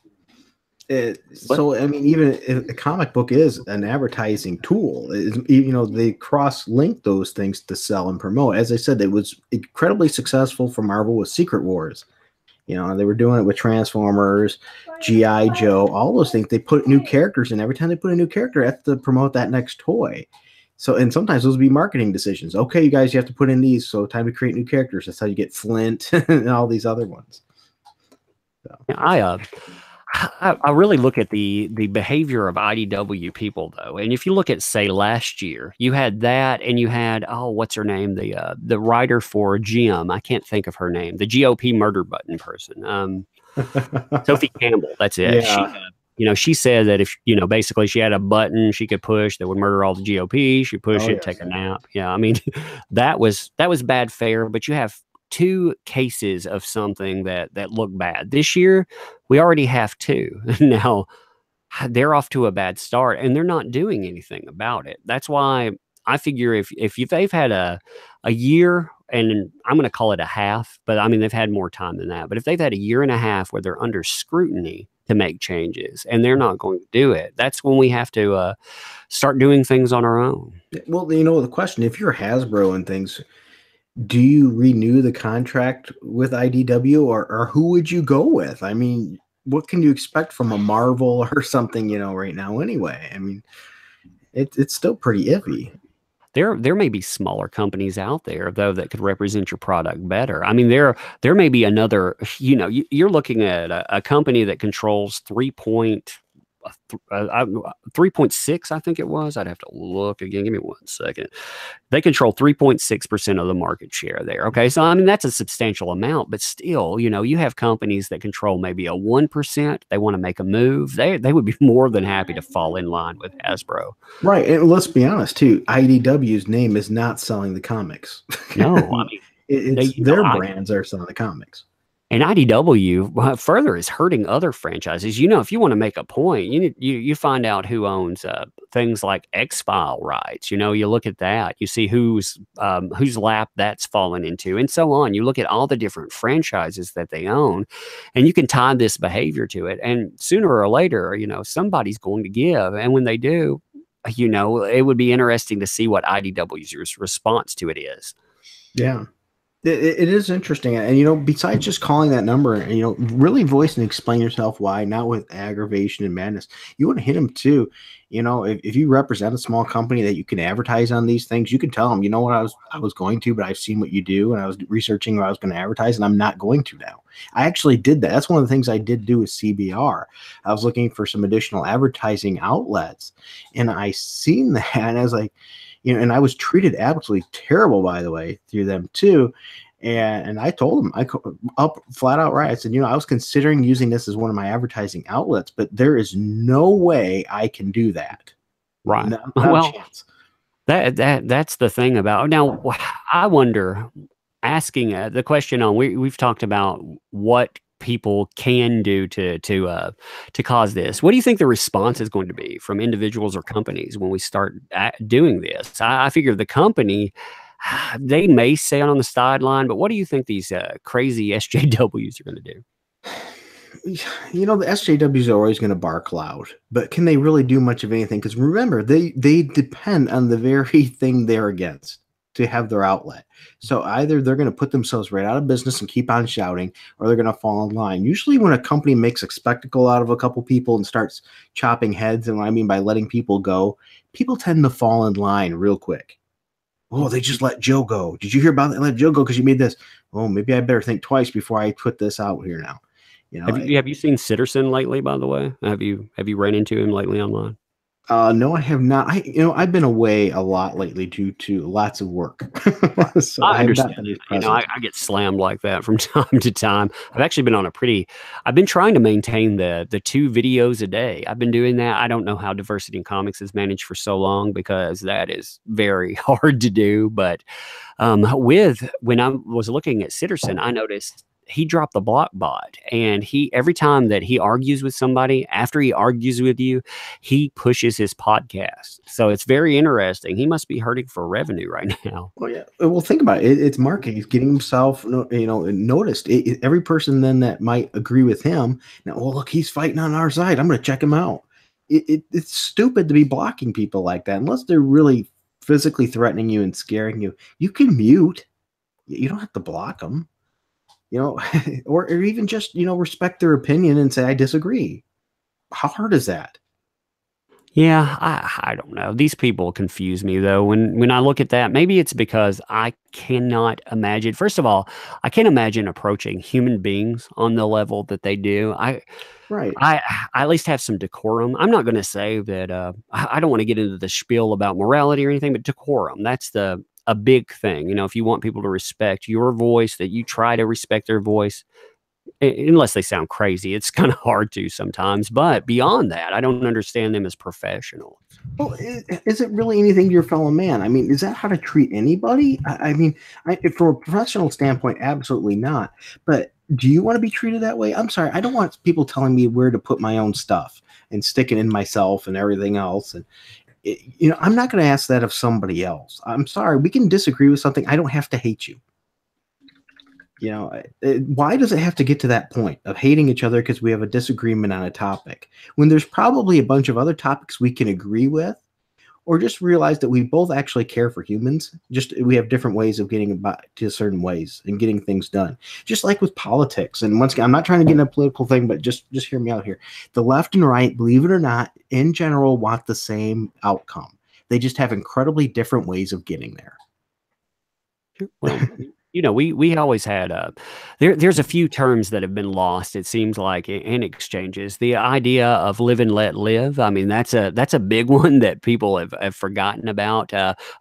So I mean, even a comic book is an advertising tool. They cross-link those things to sell and promote. As I said, it was incredibly successful for Marvel with Secret Wars. They were doing it with Transformers, G.I. Joe, all those things. They put new characters in. Every time they put a new character, they have to promote that next toy. So, and sometimes those would be marketing decisions. Okay, you guys, you have to put in these. So time to create new characters. That's how you get Flint and all these other ones. So.
I really look at the behavior of IDW people, though. And if you look at, say, last year, you had that, and you had, what's her name? The writer for Jim. I can't think of her name. The GOP murder button person. Sophie Campbell. That's it. Yeah. She said that if, basically she had a button she could push that would murder all the GOP. She pushed it, take a nap. Yeah. I mean, that was bad fare, but you have two cases of something that look bad. This year, we already have two. Now, they're off to a bad start, and they're not doing anything about it. That's why I figure if they've had a year, and I'm going to call it a half, but I mean, they've had more time than that. But if they've had a year and a half where they're under scrutiny to make changes, and they're not going to do it, that's when we have to start doing things on our own.
Well, the question, if you're Hasbro and things, do you renew the contract with IDW, or who would you go with? I mean, what can you expect from a Marvel or something, right now anyway? I mean, it's still pretty iffy.
There may be smaller companies out there though that could represent your product better. I mean, there may be another. You're looking at a company that controls 3.6, I think it was. I'd have to look again. Give me 1 second. They control 3.6% of the market share there. Okay. So, I mean, that's a substantial amount, but still, you have companies that control maybe a 1%. They want to make a move. They would be more than happy to fall in line with Hasbro.
Right. And let's be honest, too. IDW's name is not selling the comics.
No, I mean,
it's their brands are selling the comics.
And IDW further is hurting other franchises. If you want to make a point, you find out who owns things like X-File rights. You look at that, you see whose lap that's fallen into, and so on. You look at all the different franchises that they own, and you can tie this behavior to it. And sooner or later, somebody's going to give, and when they do, it would be interesting to see what IDW's response to it is.
Yeah. It is interesting. And, besides just calling that number and, really voice and explain yourself why, not with aggravation and madness, you want to hit them too. If you represent a small company that you can advertise on these things, you can tell them, what I was going to, but I've seen what you do and I was researching what I was going to advertise and I'm not going to now. I actually did that. That's one of the things I did do with CBR. I was looking for some additional advertising outlets and I seen that and I was like, and I was treated absolutely terrible, by the way, through them too. And I told them, up flat out right. I said, I was considering using this as one of my advertising outlets, but there is no way I can do that.
Right.
Not a chance.
That's the thing about now. I wonder, asking the question on we've talked about what people can do to cause this. What do you think the response is going to be from individuals or companies when we start doing this? I figure the company, they may stay on the sideline, but what do you think these crazy SJWs are going to do?
The SJWs are always going to bark loud, but can they really do much of anything? Because remember, they depend on the very thing they're against to have their outlet. So either they're going to put themselves right out of business and keep on shouting, or they're going to fall in line. Usually when a company makes a spectacle out of a couple people and starts chopping heads, and what I mean by letting people go, people tend to fall in line real quick. Oh, they just let Joe go. Did you hear about that? Let Joe go because you made this. Oh, maybe I better think twice before I put this out here now.
Have you seen Sitterson lately, by the way? Have you ran into him lately online?
No, I have not. I've been away a lot lately due to lots of work.
So I understand. I get slammed like that from time to time. I've actually been I've been trying to maintain the 2 videos a day. I've been doing that. I don't know how Diversity in Comics is managed for so long because that is very hard to do. But when I was looking at Sitterson, I noticed he dropped the block bot, and every time that he argues with somebody, after he argues with you, he pushes his podcast. So it's very interesting. He must be hurting for revenue right now.
Well, yeah. Well, think about it. It's marketing. He's getting himself, noticed. Every person then that might agree with him. Now, look, he's fighting on our side. I'm going to check him out. It's stupid to be blocking people like that unless they're really physically threatening you and scaring you. You can mute. You don't have to block them. Or even just, respect their opinion and say, I disagree. How hard is that?
Yeah, I don't know. These people confuse me, though. When I look at that, maybe it's because I cannot imagine. First of all, I can't imagine approaching human beings on the level that they do. I at least have some decorum. I'm not going to say that I don't want to get into the spiel about morality or anything, but decorum, that's a big thing. If you want people to respect your voice, that you try to respect their voice, unless they sound crazy. It's kind of hard to sometimes, but beyond that, I don't understand them as professionals.
Well, is it really anything to your fellow man? I mean, is that how to treat anybody? I mean, from a professional standpoint, absolutely not. But do you want to be treated that way? I'm sorry. I don't want people telling me where to put my own stuff and stick it in myself and everything else. And I'm not going to ask that of somebody else. I'm sorry. We can disagree with something. I don't have to hate you. Why does it have to get to that point of hating each other because we have a disagreement on a topic when there's probably a bunch of other topics we can agree with? or just realize that we both actually care for humans. Just we have different ways of getting about to certain ways and getting things done. Just like with politics. And once again, I'm not trying to get in a political thing, but just hear me out here. The left and right, believe it or not, in general, want the same outcome. They just have incredibly different ways of getting there.
Well, we always had there's a few terms that have been lost, it seems like, in exchanges. The idea of live and let live. I mean, that's a big one that people have forgotten about.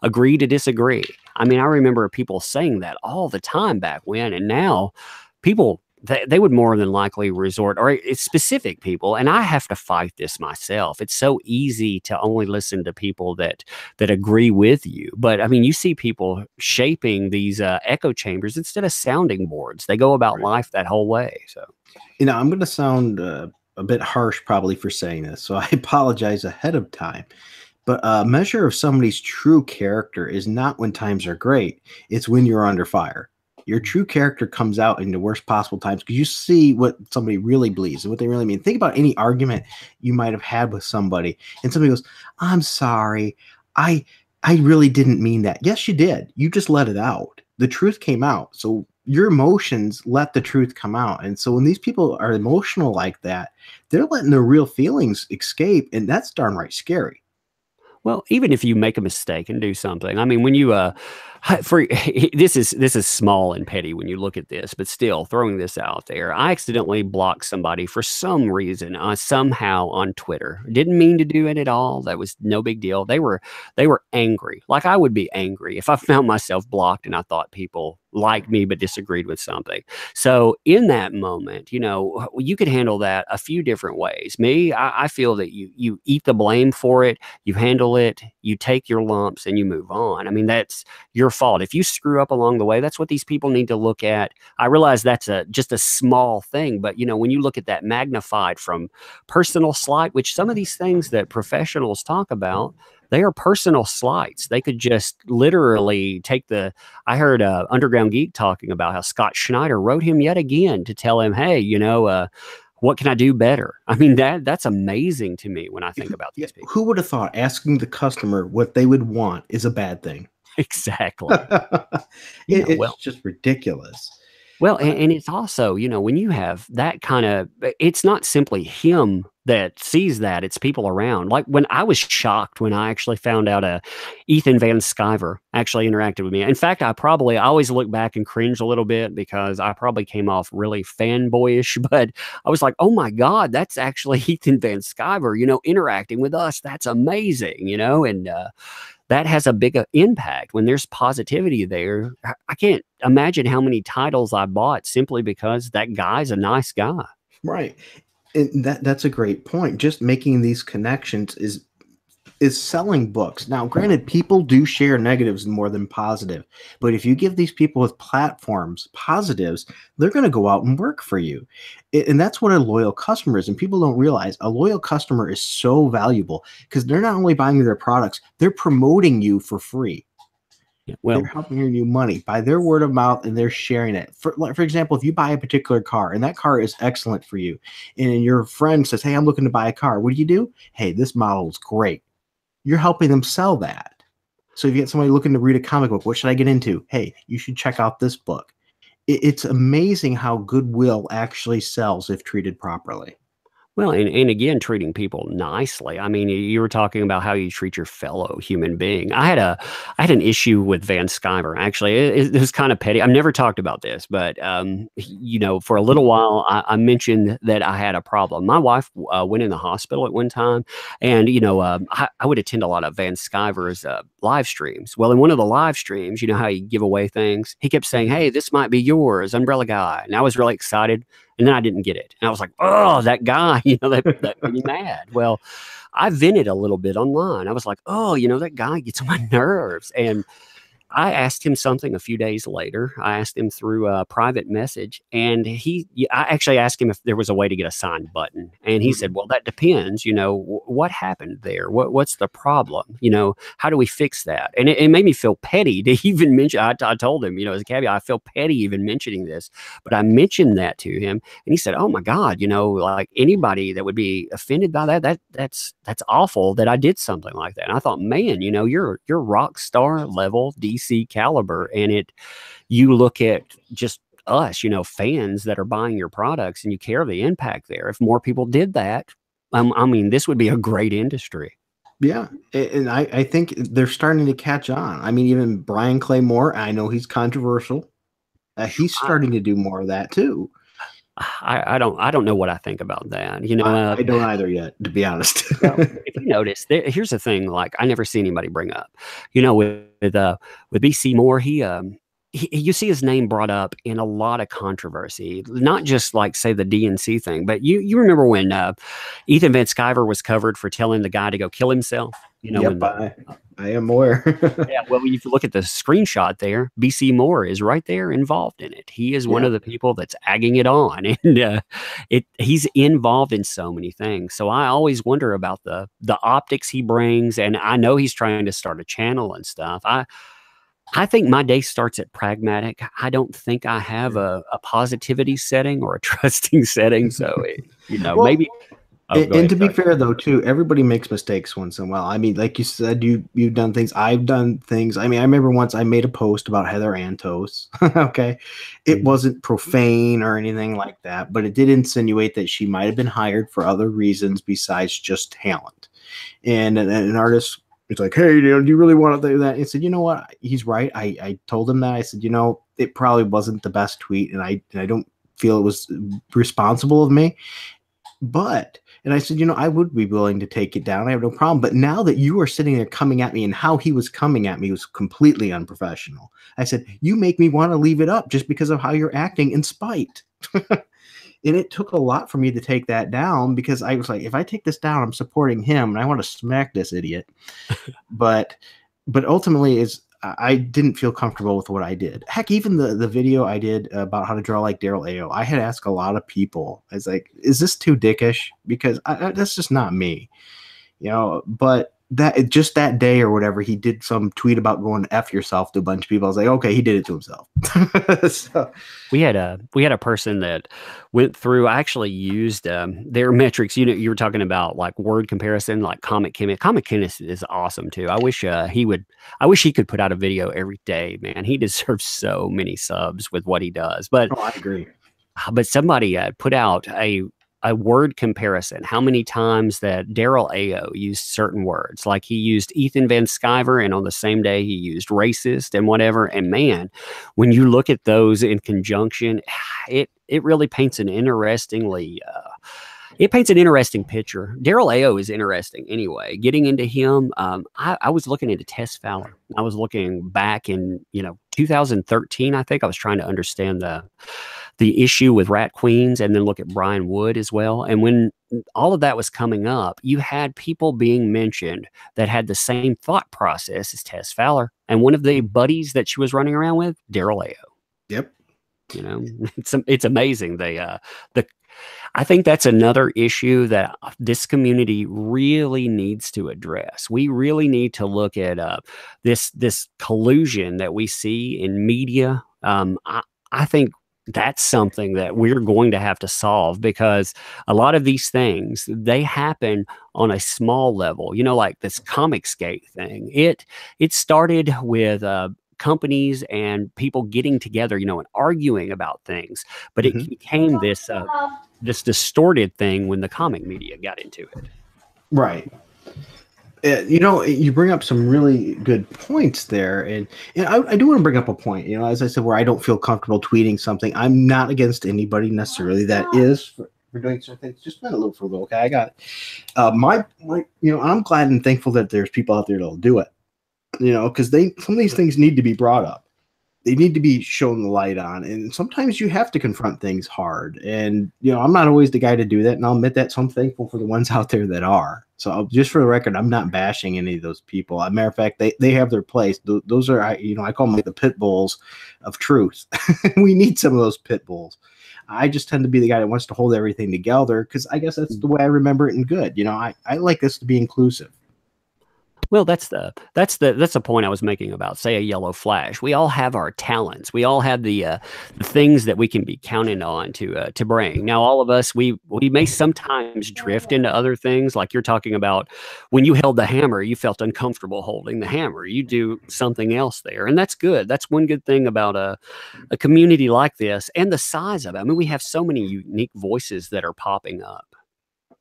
Agree to disagree. I mean, I remember people saying that all the time back when, and now people they would more than likely resort, or it's specific people, and I have to fight this myself. It's so easy to only listen to people that agree with you. But I mean, you see people shaping these echo chambers instead of sounding boards. They go about life that whole way. So,
I'm going to sound a bit harsh probably for saying this, so I apologize ahead of time. But a measure of somebody's true character is not when times are great. It's when you're under fire. Your true character comes out in the worst possible times because you see what somebody really believes and what they really mean. Think about any argument you might have had with somebody, and somebody goes, "I'm sorry, I really didn't mean that." Yes, you did. You just let it out. The truth came out. So your emotions let the truth come out. And so when these people are emotional like that, they're letting their real feelings escape, and that's darn right scary.
Well, even if you make a mistake and do something, I mean, when you for this is small and petty when you look at this, but still throwing this out there, I accidentally blocked somebody for some reason, somehow on Twitter. Didn't mean to do it at all. That was no big deal. They were angry, like I would be angry if I found myself blocked and I thought people liked me but disagreed with something. So in that moment, you could handle that a few different ways. Me, I feel that you eat the blame for it, you handle it, you take your lumps, and you move on. I mean, that's your fault. If you screw up along the way, that's what these people need to look at. I realize that's just a small thing, but when you look at that magnified from personal slight, which some of these things that professionals talk about, they are personal slights. They could just literally take I heard Underground Geek talking about how Scott Schneider wrote him yet again to tell him, hey, what can I do better? I mean, that's amazing to me when I think about these people.
Who would have thought asking the customer what they would want is a bad thing?
Exactly.
It's just ridiculous.
Well, and it's also, when you have that kind of, it's not simply him that sees that, it's people around. Like when I was shocked when I actually found out Ethan Van Sciver actually interacted with me. In fact, I always look back and cringe a little bit because I probably came off really fanboyish, but I was like, oh my God, that's actually Ethan Van Sciver, interacting with us. That's amazing, and that has a big impact when there's positivity there. I can't imagine how many titles I bought simply because that guy's a nice guy.
Right. And that's a great point. Just making these connections is selling books. Now, granted, people do share negatives more than positive, but if you give these people with platforms positives, they're going to go out and work for you. And that's what a loyal customer is. And people don't realize a loyal customer is so valuable because they're not only buying their products, they're promoting you for free.
Yeah, well,
they're helping earn you money by their word of mouth, and they're sharing it. For example, if you buy a particular car and that car is excellent for you, and your friend says, "Hey, I'm looking to buy a car," what do? Hey, this model is great. You're helping them sell that. So if you get somebody looking to read a comic book, what should I get into? Hey, you should check out this book. It's amazing how goodwill actually sells if treated properly.
Well, and again, treating people nicely. I mean, you were talking about how you treat your fellow human being. I had an issue with Van Sciver. Actually, it was kind of petty. I've never talked about this, but for a little while, I mentioned that I had a problem. My wife went in the hospital at one time, and I would attend a lot of Van Sciver's live streams. Well, in one of the live streams, you know how you give away things. He kept saying, "Hey, this might be yours, Umbrella Guy," and I was really excited. And then I didn't get it. And I was like, oh, that guy, that made me mad. Well, I vented a little bit online. I was like, oh, that guy gets on my nerves. And I asked him something a few days later. I asked him through a private message, and I actually asked him if there was a way to get a sign button. And he said, well, that depends. What happened there? What's the problem? How do we fix that? And it made me feel petty to even mention. I told him, as a caveat, I feel petty even mentioning this, but I mentioned that to him, and he said, oh my God, like anybody that would be offended by that's awful that I did something like that. And I thought, man, you're rock star level DC caliber, and you look at just us, fans that are buying your products, and you care the impact there. If more people did that, I mean, this would be a great industry.
Yeah, and I think they're starting to catch on. I mean, even Brian Claymore, I know he's controversial. He's starting to do more of that too.
I don't know what I think about that.
I don't either yet, to be honest.
Well, if you notice, here's the thing. Like, I never see anybody bring up, with BC Moore, you see his name brought up in a lot of controversy, not just like say the DNC thing, but you remember when Ethan Van Sciver was covered for telling the guy to go kill himself.
Yep, I am aware.
Yeah, well, if you look at the screenshot there, BC Moore is right there involved in it. He is one of the people that's egging it on, and he's involved in so many things. So I always wonder about the optics he brings, and I know he's trying to start a channel and stuff. I think my day starts at pragmatic. I don't think I have a positivity setting or a trusting setting. So, well, maybe.
And to be fair, though, too, everybody makes mistakes once in a while. I mean, like you said, you've done things. I've done things. I mean, I remember once I made a post about Heather Antos. Okay. It wasn't profane or anything like that, but it did insinuate that she might have been hired for other reasons besides just talent. And an artist was like, hey, do you really want to do that? And he said, you know what? He's right. I told him that. I said, it probably wasn't the best tweet, and I don't feel it was responsible of me. And I said, I would be willing to take it down. I have no problem. But now that you are sitting there coming at me, and how he was coming at me was completely unprofessional. I said, you make me want to leave it up just because of how you're acting in spite. And it took a lot for me to take that down, because I was like, if I take this down, I'm supporting him, and I want to smack this idiot. But ultimately, I didn't feel comfortable with what I did. Heck, even the video I did about how to draw like Daryl Ayo, I had asked a lot of people. I was like, is this too dickish? Because that's just not me, But just that day or whatever, he did some tweet about going F yourself to a bunch of people. I was like, okay, he did it to himself. So
we had a person that went through, actually used their metrics. You were talking about like word comparison, like Comic Chemist. Comic Chemist is awesome too. I wish he could put out a video every day, man. He deserves so many subs with what he does. But
I agree.
But somebody put out a word comparison, how many times that Daryl Ayo used certain words. Like, he used Ethan Van Sciver, and on the same day he used racist and whatever. And man, when you look at those in conjunction, it really paints an interesting picture. Daryl Ayo is interesting anyway. Getting into him, I was looking into Tess Fowler. I was looking back in 2013. I think I was trying to understand the issue with Rat Queens, and then look at Brian Wood as well. And when all of that was coming up, you had people being mentioned that had the same thought process as Tess Fowler. And one of the buddies that she was running around with, Daryl Ayo.
Yep.
It's amazing. I think that's another issue that this community really needs to address. We really need to look at this collusion that we see in media. I think that's something that we're going to have to solve, because a lot of these things, they happen on a small level. Like this Comicsgate thing. It started with companies and people getting together, and arguing about things, but it became this distorted thing when the comic media got into it.
Right. You bring up some really good points there, and I do want to bring up a point. As I said, where I don't feel comfortable tweeting something. I'm not against anybody necessarily that is for doing certain things. Just been a little frugal, okay? I got it. I'm glad and thankful that there's people out there that'll do it. Because some of these things need to be brought up. They need to be shown the light on, and sometimes you have to confront things hard. And I'm not always the guy to do that, and I'll admit that. So I'm thankful for the ones out there that are. So just for the record, I'm not bashing any of those people. As a matter of fact, they have their place. Those are, I call them like the pit bulls of truth. We need some of those pit bulls. I just tend to be the guy that wants to hold everything together because I guess that's the way I remember it in good. I like this to be inclusive.
Well, that's the point I was making about, say, a yellow flash. We all have our talents. We all have the things that we can be counted on to bring. Now, all of us, we may sometimes drift into other things, like you're talking about. When you held the hammer, you felt uncomfortable holding the hammer. You do something else there, and that's good. That's one good thing about a community like this, and the size of it. I mean, we have so many unique voices that are popping up.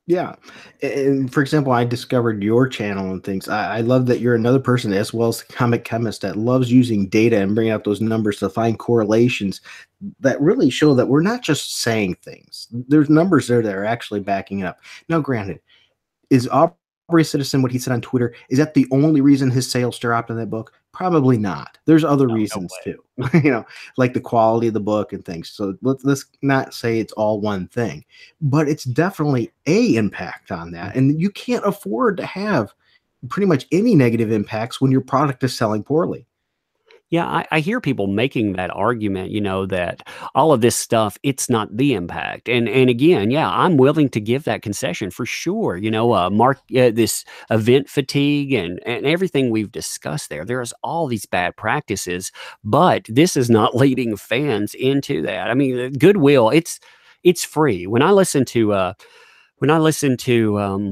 Yeah. And for example, I discovered your channel and things. I love that you're another person, as well as the comic chemist, that loves using data and bringing out those numbers to find correlations that really show that we're not just saying things. There's numbers there that are actually backing it up. Now, granted, is Aubrey Citizen, what he said on Twitter, is that the only reason his sales dropped in that book? Probably not. There's other reasons too, like the quality of the book and things. So let's not say it's all one thing, but it's definitely a impact on that. And you can't afford to have pretty much any negative impacts when your product is selling poorly.
Yeah, I hear people making that argument, that all of this stuff, it's not the impact. And again, yeah, I'm willing to give that concession for sure. This event fatigue and everything we've discussed there. There's all these bad practices, but this is not leading fans into that. I mean, goodwill, it's free. When I listen to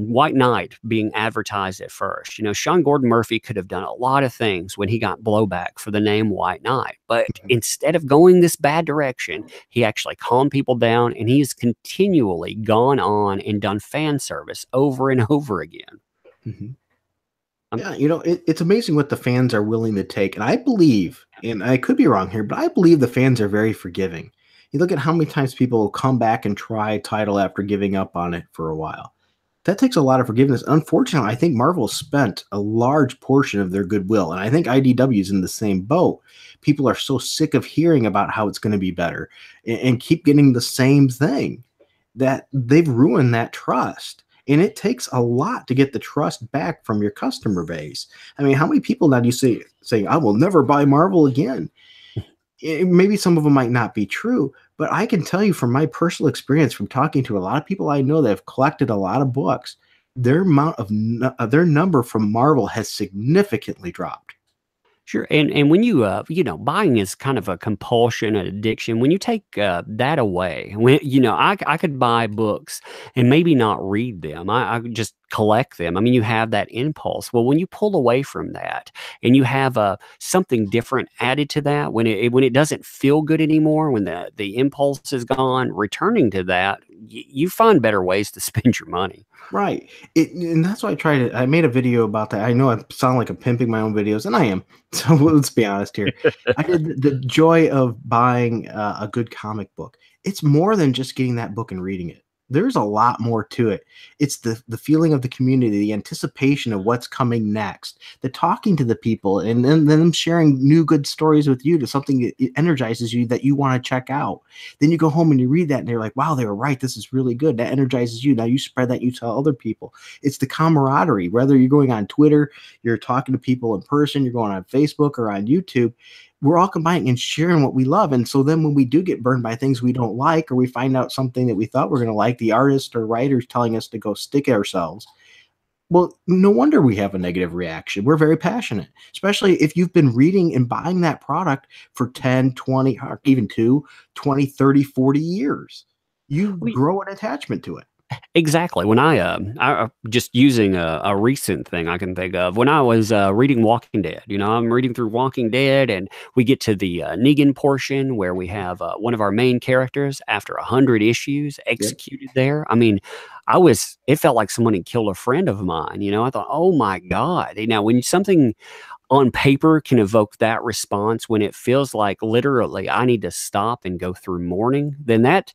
White Knight being advertised at first, Sean Gordon Murphy could have done a lot of things when he got blowback for the name White Knight. But instead of going this bad direction, he actually calmed people down, and he's continually gone on and done fan service over and over again.
Mm-hmm. Yeah, it's amazing what the fans are willing to take. And I believe, and I could be wrong here, but I believe the fans are very forgiving. You look at how many times people will come back and try a title after giving up on it for a while. That takes a lot of forgiveness. Unfortunately, I think Marvel spent a large portion of their goodwill, and I think IDW is in the same boat. People are so sick of hearing about how it's going to be better and keep getting the same thing that they've ruined that trust. And it takes a lot to get the trust back from your customer base. I mean, how many people now do you say, I will never buy Marvel again? Maybe some of them might not be true, but I can tell you from my personal experience, from talking to a lot of people I know that have collected a lot of books, their their number from Marvel has significantly dropped.
Sure. And when buying is kind of a compulsion, an addiction. When you take that away, I could buy books and maybe not read them. I could just collect them. I mean, you have that impulse. Well, when you pull away from that and you have something different added to that, when it doesn't feel good anymore, when the impulse is gone, returning to that, you find better ways to spend your money.
Right. And that's why I made a video about that. I know I sound like I'm pimping my own videos, and I am. So let's be honest here. I did the joy of buying a good comic book. It's more than just getting that book and reading it. There's a lot more to it. It's the feeling of the community, the anticipation of what's coming next, the talking to the people, and then them sharing new good stories with you to something that energizes you that you want to check out. Then you go home and you read that and you're like, wow, they were right. This is really good. That energizes you. Now you spread that, you tell other people. It's the camaraderie. Whether you're going on Twitter, you're talking to people in person, you're going on Facebook or on YouTube, we're all combining and sharing what we love. And so then when we do get burned by things we don't like, or we find out something that we thought we're going to like, the artist or writer's telling us to go stick ourselves, well, no wonder we have a negative reaction. We're very passionate, especially if you've been reading and buying that product for 10, 20, or even 20, 30, 40 years. You grow an attachment to it.
Exactly. When I just using a recent thing I can think of, when I was reading Walking Dead, I'm reading through Walking Dead, and we get to the Negan portion where we have one of our main characters after 100 issues executed there. I mean, it felt like someone had killed a friend of mine. I thought, oh my God. Now, when something on paper can evoke that response, when it feels like literally I need to stop and go through mourning, then that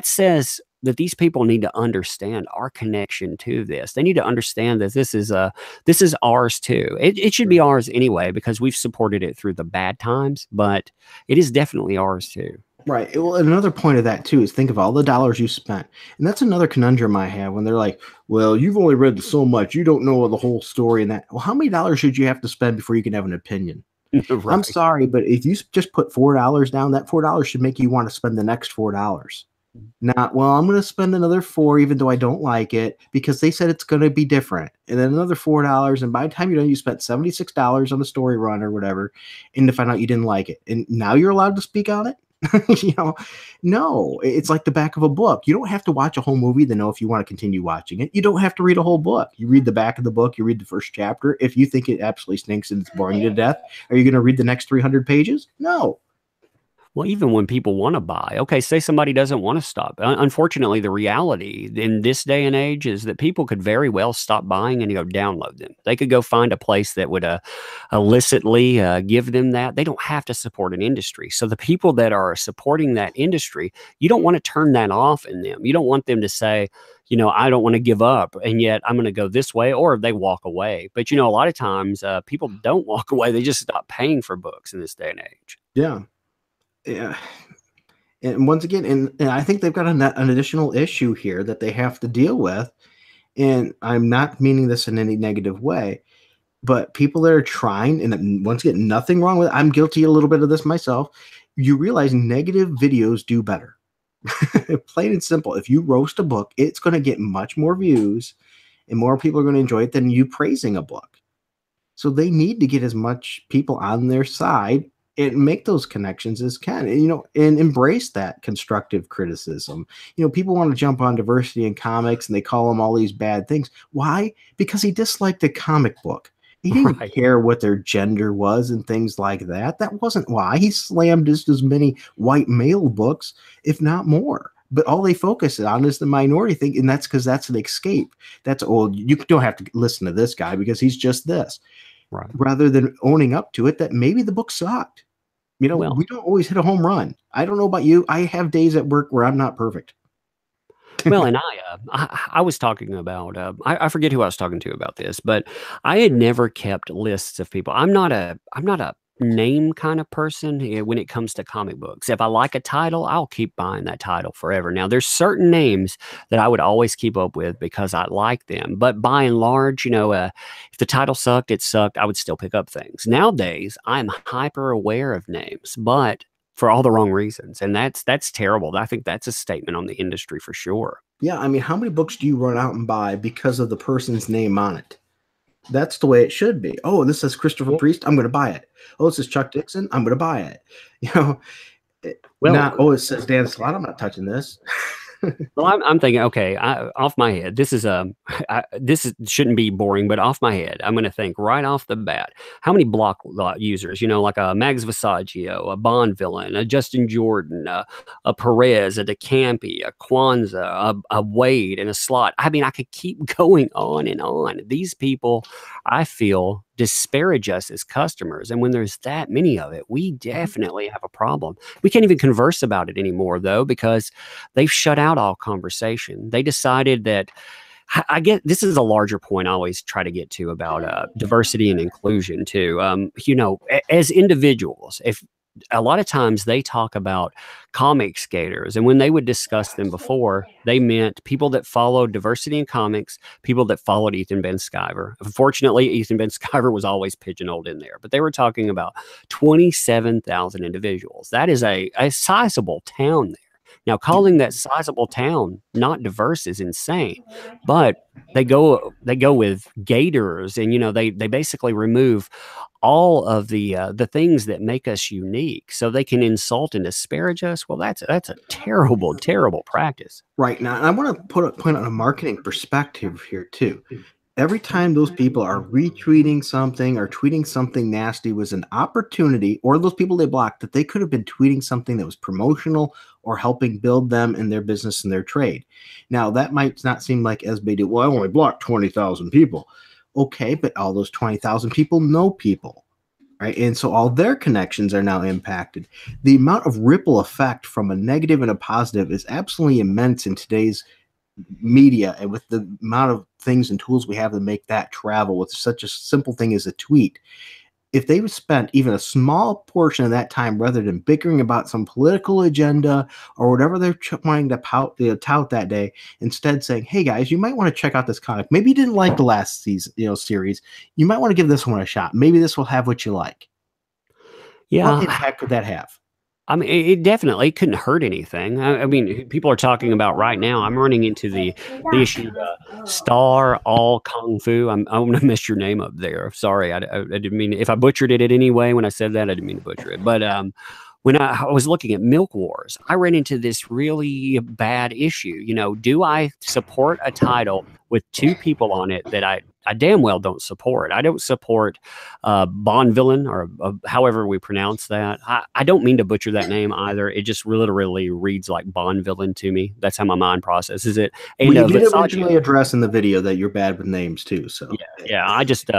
says that these people need to understand our connection to this. They need to understand that this is ours too. It should be ours anyway, because we've supported it through the bad times, but it is definitely ours too.
Right. Well, another point of that too is think of all the dollars you spent. And that's another conundrum I have when they're like, well, you've only read so much, you don't know the whole story and that. Well, how many dollars should you have to spend before you can have an opinion? I'm
Right.
sorry, but if you just put $4 down, that $4 should make you want to spend the next $4. Not, well, I'm going to spend another 4 even though I don't like it because they said it's going to be different. And then another $4. And by the time you're done, you spent $76 on the story run or whatever. And to find out you didn't like it. And now you're allowed to speak on it. you know, no, it's like the back of a book. You don't have to watch a whole movie to know if you want to continue watching it. You don't have to read a whole book. You read the back of the book, you read the first chapter. If you think it absolutely stinks and it's boring you to death, are you going to read the next 300 pages? No.
Well, even when people want to buy, okay, say somebody doesn't want to stop. Unfortunately, the reality in this day and age is that people could very well stop buying and go download them. They could go find a place that would illicitly give them that. They don't have to support an industry. So the people that are supporting that industry, you don't want to turn that off in them. You don't want them to say, I don't want to give up, and yet I'm going to go this way, or they walk away. But, a lot of times people don't walk away. They just stop paying for books in this day and age.
Yeah. Yeah. And once again, and I think they've got an additional issue here that they have to deal with. And I'm not meaning this in any negative way, but people that are trying, and once again, nothing wrong with it. I'm guilty a little bit of this myself. You realize negative videos do better. Plain and simple. If you roast a book, it's going to get much more views and more people are going to enjoy it than you praising a book. So they need to get as much people on their side and make those connections as can, and embrace that constructive criticism. People want to jump on diversity in comics and they call them all these bad things. Why? Because he disliked a comic book. He didn't
Right.
care what their gender was and things like that. That wasn't why. He slammed just as many white male books, if not more. But all they focus on is the minority thing, and that's because that's an escape. That's old. You don't have to listen to this guy because he's just this.
Right.
Rather than owning up to it that maybe the book sucked.
Well,
We don't always hit a home run. I don't know about you. I have days at work where I'm not perfect.
Well, and I was talking about I forget who I was talking to about this, but I had never kept lists of people. I'm not a name kind of person when it comes to comic books. If I like a title, I'll keep buying that title forever. Now, there's certain names that I would always keep up with because I like them, but by and large, if the title sucked, it sucked. I would still pick up things. Nowadays, I'm hyper aware of names, but for all the wrong reasons, and that's terrible. I think that's a statement on the industry for sure.
Yeah, I mean, how many books do you run out and buy because of the person's name on it? That's the way it should be. Oh, this says Christopher
Well,
Priest. I'm going to buy it. Oh, this is Chuck Dixon. I'm going to buy it. You know,
well,
not, oh, it says Dan Slott. I'm not touching this.
Well, I'm thinking, okay, off my head, this is shouldn't be boring, but off my head, I'm going to think right off the bat, how many block lot users, like a Mags Visaggio, a Bond villain, a Justin Jordan, a Perez, a DeCampi, a Kwanzaa, a Wade, and a Slot. I mean, I could keep going on and on. These people, I feel, disparage us as customers, and when there's that many of it, we definitely have a problem. We can't even converse about it anymore, though, because they've shut out all conversation. They decided that I get this is a larger point I always try to get to about diversity and inclusion too. As individuals, if a lot of times they talk about comic skaters, and when they would discuss them before, they meant people that followed diversity in comics, people that followed Ethan Ben Skyver. Unfortunately, Ethan Ben Skyver was always pigeonholed in there, but they were talking about 27,000 individuals. That is a sizable town there. Now, calling that sizable town not diverse is insane, but they go with gators, and they basically remove all of the things that make us unique, so they can insult and disparage us. Well, that's a terrible, terrible practice.
Right now, and I want to put a point on a marketing perspective here too. Every time those people are retweeting something or tweeting something nasty was an opportunity, or those people they blocked, that they could have been tweeting something that was promotional or helping build them in their business and their trade. Now, that might not seem like as big. Well, I only blocked 20,000 people. Okay, but all those 20,000 people know people, right? And so all their connections are now impacted. The amount of ripple effect from a negative and a positive is absolutely immense in today's media, and with the amount of things and tools we have to make that travel with such a simple thing as a tweet. if they would spend even a small portion of that time rather than bickering about some political agenda or whatever they're wanting to tout that day, instead saying, hey guys, you might want to check out this comic. Maybe you didn't like the last season, series. You might want to give this one a shot. Maybe this will have what you like.
Yeah.
What impact could that have?
I mean, it definitely couldn't hurt anything. I mean, people are talking about right now. I'm running into the issue, Star All Kung Fu. I'm going to mess your name up there. Sorry, I didn't mean, if I butchered it in any way when I said that, I didn't mean to butcher it. But when I was looking at Milk Wars, I ran into this really bad issue. Do I support a title with two people on it that I damn well don't support? I don't support Bond Villain, or however we pronounce that. I don't mean to butcher that name either. It just literally reads like Bond Villain to me. That's how my mind processes it. And
you did originally address in the video that you're bad with names too. So
yeah, I just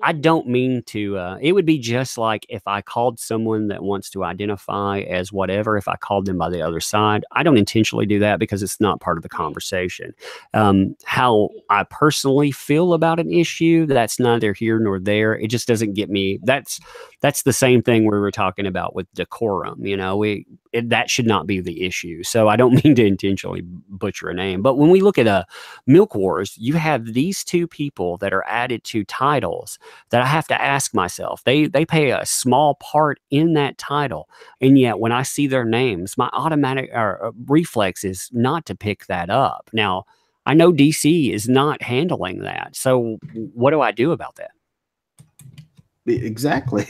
I don't mean to, it would be just like if I called someone that wants to identify as whatever, if I called them by the other side. I don't intentionally do that because it's not part of the conversation. How I personally feel about an issue, that's neither here nor there. It just doesn't get me. That's the same thing we were talking about with decorum. That should not be the issue. So I don't mean to intentionally butcher a name. But when we look at Milk Wars, you have these two people that are added to titles that I have to ask myself. They play a small part in that title. And yet when I see their names, my automatic reflex is not to pick that up. Now, I know DC is not handling that. So what do I do about that?
Exactly.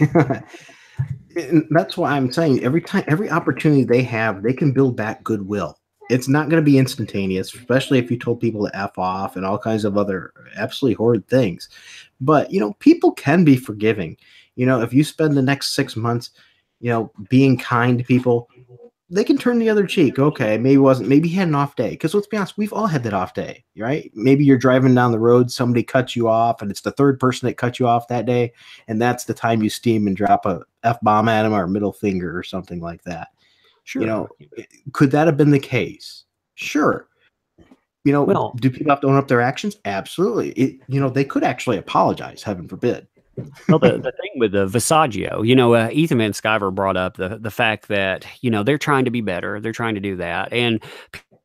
And that's why I'm saying every opportunity they have, they can build back goodwill. It's not going to be instantaneous, especially if you told people to F off and all kinds of other absolutely horrid things. But, people can be forgiving. If you spend the next 6 months, being kind to people, they can turn the other cheek. Okay, maybe he had an off day. Because let's be honest, we've all had that off day, right? Maybe you're driving down the road, somebody cuts you off, and it's the third person that cut you off that day, and that's the time you steam and drop a F-bomb at him or a middle finger or something like that.
Sure.
Could that have been the case? Sure. Do people have to own up their actions? Absolutely. They could actually apologize, heaven forbid.
Well, the thing with the Visaggio, Ethan Van Sciver brought up the fact that, they're trying to be better. They're trying to do that. And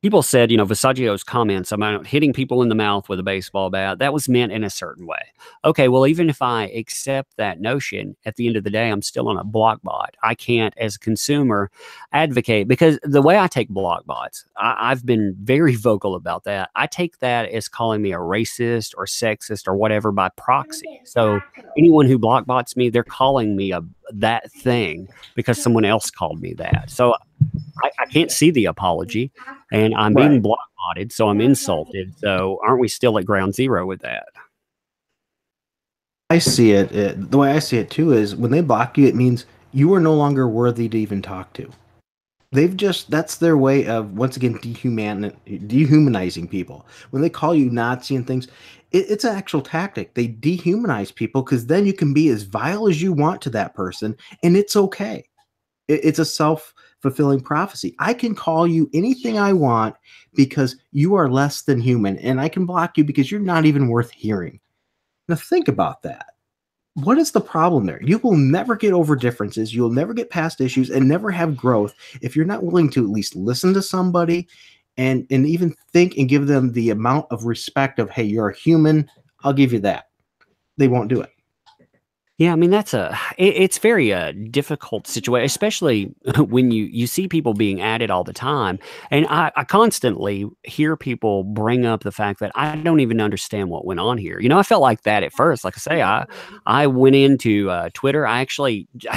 people said, Visaggio's comments about hitting people in the mouth with a baseball bat, that was meant in a certain way. Okay, well, even if I accept that notion, at the end of the day, I'm still on a block bot. I can't, as a consumer, advocate, because the way I take block bots, I've been very vocal about that. I take that as calling me a racist or sexist or whatever by proxy. So anyone who block bots me, they're calling me that thing because someone else called me that. So I can't see the apology, and I'm being block-botted, so I'm insulted. So aren't we still at ground zero with that?
I see it. The way I see it, too, is when they block you, it means you are no longer worthy to even talk to. That's their way of, once again, dehumanizing people. When they call you Nazi and things, it's an actual tactic. They dehumanize people because then you can be as vile as you want to that person, and it's okay. It's a self-fulfilling prophecy. I can call you anything I want because you are less than human, and I can block you because you're not even worth hearing. Now think about that. What is the problem there? You will never get over differences. You'll never get past issues and never have growth if you're not willing to at least listen to somebody and even think and give them the amount of respect of, hey, you're a human. I'll give you that. They won't do it.
Yeah, I mean, it's very difficult situation, especially when you see people being added all the time. And I constantly hear people bring up the fact that I don't even understand what went on here. I felt like that at first. Like I say, I went into Twitter. I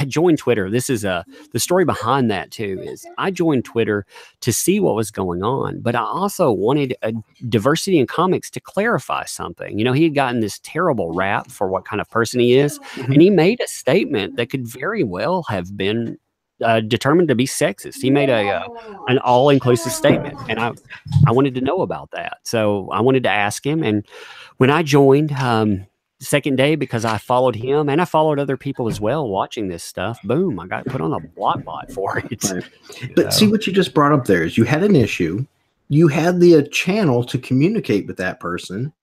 joined Twitter. This is the story behind that too, is I joined Twitter to see what was going on. But I also wanted Diversity in Comics to clarify something. He had gotten this terrible rap for what kind of person he is. And he made a statement that could very well have been determined to be sexist. He made an all-inclusive statement, and I wanted to know about that. So I wanted to ask him. And when I joined second day, because I followed him and I followed other people as well watching this stuff, boom, I got put on a block bot for it.
Right. But see what you just brought up there is you had an issue. You had the channel to communicate with that person.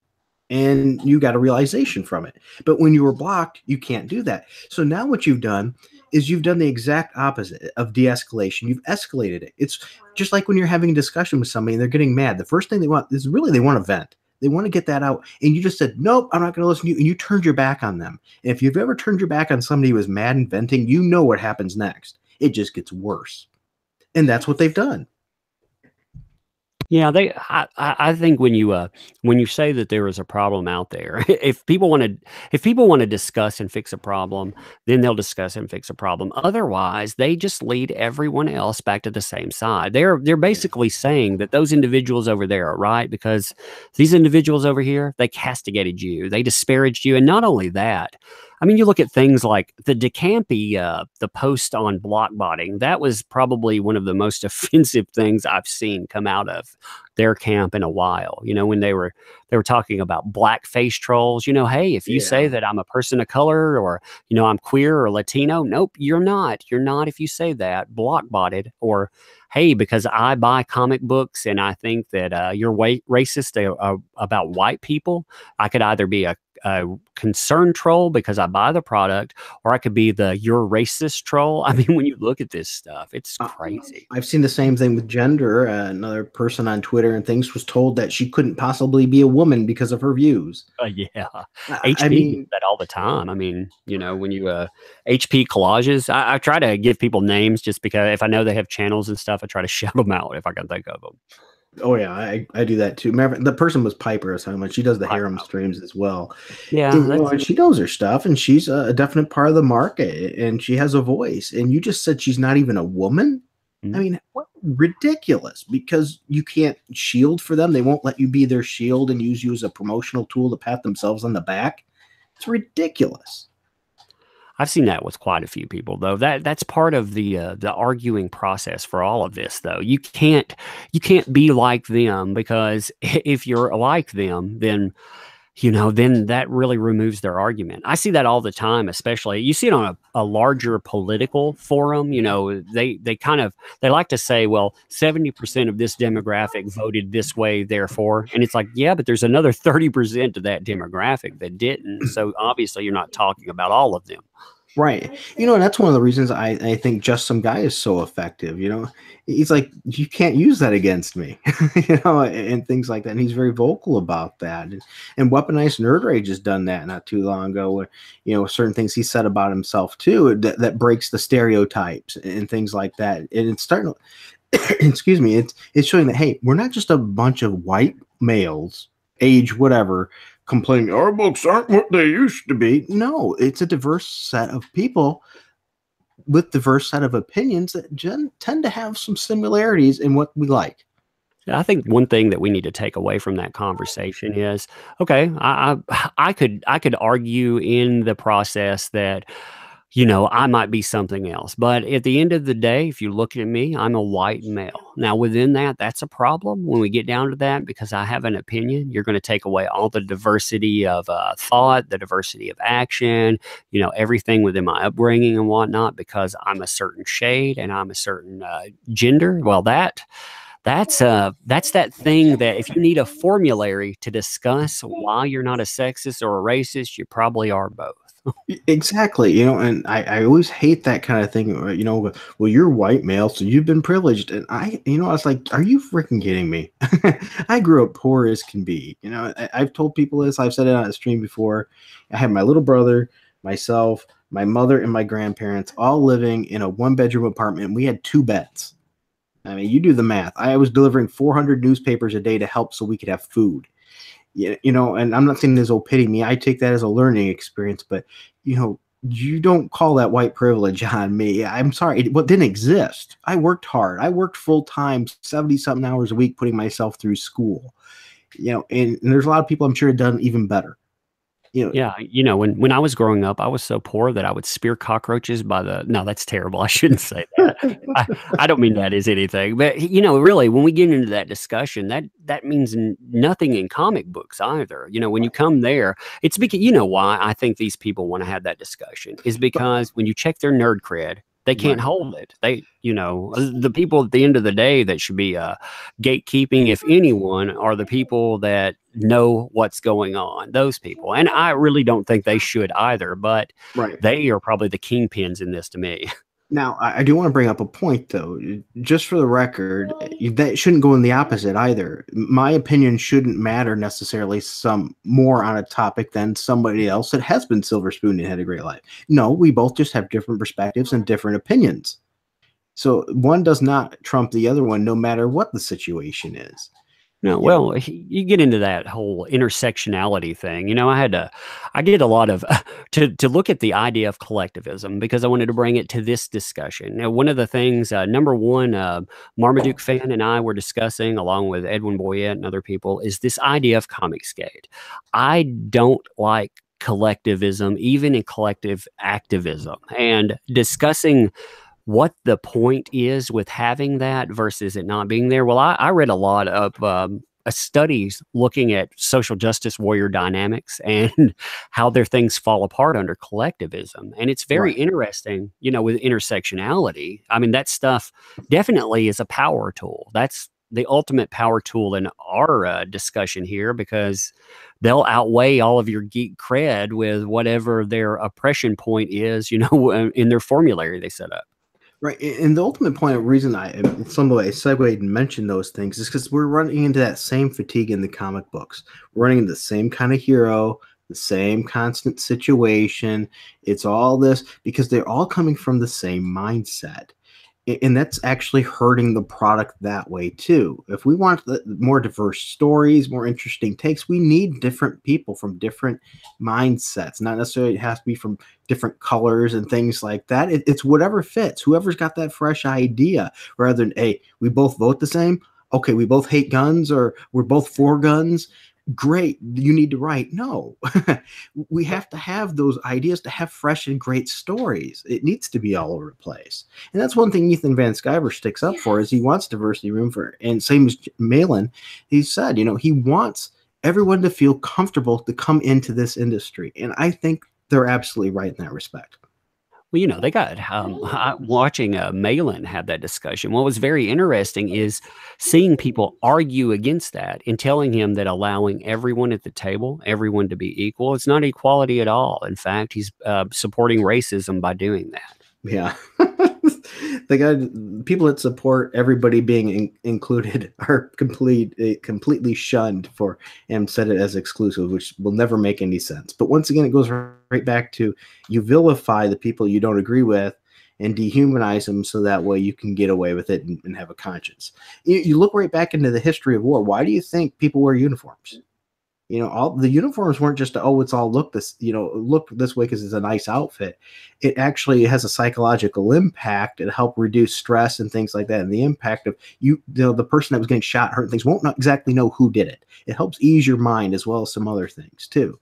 and you got a realization from it. But when you were blocked, you can't do that. So now what you've done is you've done the exact opposite of de-escalation. You've escalated it. It's just like when you're having a discussion with somebody and they're getting mad. The first thing they want is really they want to vent. They want to get that out. And you just said, nope, I'm not going to listen to you. And you turned your back on them. And if you've ever turned your back on somebody who was mad and venting, you know what happens next. It just gets worse. And that's what they've done.
Yeah, I think when you say that there is a problem out there, if people want to discuss and fix a problem, then they'll discuss and fix a problem. Otherwise, they just lead everyone else back to the same side. They're basically saying that those individuals over there are right because these individuals over here, they castigated you, they disparaged you, and not only that. I mean, you look at things like the DeCampi, the post on blockbotting. That was probably one of the most offensive things I've seen come out of their camp in a while. You know, when they were talking about blackface trolls. You know, hey, if you say that I'm a person of color or I'm queer or Latino, nope, you're not. You're not if you say that. Blockbotted. Or hey, because I buy comic books and I think that you're racist about white people, I could either be a concern troll because I buy the product, or I could be the you're racist troll. I mean, when you look at this stuff, it's crazy.
I've seen the same thing with gender. Another person on Twitter and things was told that she couldn't possibly be a woman because of her views.
Yeah. HP does that all the time. I mean, when you HP collages, I try to give people names just because if I know they have channels and stuff, I try to shout them out if I can think of them.
Oh yeah, I do that too. Remember, the person was Piper or something. She does the harem streams as well.
Yeah,
and she knows her stuff, and she's a definite part of the market, and she has a voice. And you just said she's not even a woman. Mm-hmm. I mean, what ridiculous! Because you can't shield for them. They won't let you be their shield and use you as a promotional tool to pat themselves on the back. It's ridiculous.
I've seen that with quite a few people, though. That's part of the arguing process for all of this, though. You can't be like them, because if you're like them, then that really removes their argument. I see that all the time, especially you see it on a larger political forum. They like to say, well, 70% of this demographic voted this way, therefore, and it's like, yeah, but there's another 30% of that demographic that didn't. So obviously you're not talking about all of them.
Right. And that's one of the reasons I think Just Some Guy is so effective. He's like, you can't use that against me, and things like that. And he's very vocal about that. And Weaponized Nerd Rage has done that not too long ago, where, certain things he said about himself too, that breaks the stereotypes and things like that. And it's starting to, excuse me, it's showing that, hey, we're not just a bunch of white males, age, whatever, complaining our books aren't what they used to be. No, it's a diverse set of people with diverse set of opinions that tend to have some similarities in what we like.
I think one thing that we need to take away from that conversation is, okay, I could argue in the process that I might be something else. But at the end of the day, if you look at me, I'm a white male. Now, within that's a problem when we get down to that, because I have an opinion. You're going to take away all the diversity of thought, the diversity of action, everything within my upbringing and whatnot, because I'm a certain shade and I'm a certain gender. Well, that's that thing that if you need a formulary to discuss why you're not a sexist or a racist, you probably are both.
Exactly. And I always hate that kind of thing. Well, you're white male, so you've been privileged. And I was like, are you freaking kidding me? I grew up poor as can be. I've told people this. I've said it on a stream before. I had my little brother, myself, my mother, and my grandparents all living in a 1-bedroom apartment. We had 2 beds. I mean, you do the math. I was delivering 400 newspapers a day to help so we could have food. And I'm not saying there's oh pity me. I take that as a learning experience, but you don't call that white privilege on me. I'm sorry. It didn't exist. I worked hard. I worked full time, 70-something hours a week, putting myself through school, and there's a lot of people I'm sure have done even better.
Yeah. When I was growing up, I was so poor that I would spear cockroaches no, that's terrible. I shouldn't say that. I don't mean that as anything, but really, when we get into that discussion, that means nothing in comic books either. When you come there, it's because, why I think these people want to have that discussion is because when you check their nerd cred, They can't
Right.
hold it. The people at the end of the day that should be gatekeeping, if anyone, are the people that know what's going on. Those people, and I really don't think they should either. But
Right.
they are probably the kingpins in this to me.
Now, I do want to bring up a point, though. Just for the record, that shouldn't go in the opposite either. My opinion shouldn't matter necessarily some more on a topic than somebody else that has been silver spooned and had a great life. No, we both just have different perspectives and different opinions. So one does not trump the other one, no matter what the situation is.
No,
You know,
well, you get into that whole intersectionality thing. I did a lot of to look at the idea of collectivism because I wanted to bring it to this discussion. Now, one of the things, number one, Marmaduke fan and I were discussing, along with Edwin Boyette and other people, is this idea of Comicsgate. I don't like collectivism, even in collective activism, and discussing what the point is with having that versus it not being there. Well, I read a lot of studies looking at social justice warrior dynamics and how their things fall apart under collectivism. And it's very
right.
interesting, with intersectionality. I mean, that stuff definitely is a power tool. That's the ultimate power tool in our discussion here because they'll outweigh all of your geek cred with whatever their oppression point is, in their formulary they set up.
Right. And the ultimate point of reason some way I segued and mentioned those things is because we're running into that same fatigue in the comic books. We're running into the same kind of hero, the same constant situation. It's all this because they're all coming from the same mindset. And that's actually hurting the product that way too. If we want more diverse stories, more interesting takes, we need different people from different mindsets. Not necessarily it has to be from different colors and things like that. It's whatever fits. Whoever's got that fresh idea, rather than hey, we both vote the same. Okay, we both hate guns, or we're both for guns. Great, you need to write. No, we have to have those ideas to have fresh and great stories. It needs to be all over the place. And that's one thing Ethan Van Sciver sticks up for is he wants diversity room for, and same as Malin, he said, he wants everyone to feel comfortable to come into this industry. And I think they're absolutely right in that respect.
Well, they got watching Malin have that discussion. What was very interesting is seeing people argue against that and telling him that allowing everyone at the table, everyone to be equal, it's not equality at all. In fact, he's supporting racism by doing that.
Yeah. They got people that support everybody being included are completely shunned for and set it as exclusive, which will never make any sense. But once again, it goes right back to you vilify the people you don't agree with and dehumanize them so that way you can get away with it and have a conscience. You look right back into the history of war. Why do you think people wear uniforms? All the uniforms weren't just it's all look this way because it's a nice outfit. It actually has a psychological impact. It helped reduce stress and things like that. And the impact of the person that was getting shot, hurt, things won't not exactly know who did it. It helps ease your mind as well as some other things too.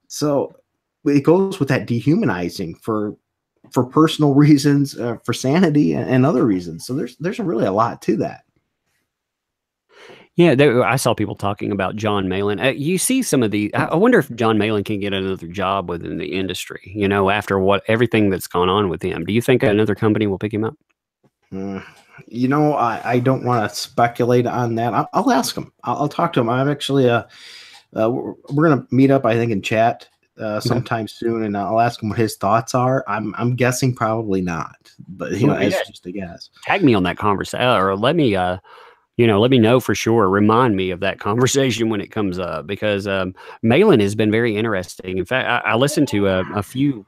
So it goes with that dehumanizing for personal reasons, for sanity and other reasons. So there's really a lot to that.
Yeah, I saw people talking about John Malin. You see some of the. I wonder if John Malin can get another job within the industry. After everything that's gone on with him, do you think another company will pick him up?
I don't want to speculate on that. I'll ask him. I'll talk to him. I'm actually we're gonna meet up, I think, and chat sometime soon, and I'll ask him what his thoughts are. I'm guessing probably not, but it's just a guess.
Tag me on that conversation, or let me let me know for sure. Remind me of that conversation when it comes up because Malin has been very interesting. In fact, I listened to a few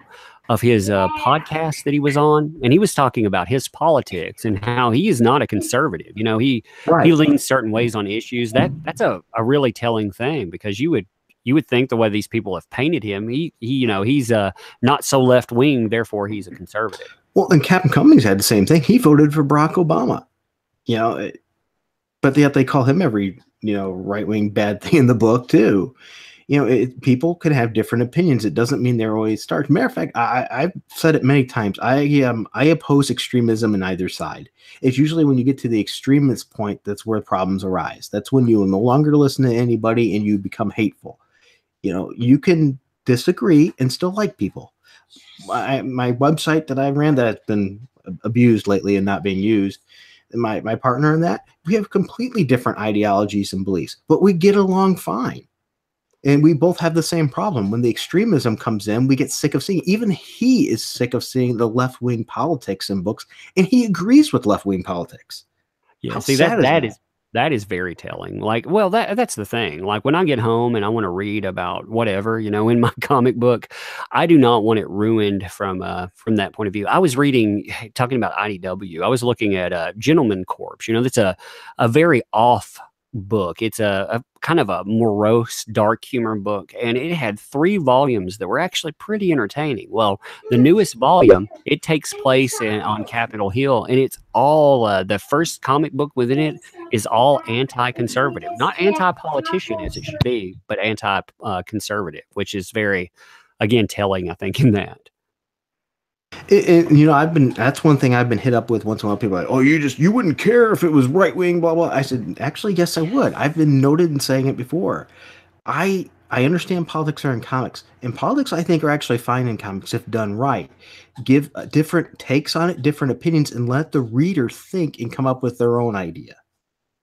of his podcasts that he was on, and he was talking about his politics and how he is not a conservative. He leans certain ways on issues. That's a really telling thing because you would think the way these people have painted him, he's not so left wing, therefore he's a conservative.
Well, and Captain Cummings had the same thing. He voted for Barack Obama. But yet they call him every, right-wing bad thing in the book too. People can have different opinions. It doesn't mean they're always starch. Matter of fact, I've said it many times. I oppose extremism in either side. It's usually when you get to the extremist point, that's where problems arise. That's when you will no longer listen to anybody and you become hateful. You can disagree and still like people. My website that I ran that's been abused lately and not being used. And my partner in that, we have completely different ideologies and beliefs, but we get along fine. And we both have the same problem. When the extremism comes in, we get sick of seeing. Even he is sick of seeing the left-wing politics in books, and he agrees with left-wing politics.
Yeah,
How
see
sad is that?
that is very telling. Like, well, that's the thing. Like when I get home and I want to read about whatever, in my comic book, I do not want it ruined from that point of view. I was reading, talking about IDW. I was looking at Gentleman Corpse. That's a very off book. It's a kind of a morose, dark humor book, and it had 3 volumes that were actually pretty entertaining. Well, the newest volume, it takes place on Capitol Hill, and it's all the first comic book within it is all anti-conservative, not anti-politician as it should be, but anti-conservative, which is very, again, telling, I think, in that.
That's one thing I've been hit up with once in a while. People are like, oh, you wouldn't care if it was right wing, blah blah. I said, actually, yes, I would. I've been noted in saying it before. I understand politics are in comics, and politics I think are actually fine in comics if done right. Give different takes on it, different opinions, and let the reader think and come up with their own idea.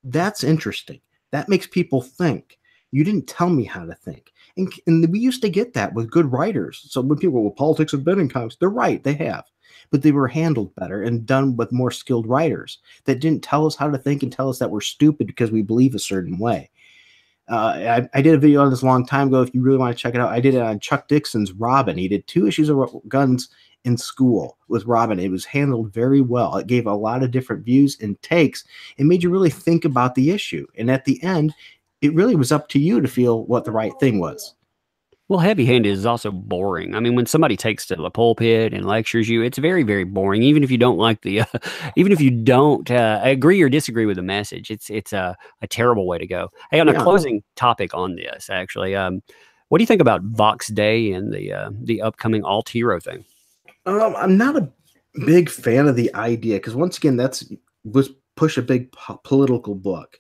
That's interesting. That makes people think. You didn't tell me how to think. And we used to get that with good writers. So when people, well, politics have been in comics, they're right, they have. But they were handled better and done with more skilled writers that didn't tell us how to think and tell us that we're stupid because we believe a certain way. I did a video on this a long time ago. If you really want to check it out, I did it on Chuck Dixon's Robin. He did 2 issues of Guns in School with Robin. It was handled very well. It gave a lot of different views and takes. It made you really think about the issue. And at the end, it really was up to you to feel what the right thing was.
Well, heavy-handed is also boring. I mean, when somebody takes to the pulpit and lectures you, it's very, very boring. Even if you don't like even if you don't agree or disagree with the message, it's a terrible way to go. Hey, on a closing topic on this, actually, what do you think about Vox Day and the upcoming alt hero thing?
I'm not a big fan of the idea because once again, was push a big political book.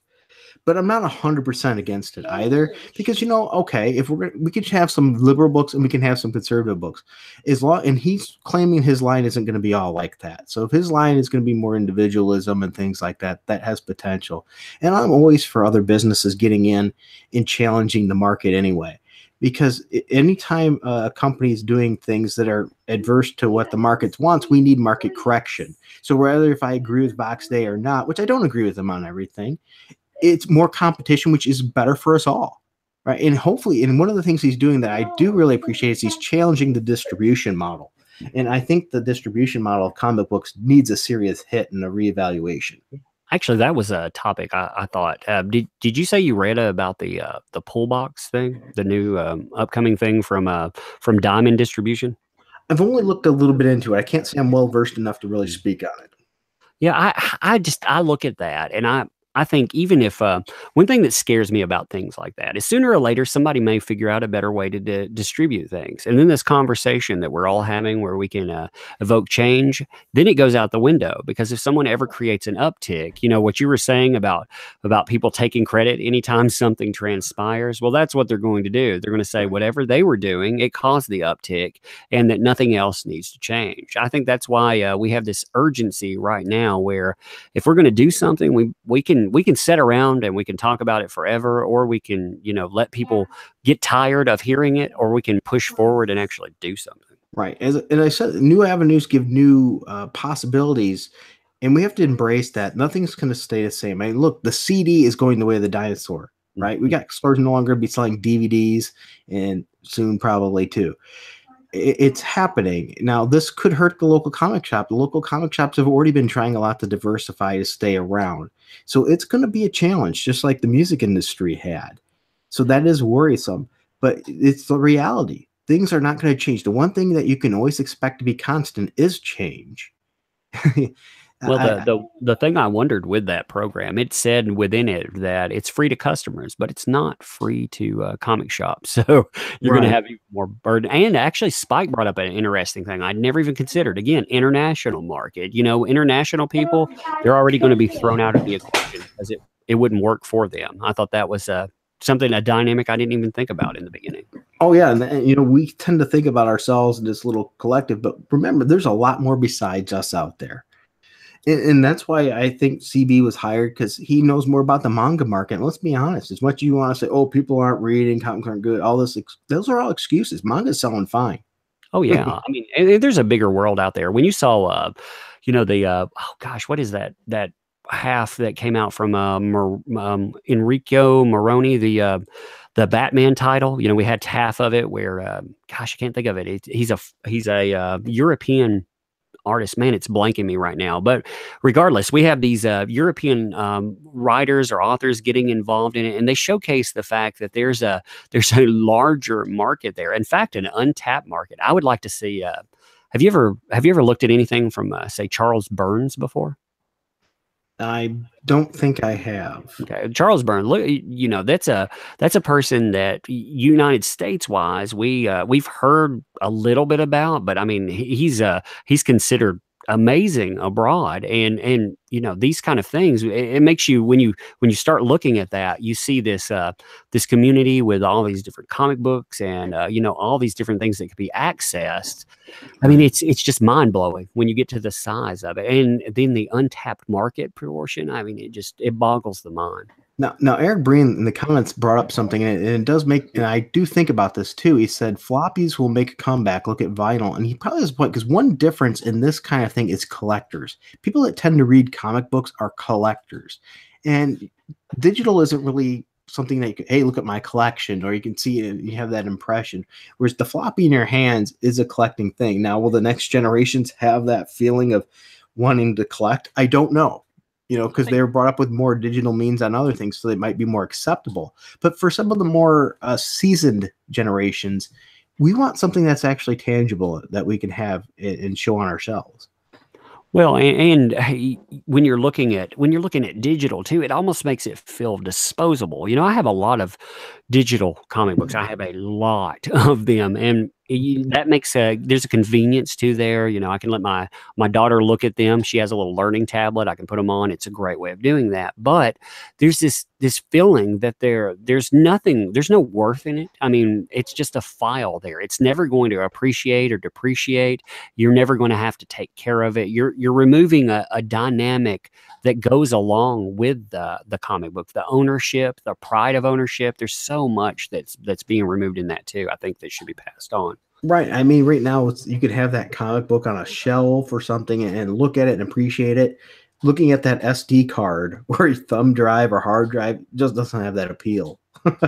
But I'm not 100% against it either because, okay, if we could have some liberal books and we can have some conservative books and he's claiming his line isn't going to be all like that. So if his line is going to be more individualism and things like that, that has potential. And I'm always for other businesses getting in and challenging the market anyway, because anytime a company is doing things that are adverse to what the market wants, we need market correction. So whether if I agree with Vox Day or not, which I don't agree with them on everything, it's more competition, which is better for us all, right? And hopefully, and one of the things he's doing that I do really appreciate is he's challenging the distribution model. And I think the distribution model of comic books needs a serious hit and a reevaluation.
Actually, that was a topic I thought. Did you say you read about the pull box thing, the new upcoming thing from Diamond Distribution?
I've only looked a little bit into it. I can't say I'm well versed enough to really speak on it.
Yeah, I look at that and I think even if one thing that scares me about things like that is sooner or later somebody may figure out a better way to distribute things. And then this conversation that we're all having where we can evoke change, then it goes out the window because if someone ever creates an uptick, what you were saying about people taking credit anytime something transpires, well, that's what they're going to do. They're going to say whatever they were doing, it caused the uptick and that nothing else needs to change. I think that's why we have this urgency right now where if we're going to do something, we can sit around and we can talk about it forever, or we can, let people get tired of hearing it, or we can push forward and actually do something.
Right. As I said, new avenues give new possibilities, and we have to embrace that. Nothing's going to stay the same. I mean, look, the CD is going the way of the dinosaur, right? We got stores no longer be selling DVDs, and soon probably too. It's happening. Now, this could hurt the local comic shop. The local comic shops have already been trying a lot to diversify to stay around. So it's going to be a challenge, just like the music industry had. So that is worrisome, but it's the reality. Things are not going to change. The one thing that you can always expect to be constant is change.
Well, the thing I wondered with that program, it said within it that it's free to customers, but it's not free to comic shops. So you're going to have even more burden. And actually, Spike brought up an interesting thing I'd never even considered. Again, international market. International people, they're already going to be thrown out of the equation because it wouldn't work for them. I thought that was a dynamic I didn't even think about in the beginning.
Oh, yeah. And, we tend to think about ourselves in this little collective, but remember, there's a lot more besides us out there. And that's why I think CB was hired, because he knows more about the manga market. And let's be honest, as much as you want to say, oh, people aren't reading, comics aren't good, all this, those are all excuses. Manga's selling fine.
Oh yeah, I mean, and there's a bigger world out there. When you saw, oh gosh, what is that half that came out from Enrico Moroni, the Batman title? You know, we had half of it where, gosh, I can't think of it. He's a European artist. Man, it's blanking me right now. But regardless, we have these European writers or authors getting involved in it, and they showcase the fact that there's a larger market there. In fact, an untapped market. I would like to see. Have you ever looked at anything from say Charles Burns before?
I don't think I have.
Okay, Charles Burns. Look, that's a person that United States wise we've heard a little bit about, but I mean he's considered amazing abroad, and these kind of things. It makes you when you start looking at that, you see this community with all these different comic books and all these different things that could be accessed. I mean, it's just mind blowing when you get to the size of it, and then the untapped market portion. I mean, it boggles the mind.
Now, Eric Breen in the comments brought up something, and it does make, and I do think about this too. He said floppies will make a comeback. Look at vinyl, and he probably has a point, because one difference in this kind of thing is collectors. People that tend to read comic books are collectors, and digital isn't really something that you can, hey, look at my collection, or you can see it, you have that impression. Whereas the floppy in your hands is a collecting thing. Now, will the next generations have that feeling of wanting to collect? I don't know. Because they were brought up with more digital means on other things, so they might be more acceptable. But for some of the more seasoned generations, we want something that's actually tangible that we can have and show on our shelves.
Well, and hey, when you're looking at digital too, it almost makes it feel disposable. I have a lot of digital comic books. I have a lot of them, and that makes there's a convenience to there. I can let my daughter look at them. She has a little learning tablet. I can put them on. It's a great way of doing that. But there's this feeling that there's no worth in it. I mean, it's just a file there. It's never going to appreciate or depreciate. You're never going to have to take care of it. You're removing a dynamic that goes along with the comic book, the ownership, the pride of ownership. There's so much that's being removed in that too. I think that should be passed on.
Right. I mean, right now you could have that comic book on a shelf or something and look at it and appreciate it. Looking at that SD card or your thumb drive or hard drive just doesn't have that appeal.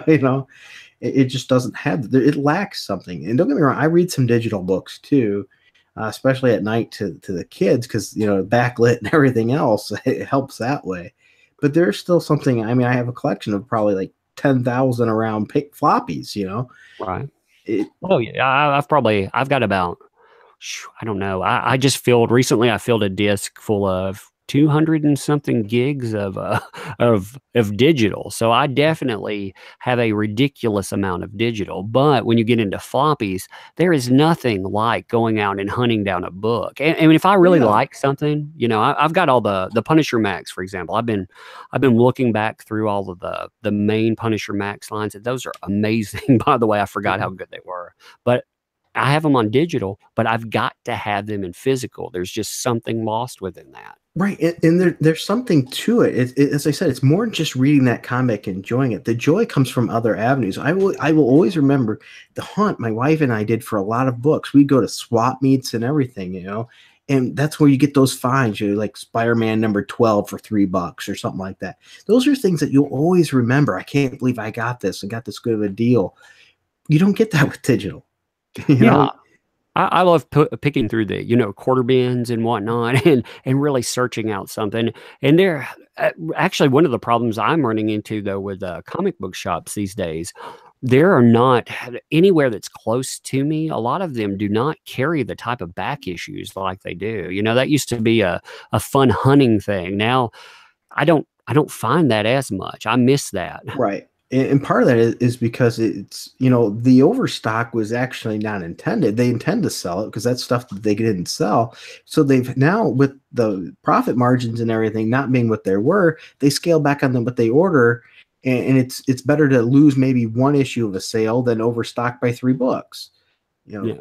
It just doesn't have, it lacks something. And don't get me wrong, I read some digital books too, especially at night to the kids, because, backlit and everything else, it helps that way. But there's still something. I mean, I have a collection of probably like 10,000 around floppies,
Right. Oh yeah, I've got about, I don't know. I just recently I filled a disc full of 200 and something gigs of digital. So I definitely have a ridiculous amount of digital. But when you get into floppies, there is nothing like going out and hunting down a book. And if I really like something, I've got all the Punisher Max, for example. I've been looking back through all of the main Punisher Max lines. And those are amazing. By the way, I forgot how good they were. But I have them on digital, but I've got to have them in physical. There's just something lost within that.
Right. And there's something to it. As I said, it's more than just reading that comic and enjoying it. The joy comes from other avenues. I will always remember the hunt my wife and I did for a lot of books. We'd go to swap meets and everything, and that's where you get those finds, like Spider-Man number 12 for $3 or something like that. Those are things that you'll always remember. I can't believe I got this. I got this good of a deal. You don't get that with digital.
Yeah. I love picking through the, quarter bins and whatnot and really searching out something. And they're actually one of the problems I'm running into, though, with comic book shops these days. There are not anywhere that's close to me. A lot of them do not carry the type of back issues like they do. That used to be a fun hunting thing. Now I don't find that as much. I miss that.
Right. And part of that is because it's, the overstock was actually not intended. They intend to sell it because that's stuff that they didn't sell. So they've now, with the profit margins and everything not being what they were, they scale back on them what they order. And it's better to lose maybe one issue of a sale than overstock by 3 books.
Yeah.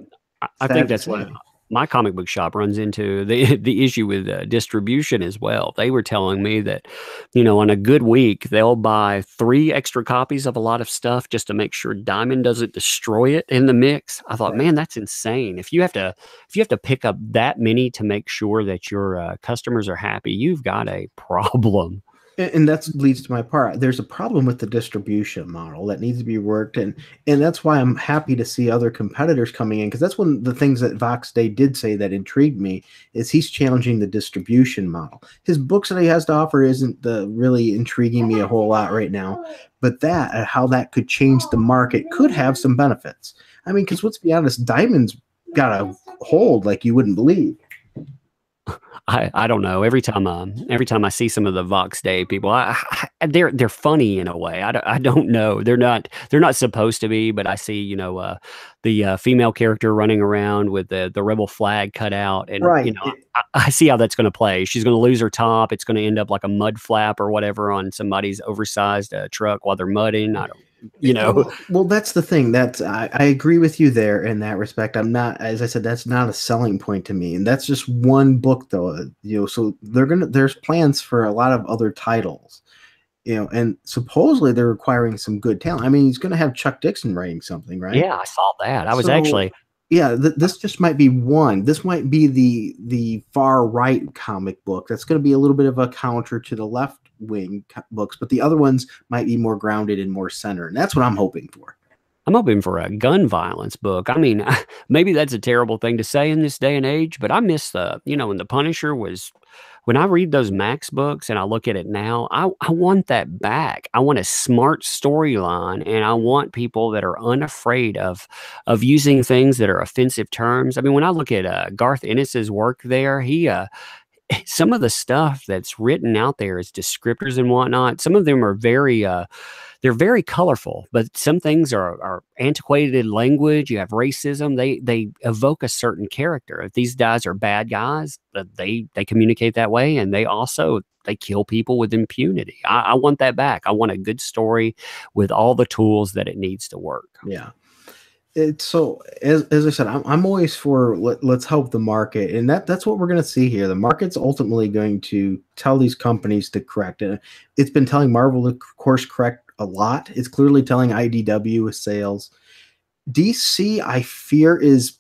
I think that's what my comic book shop runs into the the issue with distribution as well. They were telling me that, on a good week, they'll buy 3 extra copies of a lot of stuff just to make sure Diamond doesn't destroy it in the mix. I thought,
Right.
man, that's insane. If you have to pick up that many to make sure that your customers are happy, you've got a problem.
And that leads to my part. There's a problem with the distribution model that needs to be worked, and that's why I'm happy to see other competitors coming in, because that's one of the things that Vox Day did say that intrigued me is he's challenging the distribution model. His books that he has to offer isn't really intriguing me a whole lot right now, but that how that could change the market could have some benefits. I mean, because let's be honest, Diamond's got a hold like you wouldn't believe.
I don't know. Every time I see some of the Vox Day people, they're funny in a way. I don't know. They're not supposed to be, but I see the female character running around with the rebel flag cut out, and
Right.
I see how that's going to play. She's going to lose her top. It's going to end up like a mud flap or whatever on somebody's oversized truck while they're mudding. I don't.
Well, that's the thing. I agree with you there in that respect. I'm not, as I said, that's not a selling point to me, and that's just one book, though. So there's plans for a lot of other titles, and supposedly they're requiring some good talent. I mean, he's going to have Chuck Dixon writing something, right?
Yeah, I saw that. I was
So,
actually.
yeah, this just might be one. This might be the far right comic book. That's going to be a little bit of a counter to the left wing books, but the other ones might be more grounded and more center, and that's what I'm hoping for.
I'm hoping for a gun violence book. I mean, maybe that's a terrible thing to say in this day and age, but I miss when the Punisher was, when I read those Max books and I look at it now, I want that back. I want a smart storyline, and I want people that are unafraid of using things that are offensive terms. I mean, when I look at Garth Ennis's work there, some of the stuff that's written out there is descriptors and whatnot. Some of them are they're very colorful, but some things are antiquated language. You have racism. They evoke a certain character. If these guys are bad guys, they communicate that way, and they kill people with impunity. I want that back. I want a good story with all the tools that it needs to work.
Yeah. So as I said, I'm always for let's help the market, and that's what we're going to see here. The market's ultimately going to tell these companies to correct it. It's been telling Marvel to course correct a lot. It's clearly telling IDW with sales. DC, I fear, is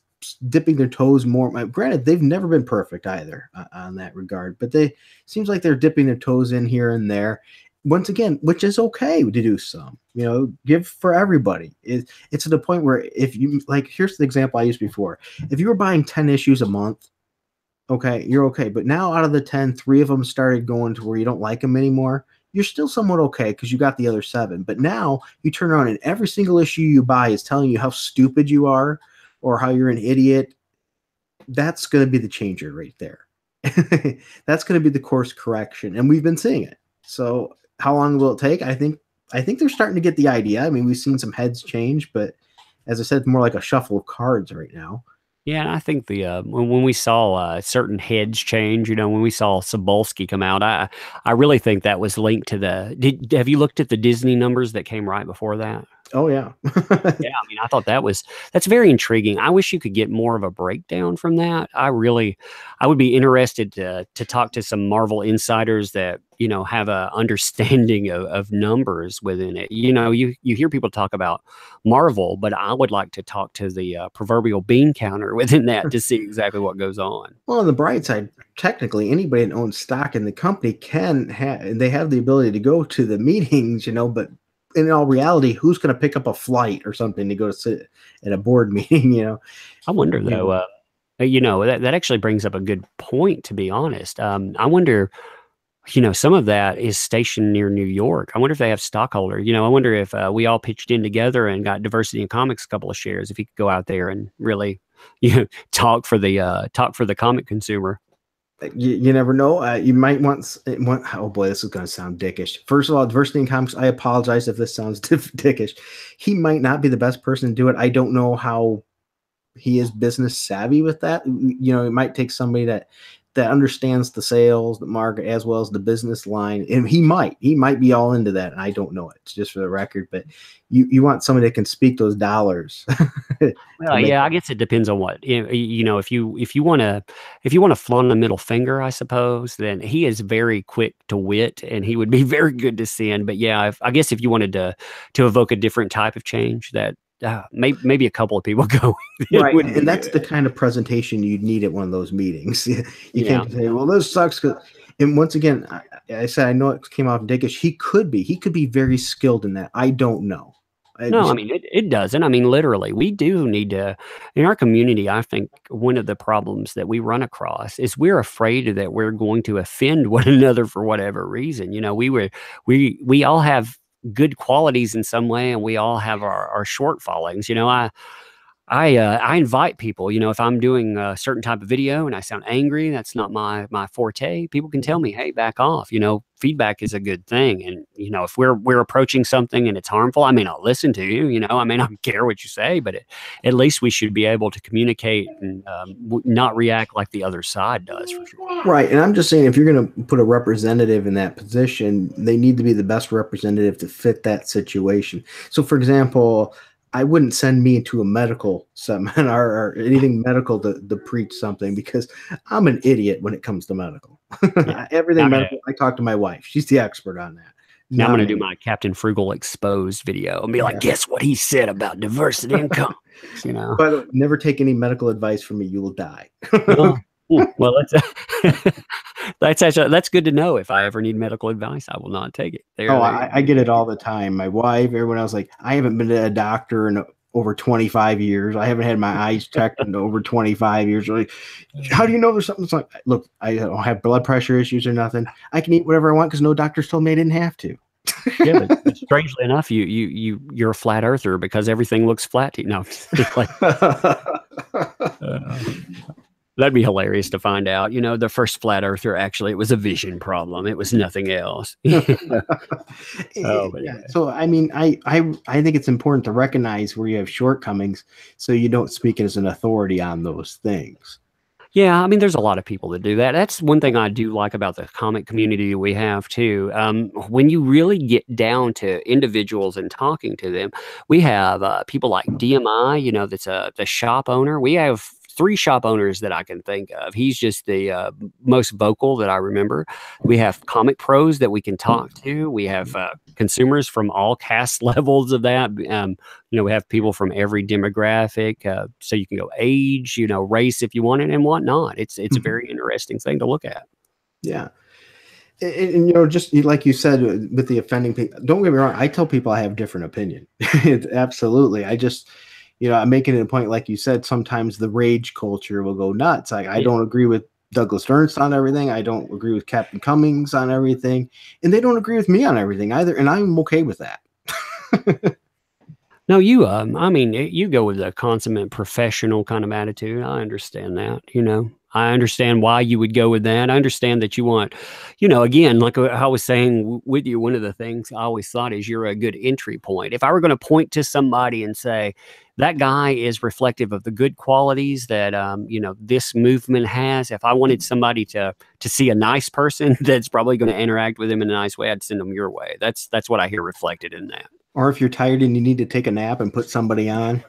dipping their toes more. Granted, they've never been perfect either on that regard, but they seems like they're dipping their toes in here and there. Once again, which is okay to do some, give for everybody. It's to the point where if you here's the example I used before. If you were buying 10 issues a month, okay, you're okay. But now out of the 10, 3 of them started going to where you don't like them anymore. You're still somewhat okay because you got the other 7. But now you turn around and every single issue you buy is telling you how stupid you are or how you're an idiot. That's going to be the changer right there. That's going to be the course correction. And we've been seeing it. So how long will it take? I think they're starting to get the idea. I mean, we've seen some heads change, but as I said, it's more like a shuffle of cards right now.
Yeah, and I think when we saw certain heads change, when we saw Cebulski come out, I really think that was linked to have you looked at the Disney numbers that came right before that?
Oh yeah.
Yeah, I mean, I thought that's very intriguing. I wish you could get more of a breakdown from that. I would be interested to talk to some Marvel insiders that have a understanding of numbers within it. You hear people talk about Marvel, but I would like to talk to the proverbial bean counter within that to see exactly what goes on.
Well, on the bright side, technically anybody that owns stock in the company they have the ability to go to the meetings, but in all reality, who's going to pick up a flight or something to go to sit at a board meeting?
I wonder though, that actually brings up a good point, to be honest. I wonder, some of that is stationed near New York. I wonder if they have stockholders. I wonder if we all pitched in together and got Diversity in Comics a couple of shares, if you could go out there and really, talk for the comic consumer.
You never know. You might want. Oh boy, this is going to sound dickish. First of all, Diversity in Comics. I apologize if this sounds dickish. He might not be the best person to do it. I don't know how he is business savvy with that. It might take somebody that that understands the sales, the market, as well as the business line. And he might be all into that. And I don't know it. It's just for the record, but you want somebody that can speak those dollars.
Well, yeah, I guess it depends on what you know. If you want to flaunt a middle finger, I suppose, then he is very quick to wit, and he would be very good to send. But yeah, I guess if you wanted to evoke a different type of change, that maybe a couple of people go.
Right, and that's the kind of presentation you'd need at one of those meetings. You can't say, "Well, this sucks." And once again, I said I know it came out dickish. He could be very skilled in that. I don't know.
No, I mean, it doesn't. I mean, literally, we do need to, in our community, I think one of the problems that we run across is we're afraid that we're going to offend one another for whatever reason. You know, we all have good qualities in some way, and we all have our shortfallings. You know, I invite people, you know, if I'm doing a certain type of video and I sound angry, that's not my forte. People can tell me, hey, back off. You know, feedback is a good thing. And, you know, if we're approaching something and it's harmful, I may not listen to you, you know, I may not care what you say, but at least we should be able to communicate and not react like the other side does, for sure.
Right. And I'm just saying, if you're going to put a representative in that position, they need to be the best representative to fit that situation. So, for example, I wouldn't send me to a medical seminar or anything medical to preach something, because I'm an idiot when it comes to medical.
Yeah.
Everything medical, I talk to my wife. She's the expert on that.
Now I'm going to do my Captain Frugal exposed video and be like, guess what he said about diversity and income? You know,
but never take any medical advice from me. You will die.
Well, that's good to know. If I ever need medical advice, I will not take it.
I get it all the time. My wife, everyone else, like, I haven't been to a doctor in over 25 years. I haven't had my eyes checked in over 25 years. Like, how do you know there's something? It's like, look, I don't have blood pressure issues or nothing. I can eat whatever I want because no doctors told me I didn't have to.
Yeah, but strangely enough, you're a flat earther because everything looks flat to you. No, like, that'd be hilarious to find out. You know, the first flat earther, actually, it was a vision problem. It was nothing else.
So, I mean, I think it's important to recognize where you have shortcomings so you don't speak as an authority on those things.
Yeah, I mean, there's a lot of people that do that. That's one thing I do like about the comic community we have, too. When you really get down to individuals and talking to them, we have people like DMI, you know, that's the shop owner. We have 3 shop owners that I can think of. He's just the most vocal that I remember. We have comic pros that we can talk to. We have consumers from all caste levels of that. You know, we have people from every demographic. So you can go age, you know, race if you want it and whatnot. It's a very interesting thing to look at.
Yeah. And you know, just like you said with the offending people, don't get me wrong. I tell people I have different opinion. Absolutely. I just, you know, I'm making it a point, like you said, sometimes the rage culture will go nuts. Like, I don't agree with Douglas Ernst on everything. I don't agree with Captain Cummings on everything. And they don't agree with me on everything either. And I'm okay with that.
No, I mean, you go with a consummate professional kind of attitude. I understand that, you know. I understand why you would go with that. I understand that you want, you know, again, like I was saying with you, one of the things I always thought is you're a good entry point. If I were going to point to somebody and say, that guy is reflective of the good qualities that, you know, this movement has, if I wanted somebody to see a nice person that's probably going to interact with him in a nice way, I'd send them your way. That's what I hear reflected in that.
Or if you're tired and you need to take a nap and put somebody on.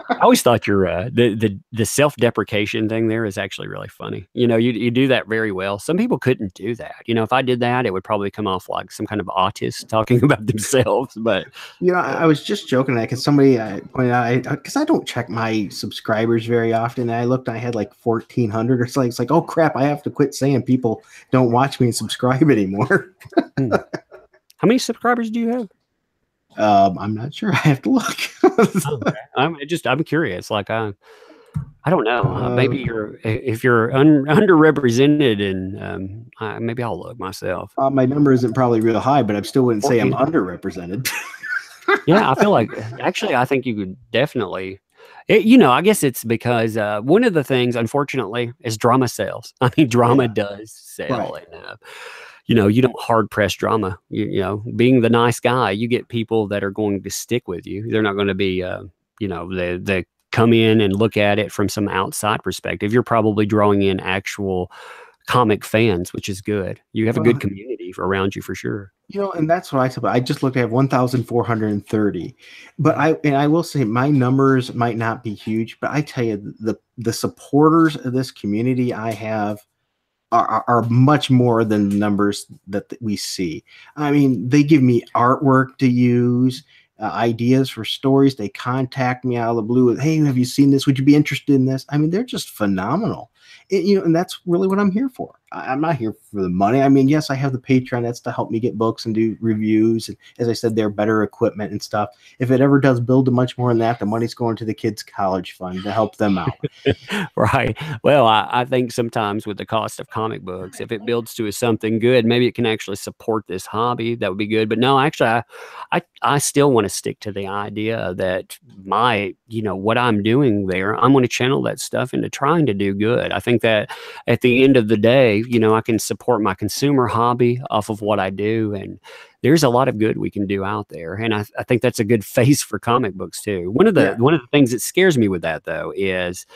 I always thought your the self-deprecation thing there is actually really funny. You know, you do that very well. Some people couldn't do that. You know, if I did that, it would probably come off like some kind of autist talking about themselves. But
you know, I was just joking that because somebody pointed out, because I don't check my subscribers very often. And I looked, I had like 1,400 or something. It's like, oh crap, I have to quit saying people don't watch me and subscribe anymore.
How many subscribers do you have?
I'm not sure. I have to look.
Okay. I'm curious. Like, I don't know. Maybe if you're underrepresented, and maybe I'll look myself.
My number isn't probably real high, but I still wouldn't say I'm underrepresented.
Yeah, I feel like actually, I think you could definitely. You know, I guess it's because one of the things, unfortunately, is drama sells. I mean, drama does sell, right. And you know, you don't hard press drama. You know, being the nice guy, you get people that are going to stick with you. They're not going to be, you know, the come in and look at it from some outside perspective. You're probably drawing in actual comic fans, which is good. You have a good community around you for sure.
And that's what I said. I just looked at 1,430, but I will say my numbers might not be huge, but I tell you, the supporters of this community I have are much more than the numbers that we see. I mean, they give me artwork to use, ideas for stories. They contact me out of the blue. Hey, have you seen this? Would you be interested in this? I mean, they're just phenomenal. And that's really what I'm here for. I'm not here for the money. I mean, yes, I have the Patreon. That's to help me get books and do reviews. And as I said, they're better equipment and stuff. If it ever does build to much more than that, the money's going to the kids' college fund to help them out.
Right. Well, I think sometimes with the cost of comic books, if it builds to something good, maybe it can actually support this hobby. That would be good. But no, actually, I still want to stick to the idea that what I'm doing there, I'm going to channel that stuff into trying to do good. I think that at the end of the day, I can support my consumer hobby off of what I do. And there's a lot of good we can do out there. And I think that's a good face for comic books too. One of the things that scares me with that though, is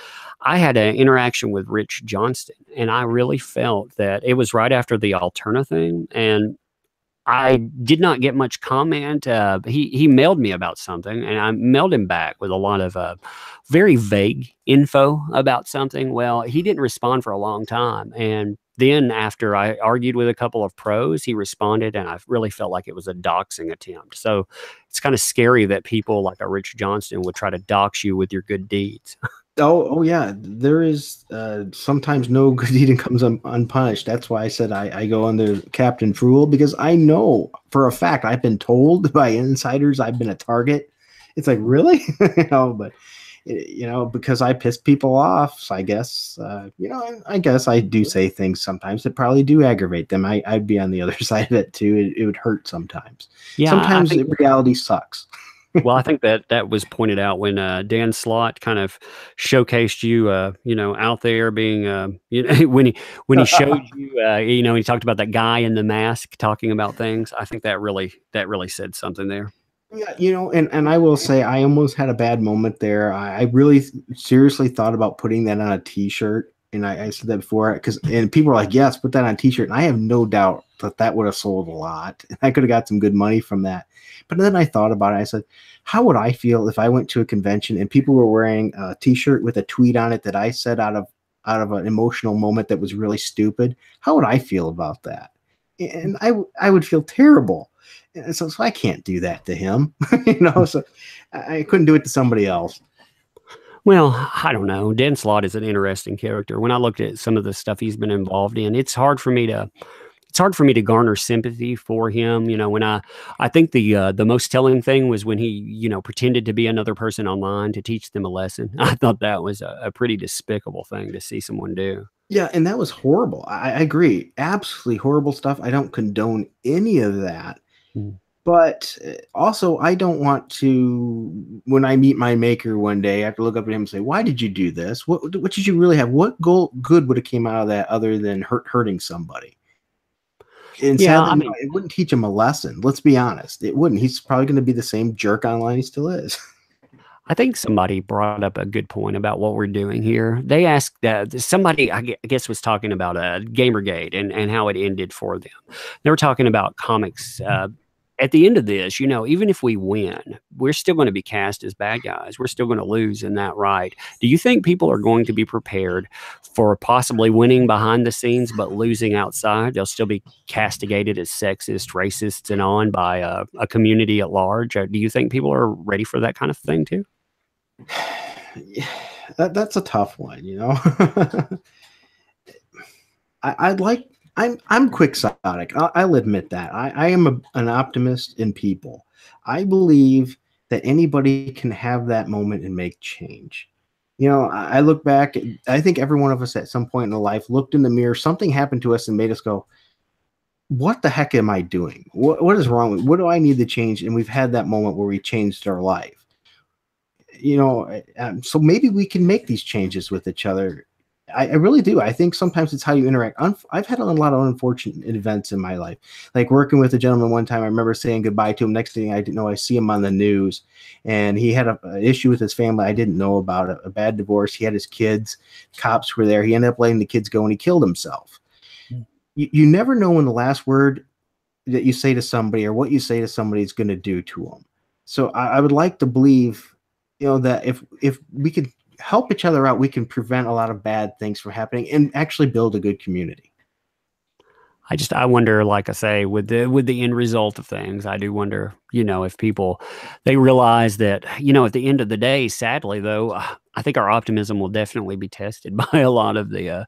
I had an interaction with Rich Johnston, and I really felt that it was right after the Alterna thing. And I did not get much comment. He mailed me about something, and I mailed him back with a lot of very vague info about something. Well, he didn't respond for a long time. And then after I argued with a couple of pros, he responded, and I really felt like it was a doxing attempt. So it's kind of scary that people like a Rich Johnston would try to dox you with your good deeds.
Oh yeah. There is sometimes no good deed comes unpunished. That's why I said I go under Captain Frugal, because I know for a fact I've been told by insiders I've been a target. It's like, really? But because I piss people off. So I guess I guess I do say things sometimes that probably do aggravate them. I'd be on the other side of it too. It would hurt sometimes. Yeah, sometimes reality sucks.
Well, I think that was pointed out when Dan Slott kind of showcased you, out there being, when he showed you, he talked about that guy in the mask talking about things. I think that really said something there.
Yeah, and I will say I almost had a bad moment there. I really seriously thought about putting that on a T-shirt, and I said that before, and people were like, "Yes, put that on a T-shirt." And I have no doubt that would have sold a lot. I could have got some good money from that. But then I thought about it. I said, how would I feel if I went to a convention and people were wearing a T-shirt with a tweet on it that I said out of an emotional moment that was really stupid? How would I feel about that? And I would feel terrible. And so I can't do that to him, So I couldn't do it to somebody else.
Well, I don't know. Dan Slott is an interesting character. When I looked at some of the stuff he's been involved in, it's hard for me to garner sympathy for him. When I think the most telling thing was when he, pretended to be another person online to teach them a lesson. I thought that was a pretty despicable thing to see someone do.
Yeah, and that was horrible. I agree. Absolutely horrible stuff. I don't condone any of that. But also, I don't want to, when I meet my maker one day, I have to look up at him and say, why did you do this? What did you really have? What good would have came out of that other than hurting somebody? And sadly, it wouldn't teach him a lesson. Let's be honest. It wouldn't. He's probably going to be the same jerk online he still is.
I think somebody brought up a good point about what we're doing here. They asked somebody, I guess, was talking about Gamergate and how it ended for them. They were talking about comics. At the end of this, even if we win, we're still going to be cast as bad guys. We're still going to lose in that right. Do you think people are going to be prepared for possibly winning behind the scenes, but losing outside? They'll still be castigated as sexist, racists, and on by a community at large. Do you think people are ready for that kind of thing too?
Yeah, that's a tough one, I'm quixotic. I'll admit that. I am an optimist in people. I believe that anybody can have that moment and make change. I look back, I think every one of us at some point in life looked in the mirror, something happened to us and made us go, what the heck am I doing? What is wrong with me? What do I need to change? And we've had that moment where we changed our life. So maybe we can make these changes with each other. I really do. I think sometimes it's how you interact. I've had a lot of unfortunate events in my life. Like working with a gentleman one time, I remember saying goodbye to him. Next thing I didn't know, I see him on the news, and he had an issue with his family I didn't know about, a bad divorce. He had his kids. Cops were there. He ended up letting the kids go, and he killed himself. You never know when the last word that you say to somebody or what you say to somebody is going to do to them. So I would like to believe, that if we could help each other out, we can prevent a lot of bad things from happening and actually build a good community.
I wonder, like I say, with the end result of things, I do wonder, if people, they realize that, at the end of the day, sadly though, I think our optimism will definitely be tested by a lot of the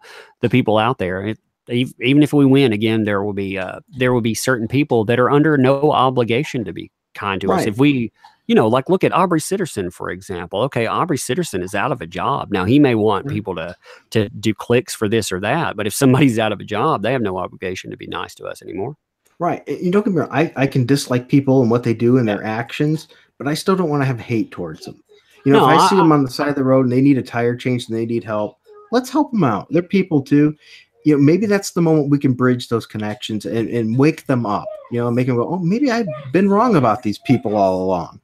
people out there. Even if we win again, there will be certain people that are under no obligation to be kind to us. If we, like look at Aubrey Sitterson, for example. Okay, Aubrey Sitterson is out of a job. Now he may want people to do clicks for this or that, but if somebody's out of a job, they have no obligation to be nice to us anymore.
Right. You don't get me wrong. I can dislike people and what they do and their actions, but I still don't want to have hate towards them. If I see them on the side of the road and they need a tire change and they need help, let's help them out. They're people too. Maybe that's the moment we can bridge those connections and wake them up, make them go, oh, maybe I've been wrong about these people all along.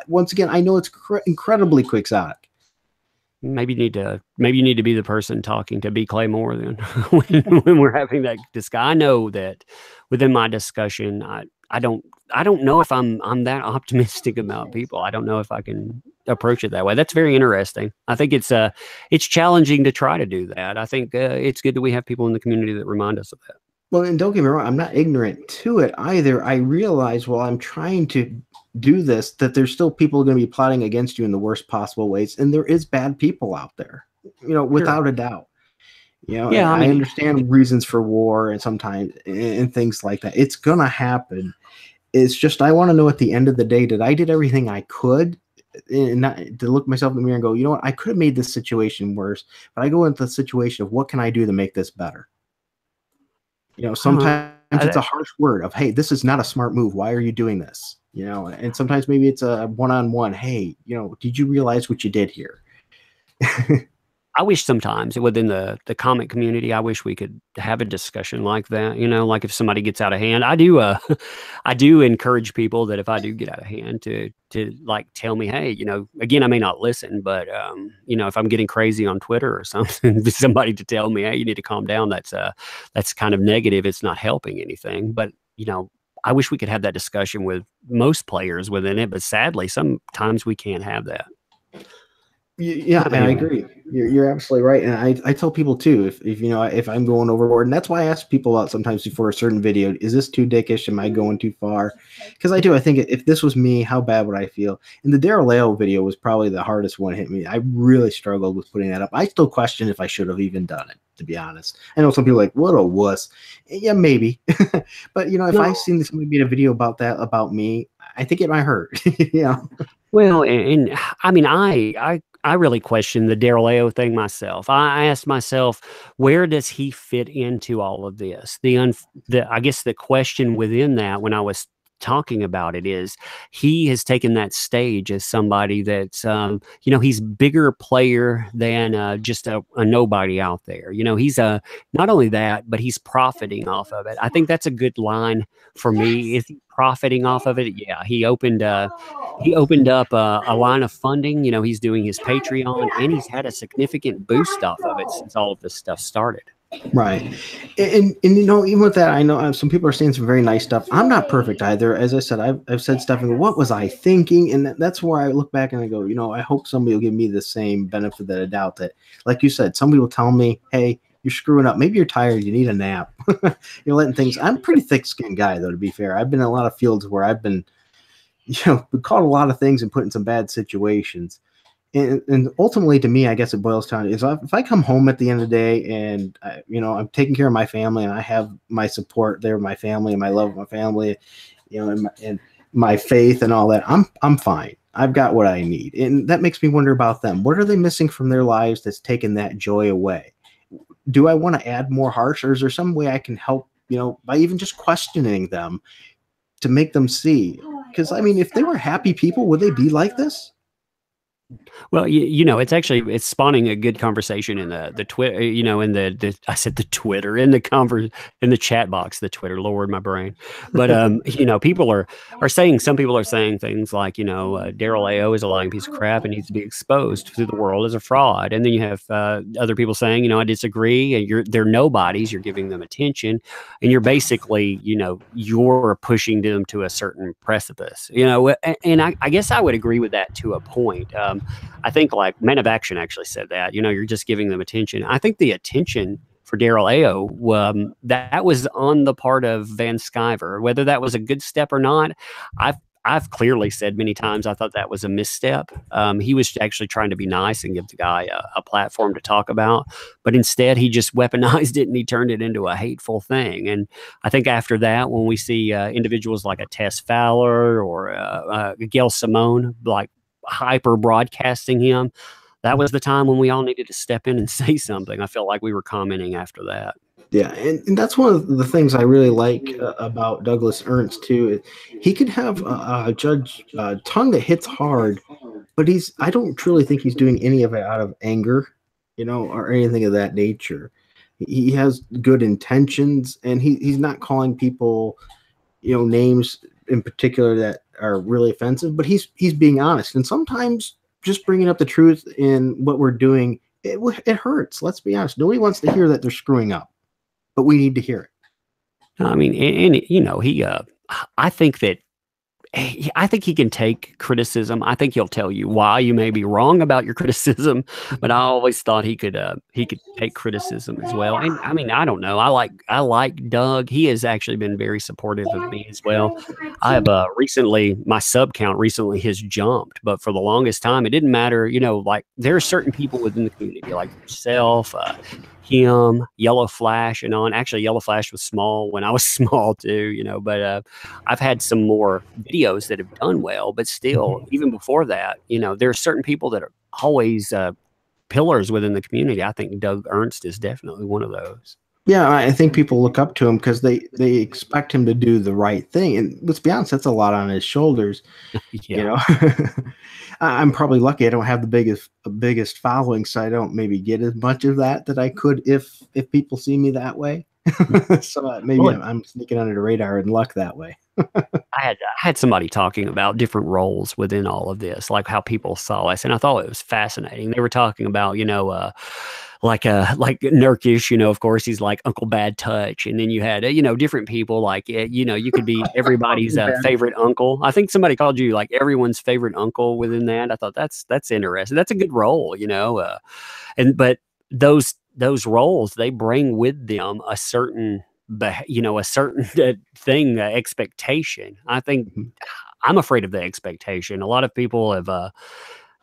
Once again, I know it's incredibly quixotic.
Maybe you need to be the person talking to B. Clay Moore then when we're having that discussion. I know that within my discussion, I don't know if I'm that optimistic about people. I don't know if I can approach it that way. That's very interesting. I think it's challenging to try to do that. I think it's good that we have people in the community that remind us of that.
Well, and don't get me wrong, I'm not ignorant to it either. I realize while I'm trying to do this, that there's still people going to be plotting against you in the worst possible ways. And there is bad people out there, without a doubt. Yeah, I understand reasons for war and sometimes and things like that. It's going to happen. It's just, I want to know at the end of the day, that I did everything I could and not to look myself in the mirror and go, you know what, I could have made this situation worse, but I go into the situation of what can I do to make this better? Sometimes it's a harsh word of, hey, this is not a smart move. Why are you doing this? And sometimes maybe it's a one-on-one. Hey, did you realize what you did here?
I wish sometimes within the comic community, I wish we could have a discussion like that. Like if somebody gets out of hand, I do encourage people that if I do get out of hand to like tell me, hey, again, I may not listen, but if I'm getting crazy on Twitter or something, somebody to tell me, hey, you need to calm down. That's kind of negative. It's not helping anything. But I wish we could have that discussion with most players within it, but sadly, sometimes we can't have that.
Yeah, I agree. You're absolutely right. And I tell people too, if I'm going overboard, and that's why I ask people out sometimes before a certain video, is this too dickish? Am I going too far? Because I think if this was me, how bad would I feel? And the Daryl Leo video was probably the hardest one hit me. I really struggled with putting that up. I still question if I should have even done it, to be honest. I know some people are like, what a wuss. Yeah, maybe. But if I seen somebody made a video about that, about me, I think it might hurt.
Well, and I mean, I really question the Daryl Leo thing myself. I asked myself, where does he fit into all of this? I guess the question within that, when I was talking about it, is he has taken that stage as somebody that's he's bigger player than just a nobody out there. He's not only that, but he's profiting off of it. I think that's a good line for me. Is he profiting off of it? Yeah, he opened up a line of funding. He's doing his Patreon, and he's had a significant boost off of it since all of this stuff started.
Right. And even with that, I know some people are saying some very nice stuff. I'm not perfect either. As I said, I've said stuff and go, what was I thinking? And that's where I look back and I go, I hope somebody will give me the same benefit of the doubt that, like you said, somebody will tell me, hey, you're screwing up. Maybe you're tired. You need a nap. You're letting things. I'm a pretty thick-skinned guy, though, to be fair. I've been in a lot of fields where I've been, caught a lot of things and put in some bad situations. And ultimately, to me, I guess it boils down to is if I come home at the end of the day and I'm taking care of my family and I have my support there, my family and my love of my family, and my faith and all that, I'm fine. I've got what I need, and that makes me wonder about them. What are they missing from their lives that's taken that joy away? Do I want to add more hearts, or is there some way I can help? By even just questioning them to make them see. Because I mean, if they were happy people, would they be like this?
Well, it's actually it's spawning a good conversation in the Twitter, in the I said the Twitter in the chat box, the Twitter, Lord, my brain. But people are saying some people are saying things like, Daryl AO is a lying piece of crap and needs to be exposed to the world as a fraud. And then you have other people saying, I disagree, and they're nobodies, you're giving them attention, and you're basically, you're pushing them to a certain precipice. And I guess I would agree with that to a point. I think like Men of Action actually said that, you're just giving them attention. I think the attention for Daryl AO, that was on the part of Van Sciver. Whether that was a good step or not, I've clearly said many times I thought that was a misstep. He was actually trying to be nice and give the guy a platform to talk about, but instead he just weaponized it and he turned it into a hateful thing. And I think after that, when we see individuals like a Tess Fowler or Gail Simone, like hyper broadcasting him, that was the time when we all needed to step in and say something. I felt like we were commenting after that.
Yeah, and that's one of the things I really like about Douglas Ernst too. He could have a judge tongue that hits hard, but I don't truly think he's doing any of it out of anger, or anything of that nature. He has good intentions, and he's not calling people, names in particular that are really offensive, but he's being honest. And sometimes just bringing up the truth in what we're doing, it hurts. Let's be honest. Nobody wants to hear that they're screwing up, but we need to hear it.
I mean, and I think that I think he can take criticism. I think he'll tell you why you may be wrong about your criticism, but I always thought he could take criticism as well. And I mean, I don't know. I like Doug. He has actually been very supportive of me as well. I have recently, my sub count recently has jumped, but for the longest time it didn't matter. Like there are certain people within the community, like yourself, him, Yellow Flash, and on. Actually, Yellow Flash was small when I was small too, but I've had some more videos that have done well, but still, even before that, there are certain people that are always pillars within the community. I think Doug Ernst is definitely one of those.
Yeah, I think people look up to him because they expect him to do the right thing. And let's be honest, that's a lot on his shoulders.
Yeah.
I'm probably lucky I don't have the biggest following, so I don't maybe get as much of that I could if people see me that way. So maybe I'm sneaking under the radar and luck that way.
I had somebody talking about different roles within all of this, like how people saw us, and I thought it was fascinating. They were talking about, like Nurkish, of course, he's like Uncle Bad Touch, and then you had different people like you could be everybody's favorite uncle. I think somebody called you like everyone's favorite uncle within that. I thought that's interesting. That's a good role, but those roles, they bring with them a certain thing, expectation. I think I'm afraid of the expectation. A lot of people have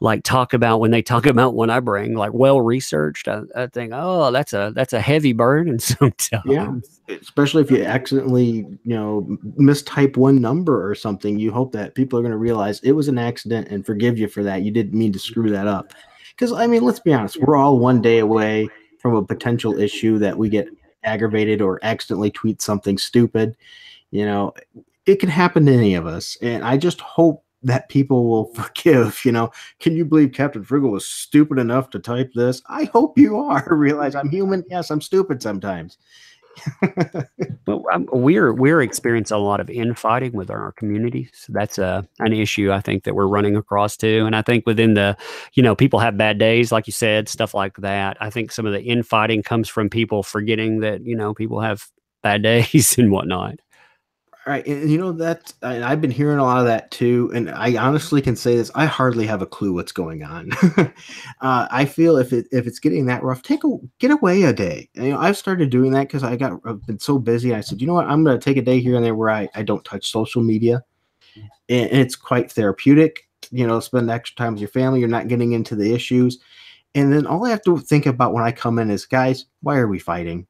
when I bring like well researched, I think, oh, that's a heavy burden sometimes.
Yeah, especially if you accidentally mistype one number or something. You hope that people are going to realize it was an accident and forgive you for that. You didn't mean to screw that up. Because I mean, let's be honest, we're all one day away from a potential issue that we get aggravated or accidentally tweet something stupid. It can happen to any of us, and I just hope that people will forgive. Can you believe Captain Frugal was stupid enough to type this? I hope you are. Realize I'm human. Yes, I'm stupid sometimes.
Well, we're experiencing a lot of infighting within our community. So that's an issue I think that we're running across too. And I think within the, people have bad days, like you said, stuff like that. I think some of the infighting comes from people forgetting that, people have bad days and whatnot.
Right. And that I've been hearing a lot of that too. And I honestly can say this, I hardly have a clue what's going on. I feel if it's getting that rough, get away a day. And, I've started doing that because I've been so busy. I said, you know what, I'm going to take a day here and there where I don't touch social media. And it's quite therapeutic, spend extra time with your family. You're not getting into the issues. And then all I have to think about when I come in is, guys, why are we fighting?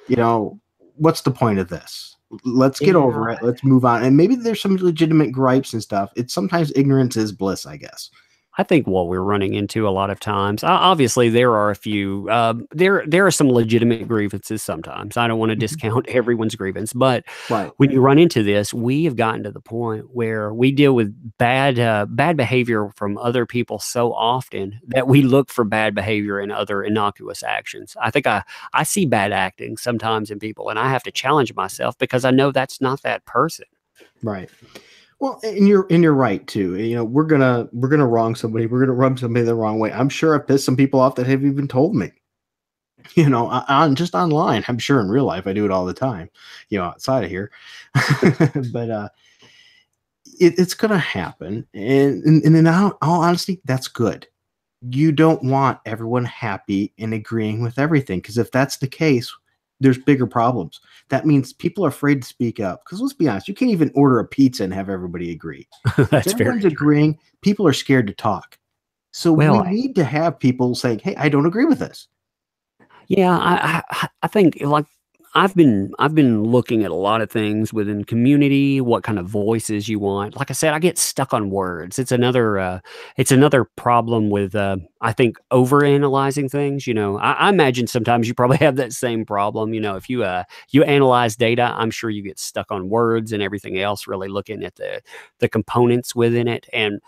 What's the point of this? Let's get over it. Let's move on. And maybe there's some legitimate gripes and stuff. It's sometimes ignorance is bliss, I guess.
I think what we're running into a lot of times, obviously, there are a few, there are some legitimate grievances sometimes. I don't want to
Mhm.
discount everyone's grievance, but
Right.
when you run into this, we have gotten to the point where we deal with bad behavior from other people so often that we look for bad behavior in other innocuous actions. I think I see bad acting sometimes in people, and I have to challenge myself because I know that's not that person.
Right. Well, and you're right too. We're gonna wrong somebody. We're gonna rub somebody the wrong way. I'm sure I've pissed some people off that have even told me. On just online. I'm sure in real life I do it all the time. Outside of here, but it's gonna happen. And in all honesty, that's good. You don't want everyone happy and agreeing with everything, because if that's the case, there's bigger problems. That means people are afraid to speak up. Because let's be honest, you can't even order a pizza and have everybody agree. If
That's very
everyone's
true.
agreeing, people are scared to talk. So we
Well,
need to have people saying, "Hey, I don't agree with this."
yeah, I think like I've been looking at a lot of things within community, what kind of voices you want. Like I said, I get stuck on words. It's another problem with I think overanalyzing things. I imagine sometimes you probably have that same problem. If you analyze data, I'm sure you get stuck on words and everything else, really looking at the components within it. And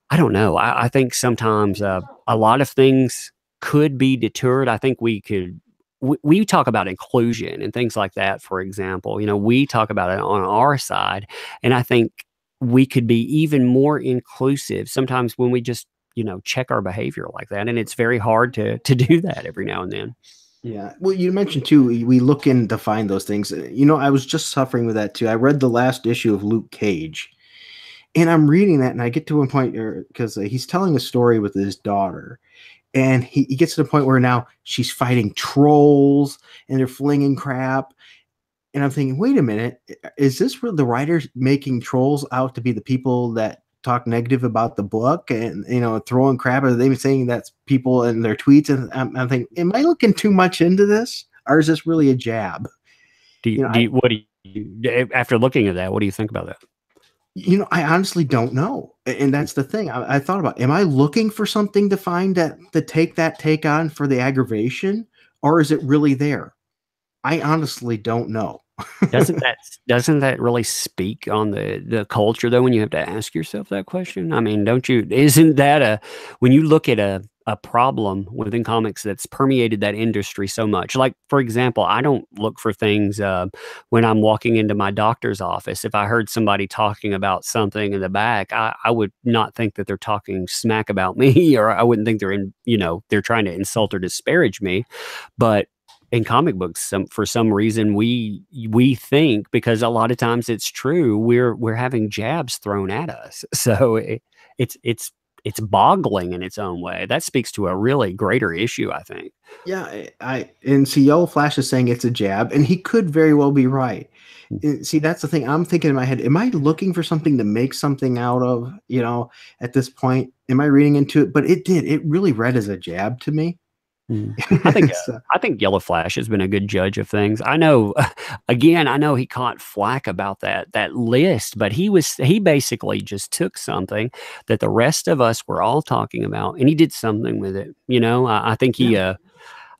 I don't know. I think sometimes a lot of things could be deterred. I think we talk about inclusion and things like that, for example. We talk about it on our side. And I think we could be even more inclusive sometimes when we just, check our behavior like that. And it's very hard to do that every now and then.
Yeah. Well, you mentioned too, we look in to find those things. I was just suffering with that too. I read the last issue of Luke Cage, and I'm reading that, and I get to a point because he's telling a story with his daughter, and he gets to the point where now she's fighting trolls and they're flinging crap. And I'm thinking, wait a minute, is this where the writers making trolls out to be the people that talk negative about the book and throwing crap? Are they saying that's people in their tweets? And I'm thinking, am I looking too much into this, or is this really a jab?
Do you,
You know,
do
I
you, what do you, after looking at that, what do you think about that?
I honestly don't know, and that's the thing. I thought about: am I looking for something to find that take on for the aggravation, or is it really there? I honestly don't know.
Doesn't that really speak on the culture though when you have to ask yourself that question? I mean, don't you isn't that a when you look at a problem within comics that's permeated that industry so much. Like, for example, I don't look for things when I'm walking into my doctor's office. If I heard somebody talking about something in the back, I would not think that they're talking smack about me, or I wouldn't think they're trying to insult or disparage me. But in comic books, for some reason, we think, because a lot of times it's true, we're having jabs thrown at us. So it's it's boggling in its own way. That speaks to a really greater issue, I think.
Yeah, I and see, Yellow Flash is saying it's a jab, and he could very well be right. See, that's the thing. I'm thinking in my head, am I looking for something to make something out of? At this point, am I reading into it? But it really read as a jab to me.
Mm. I think
So,
I think Yellow Flash has been a good judge of things. I know, again, I know he caught flack about that list, but he basically just took something that the rest of us were all talking about, and he did something with it. I think
yeah.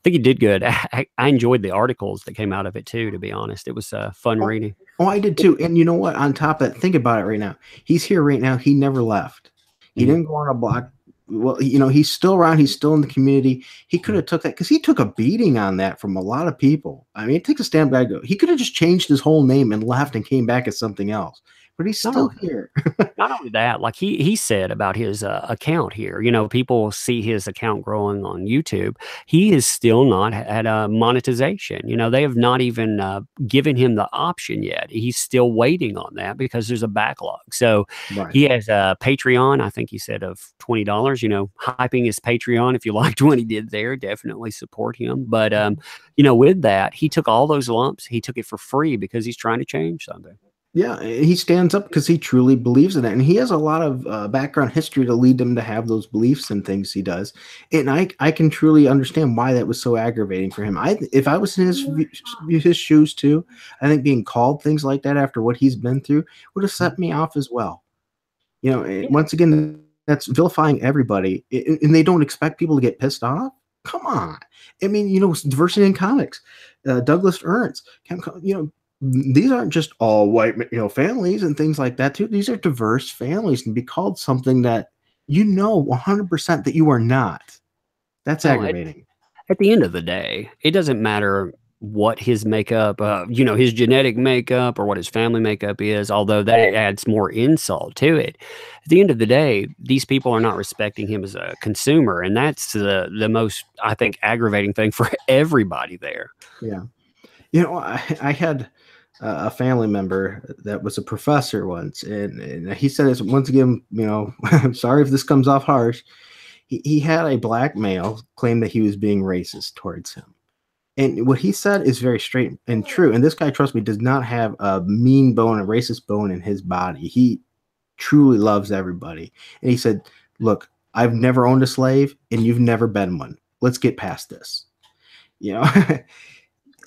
he did good. I enjoyed the articles that came out of it too. To be honest, it was fun
Oh,
reading.
oh, I did too. And you know what? On top of that, think about it right now. He's here right now. He never left. He
Mhm.
didn't go on a block. Well, he's still around. He's still in the community. He could have took that because he took a beating on that from a lot of people. I mean, it takes a stand back. He could have just changed his whole name and left and came back as something else. But he's
Not
still
only
here.
Not only that, like he said about his account here, people see his account growing on YouTube. He is still not at a monetization. They have not even given him the option yet. He's still waiting on that because there's a backlog. So
Right.
he has a Patreon, I think he said, of $20. Hyping his Patreon. If you liked what he did there, definitely support him. But with that, he took all those lumps. He took it for free because he's trying to change something.
Yeah, he stands up because he truly believes in it, and he has a lot of background history to lead him to have those beliefs and things he does. And I can truly understand why that was so aggravating for him. If I was in his shoes too, I think being called things like that after what he's been through would have set me off as well. Once again, that's vilifying everybody, and they don't expect people to get pissed off. Come on. I mean, diversity in comics. Douglas Ernst, these aren't just all white, families and things like that too. These are diverse families, and be called something that 100% that you are not. That's aggravating.
At the end of the day, it doesn't matter what his makeup, his genetic makeup or what his family makeup is, although that adds more insult to it. At the end of the day, these people are not respecting him as a consumer. And that's the most, I think, aggravating thing for everybody there.
Yeah. I had a family member that was a professor once, and he said, this once again, I'm sorry if this comes off harsh. He had a black male claim that he was being racist towards him. And what he said is very straight and true. And this guy, trust me, does not have a mean bone, a racist bone in his body. He truly loves everybody. And he said, look, I've never owned a slave and you've never been one. Let's get past this.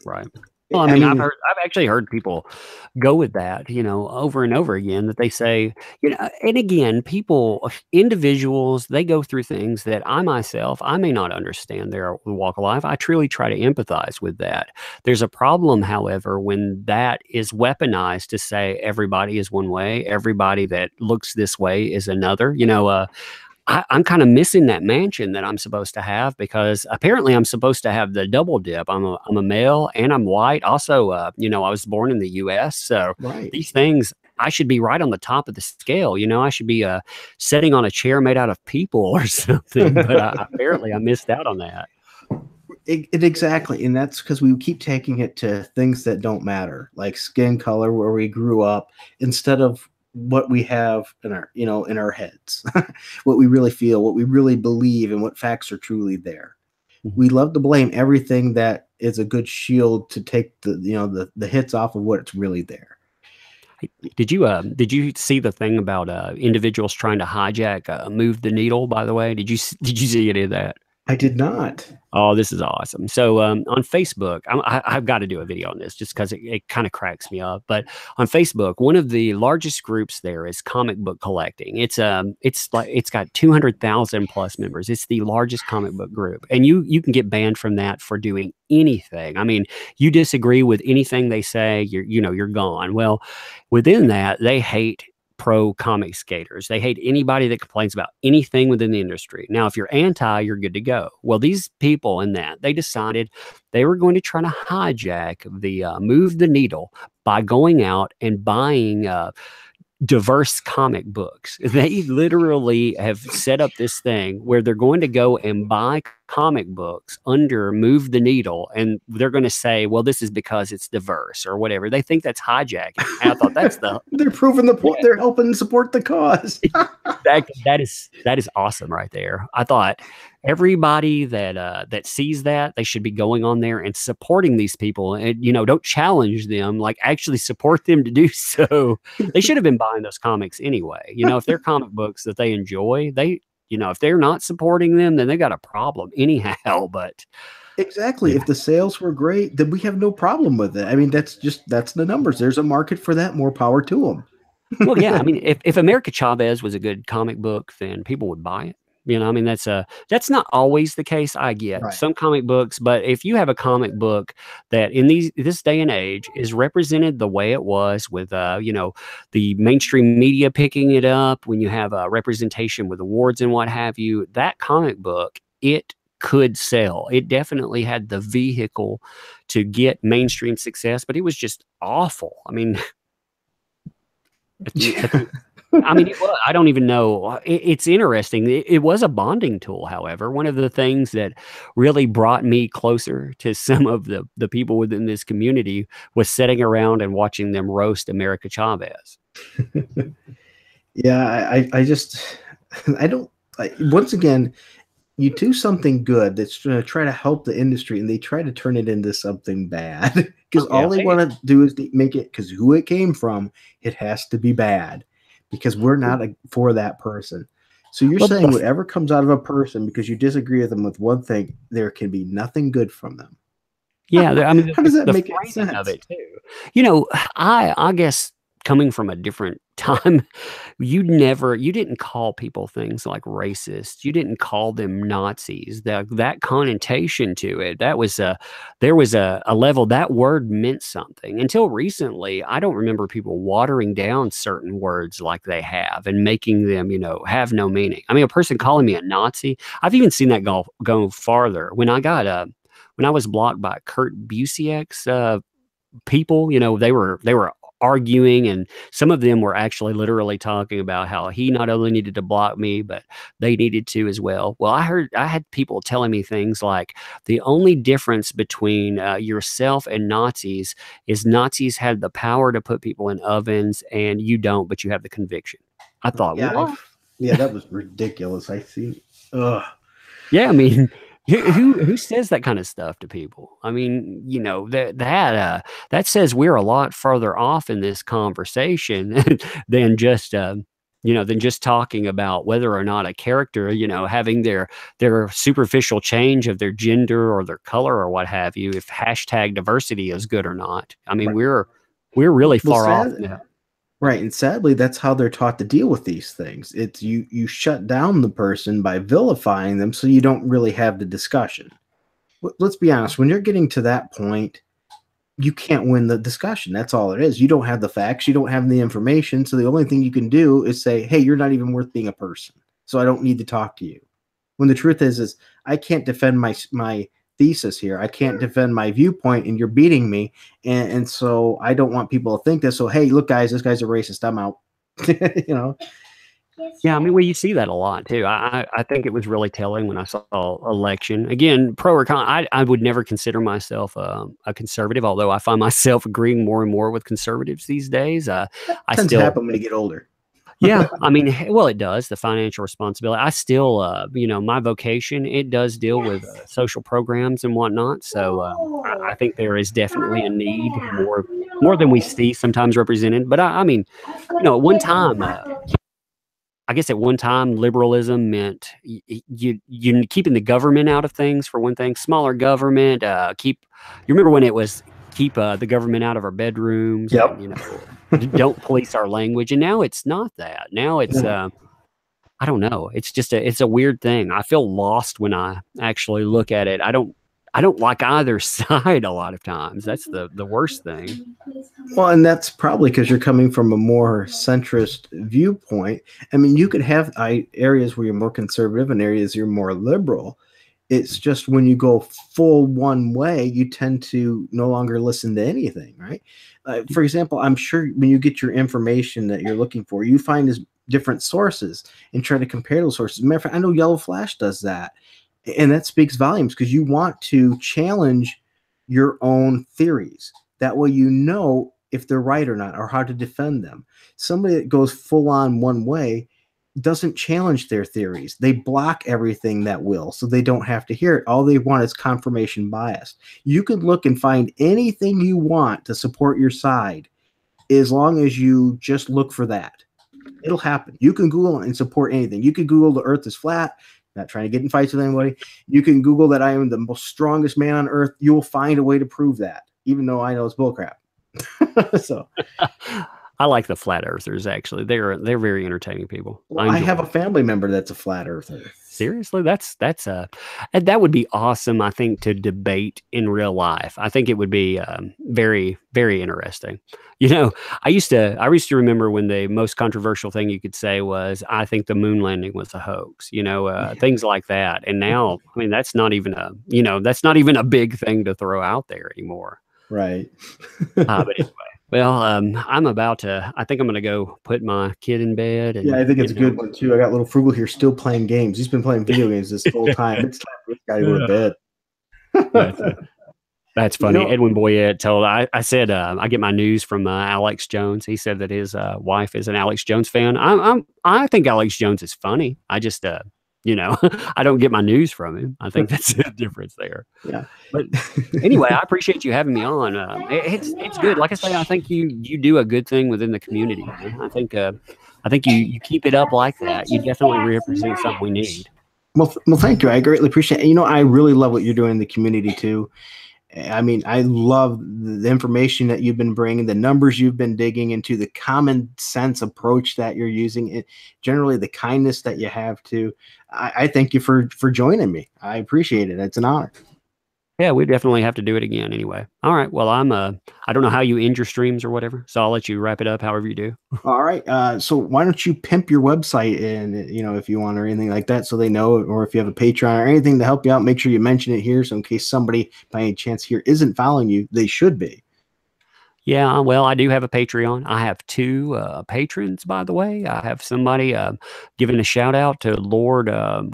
Right. Well, I mean, I've actually heard people go with that, over and over again, that they say, and again, individuals, they go through things that I may not understand their walk of life. I truly try to empathize with that. There's a problem, however, when that is weaponized to say everybody is one way, everybody that looks this way is another. I'm kind of missing that mansion that I'm supposed to have, because apparently I'm supposed to have the double dip. I'm a male and I'm white. Also, I was born in the U.S. So these things, I should be right on the top of the scale. I should be sitting on a chair made out of people or something. But apparently I missed out on that.
Exactly. And that's because we keep taking it to things that don't matter, like skin color, where we grew up, instead of what we have in our heads, what we really feel, what we really believe, and what facts are truly there. We love to blame everything that is a good shield to take the hits off of what's really there.
Did you see the thing about individuals trying to hijack Move the Needle, by the way? Did you see any of that?
I did not.
Oh, this is awesome. So on Facebook, I've got to do a video on this just because it kind of cracks me up. But on Facebook, one of the largest groups there is comic book collecting. It's got 200,000 plus members. It's the largest comic book group, and you can get banned from that for doing anything. I mean, you disagree with anything they say, you're gone. Well, within that, they hate pro comic skaters. They hate anybody that complains about anything within the industry. Now, if you're anti, you're good to go. Well, these people in that, they decided they were going to try to hijack the Move the Needle by going out and buying diverse comic books. They literally have set up this thing where they're going to go and buy comic books under Move the Needle, and they're going to say, well, this is because it's diverse or whatever. They think that's hijacking. And I thought that's
they're proving the point. They're helping support the cause.
that is awesome right there. I thought everybody that sees that, they should be going on there and supporting these people, and don't challenge them, like actually support them to do so. They should have been buying those comics anyway. If they're comic books that they enjoy, if they're not supporting them, then they got a problem anyhow. But
exactly, if the sales were great, then we have no problem with it. I mean, that's the numbers. There's a market for that. More power to them.
Well, yeah. I mean, if America Chavez was a good comic book, then people would buy it. I mean, that's not always the case. I get some comic books, but if you have a comic book that in this day and age is represented the way it was with, the mainstream media picking it up, when you have a representation with awards and what have you, that comic book, it could sell. It definitely had the vehicle to get mainstream success, but it was just awful. I mean, I don't even know. It's interesting. It was a bonding tool, however. One of the things that really brought me closer to some of the people within this community was sitting around and watching them roast America Chavez.
Yeah, once again, you do something good that's going to try to help the industry, and they try to turn it into something bad, because all they want to do is make it, because who it came from, it has to be bad. Because we're not for that person. So you're saying whatever comes out of a person, because you disagree with them with one thing, there can be nothing good from them.
Yeah, I mean,
how does that make sense?
Of it too? I guess coming from a different time, you didn't call people things like racist. You didn't call them Nazis. That connotation to it, there was a level that word meant something. Until recently, I don't remember people watering down certain words like they have and making them, have no meaning. I mean, a person calling me a Nazi, I've even seen that go farther. When I was blocked by Kurt Busiek's people, they were arguing, and some of them were actually literally talking about how he not only needed to block me, but they needed to as well. Well, I had people telling me things like the only difference between yourself and Nazis is Nazis had the power to put people in ovens and you don't, but you have the conviction. I thought, what?
Yeah, that was ridiculous. I see. Ugh.
Yeah, I mean, who says that kind of stuff to people? I mean, that says we're a lot further off in this conversation than just talking about whether or not a character, having their superficial change of their gender or their color or what have you, if hashtag diversity is good or not. I mean,
Right.
we're really far off now.
Right. And sadly, that's how they're taught to deal with these things. It's you shut down the person by vilifying them so you don't really have the discussion. Let's be honest, when you're getting to that point, you can't win the discussion. That's all it is. You don't have the facts, you don't have the information. So the only thing you can do is say, hey, you're not even worth being a person. So I don't need to talk to you. When the truth is I can't defend my thesis here. I can't defend my viewpoint and you're beating me. And so I don't want people to think this. So, hey, look, guys, this guy's a racist. I'm out.
Yeah, I mean, well, you see that a lot too. I think it was really telling when I saw election. Again, pro or con, I would never consider myself a conservative, although I find myself agreeing more and more with conservatives these days.
That tends to happen when you get older.
Yeah, I mean, well, it does. The financial responsibility. I still, my vocation, it does deal with social programs and whatnot. So I think there is definitely a need more than we see sometimes represented. But I mean, at one time, I guess at one time, liberalism meant you keeping the government out of things, for one thing. Smaller government. You remember when it was keep the government out of our bedrooms?
Yep.
And, don't police our language. And now it's not that. Now it's I don't know. It's just it's a weird thing. I feel lost when I actually look at it. I don't like either side a lot of times. That's the worst thing.
Well, and that's probably because you're coming from a more centrist viewpoint. I mean, you could have areas where you're more conservative and areas you're more liberal. It's just when you go full one way, you tend to no longer listen to anything, right? For example, I'm sure when you get your information that you're looking for, you find different sources and try to compare those sources. Matter of fact, I know Yellow Flash does that. And that speaks volumes because you want to challenge your own theories. That way you know if they're right or not or how to defend them. Somebody that goes full on one way doesn't challenge their theories. They block everything that will, so they don't have to hear it. All they want is confirmation bias. You could look and find anything you want to support your side as long as you just look for that. It'll happen. You can Google and support anything. You can Google the earth is flat. Not trying to get in fights with anybody. You can Google that I am the most strongest man on earth. You will find a way to prove that, even though I know it's bullcrap. So
I like the flat earthers, actually. They're very entertaining people.
Well, I have a family member that's a flat earther.
Seriously, and that would be awesome, I think, to debate in real life. I think it would be very, very interesting. I used to remember when the most controversial thing you could say was, I think the moon landing was a hoax, things like that. And now, I mean, that's not even a big thing to throw out there anymore.
Right.
But anyway. Well, I think I'm going to go put my kid in bed. And,
yeah, I think it's a good one, too. I got little Frugal here still playing games. He's been playing video games this whole time. It's time for this guy to go to bed.
That's funny. Edwin Boyette told, I said, I get my news from Alex Jones. He said that his wife is an Alex Jones fan. I think Alex Jones is funny. I just, I don't get my news from him. I think that's the difference there.
Yeah.
But anyway, I appreciate you having me on. It's good. Like I say, I think you do a good thing within the community. Man. I think you keep it up like that. You definitely represent something we need.
Well, thank you. I greatly appreciate it. I really love what you're doing in the community too. I mean, I love the information that you've been bringing, the numbers you've been digging into, the common sense approach that you're using, it, generally the kindness that you have to. I thank you for joining me. I appreciate it. It's an honor.
Yeah, we definitely have to do it again anyway. All right. Well, I don't know how you end your streams or whatever, so I'll let you wrap it up however you do.
All right. So why don't you pimp your website and if you want or anything like that, so they know, or if you have a Patreon or anything to help you out, make sure you mention it here. So in case somebody by any chance here isn't following you, they should be.
Yeah, well, I do have a Patreon. I have two patrons, by the way. I have somebody giving a shout out to Lord,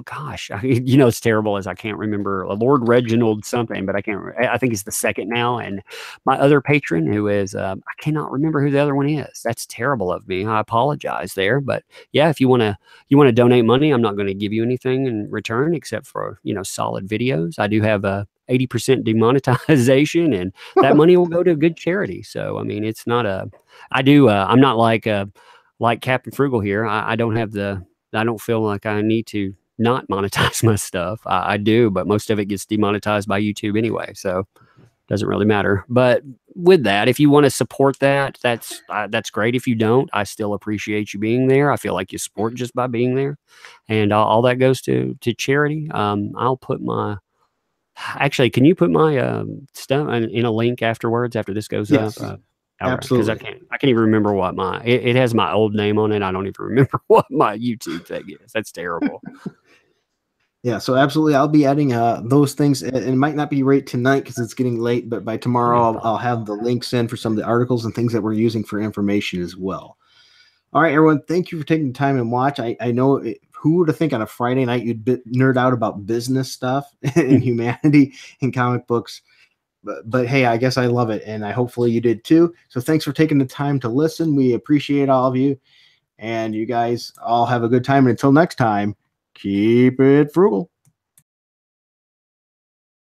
gosh, it's terrible as I can't remember Lord Reginald something, but I can't. I think it's the second now. And my other patron, who is, I cannot remember who the other one is. That's terrible of me. I apologize there. But yeah, if you want to donate money, I'm not going to give you anything in return except for solid videos. I do have a 80% demonetization, and that money will go to a good charity. So, I mean, it's not I'm not like Captain Frugal here. I don't feel like I need to not monetize my stuff. I do, but most of it gets demonetized by YouTube anyway. So it doesn't really matter. But with that, if you want to support that, that's great. If you don't, I still appreciate you being there. I feel like you support just by being there, and all that goes to charity. I'll put my Actually, can you put my stuff in a link afterwards after this goes
Yes,
up? Because
absolutely.
I can't even remember what it has my old name on it. I don't even remember what my YouTube thing is. That's terrible.
Yeah, so absolutely, I'll be adding those things. It might not be right tonight because it's getting late, but by tomorrow, I'll have the links in for some of the articles and things that we're using for information as well. All right, everyone, thank you for taking the time and watch. I know who would have think on a Friday night you'd nerd out about business stuff and humanity and comic books. But hey, I guess I love it, and hopefully you did too. So thanks for taking the time to listen. We appreciate all of you, and you guys all have a good time. And until next time, keep it frugal.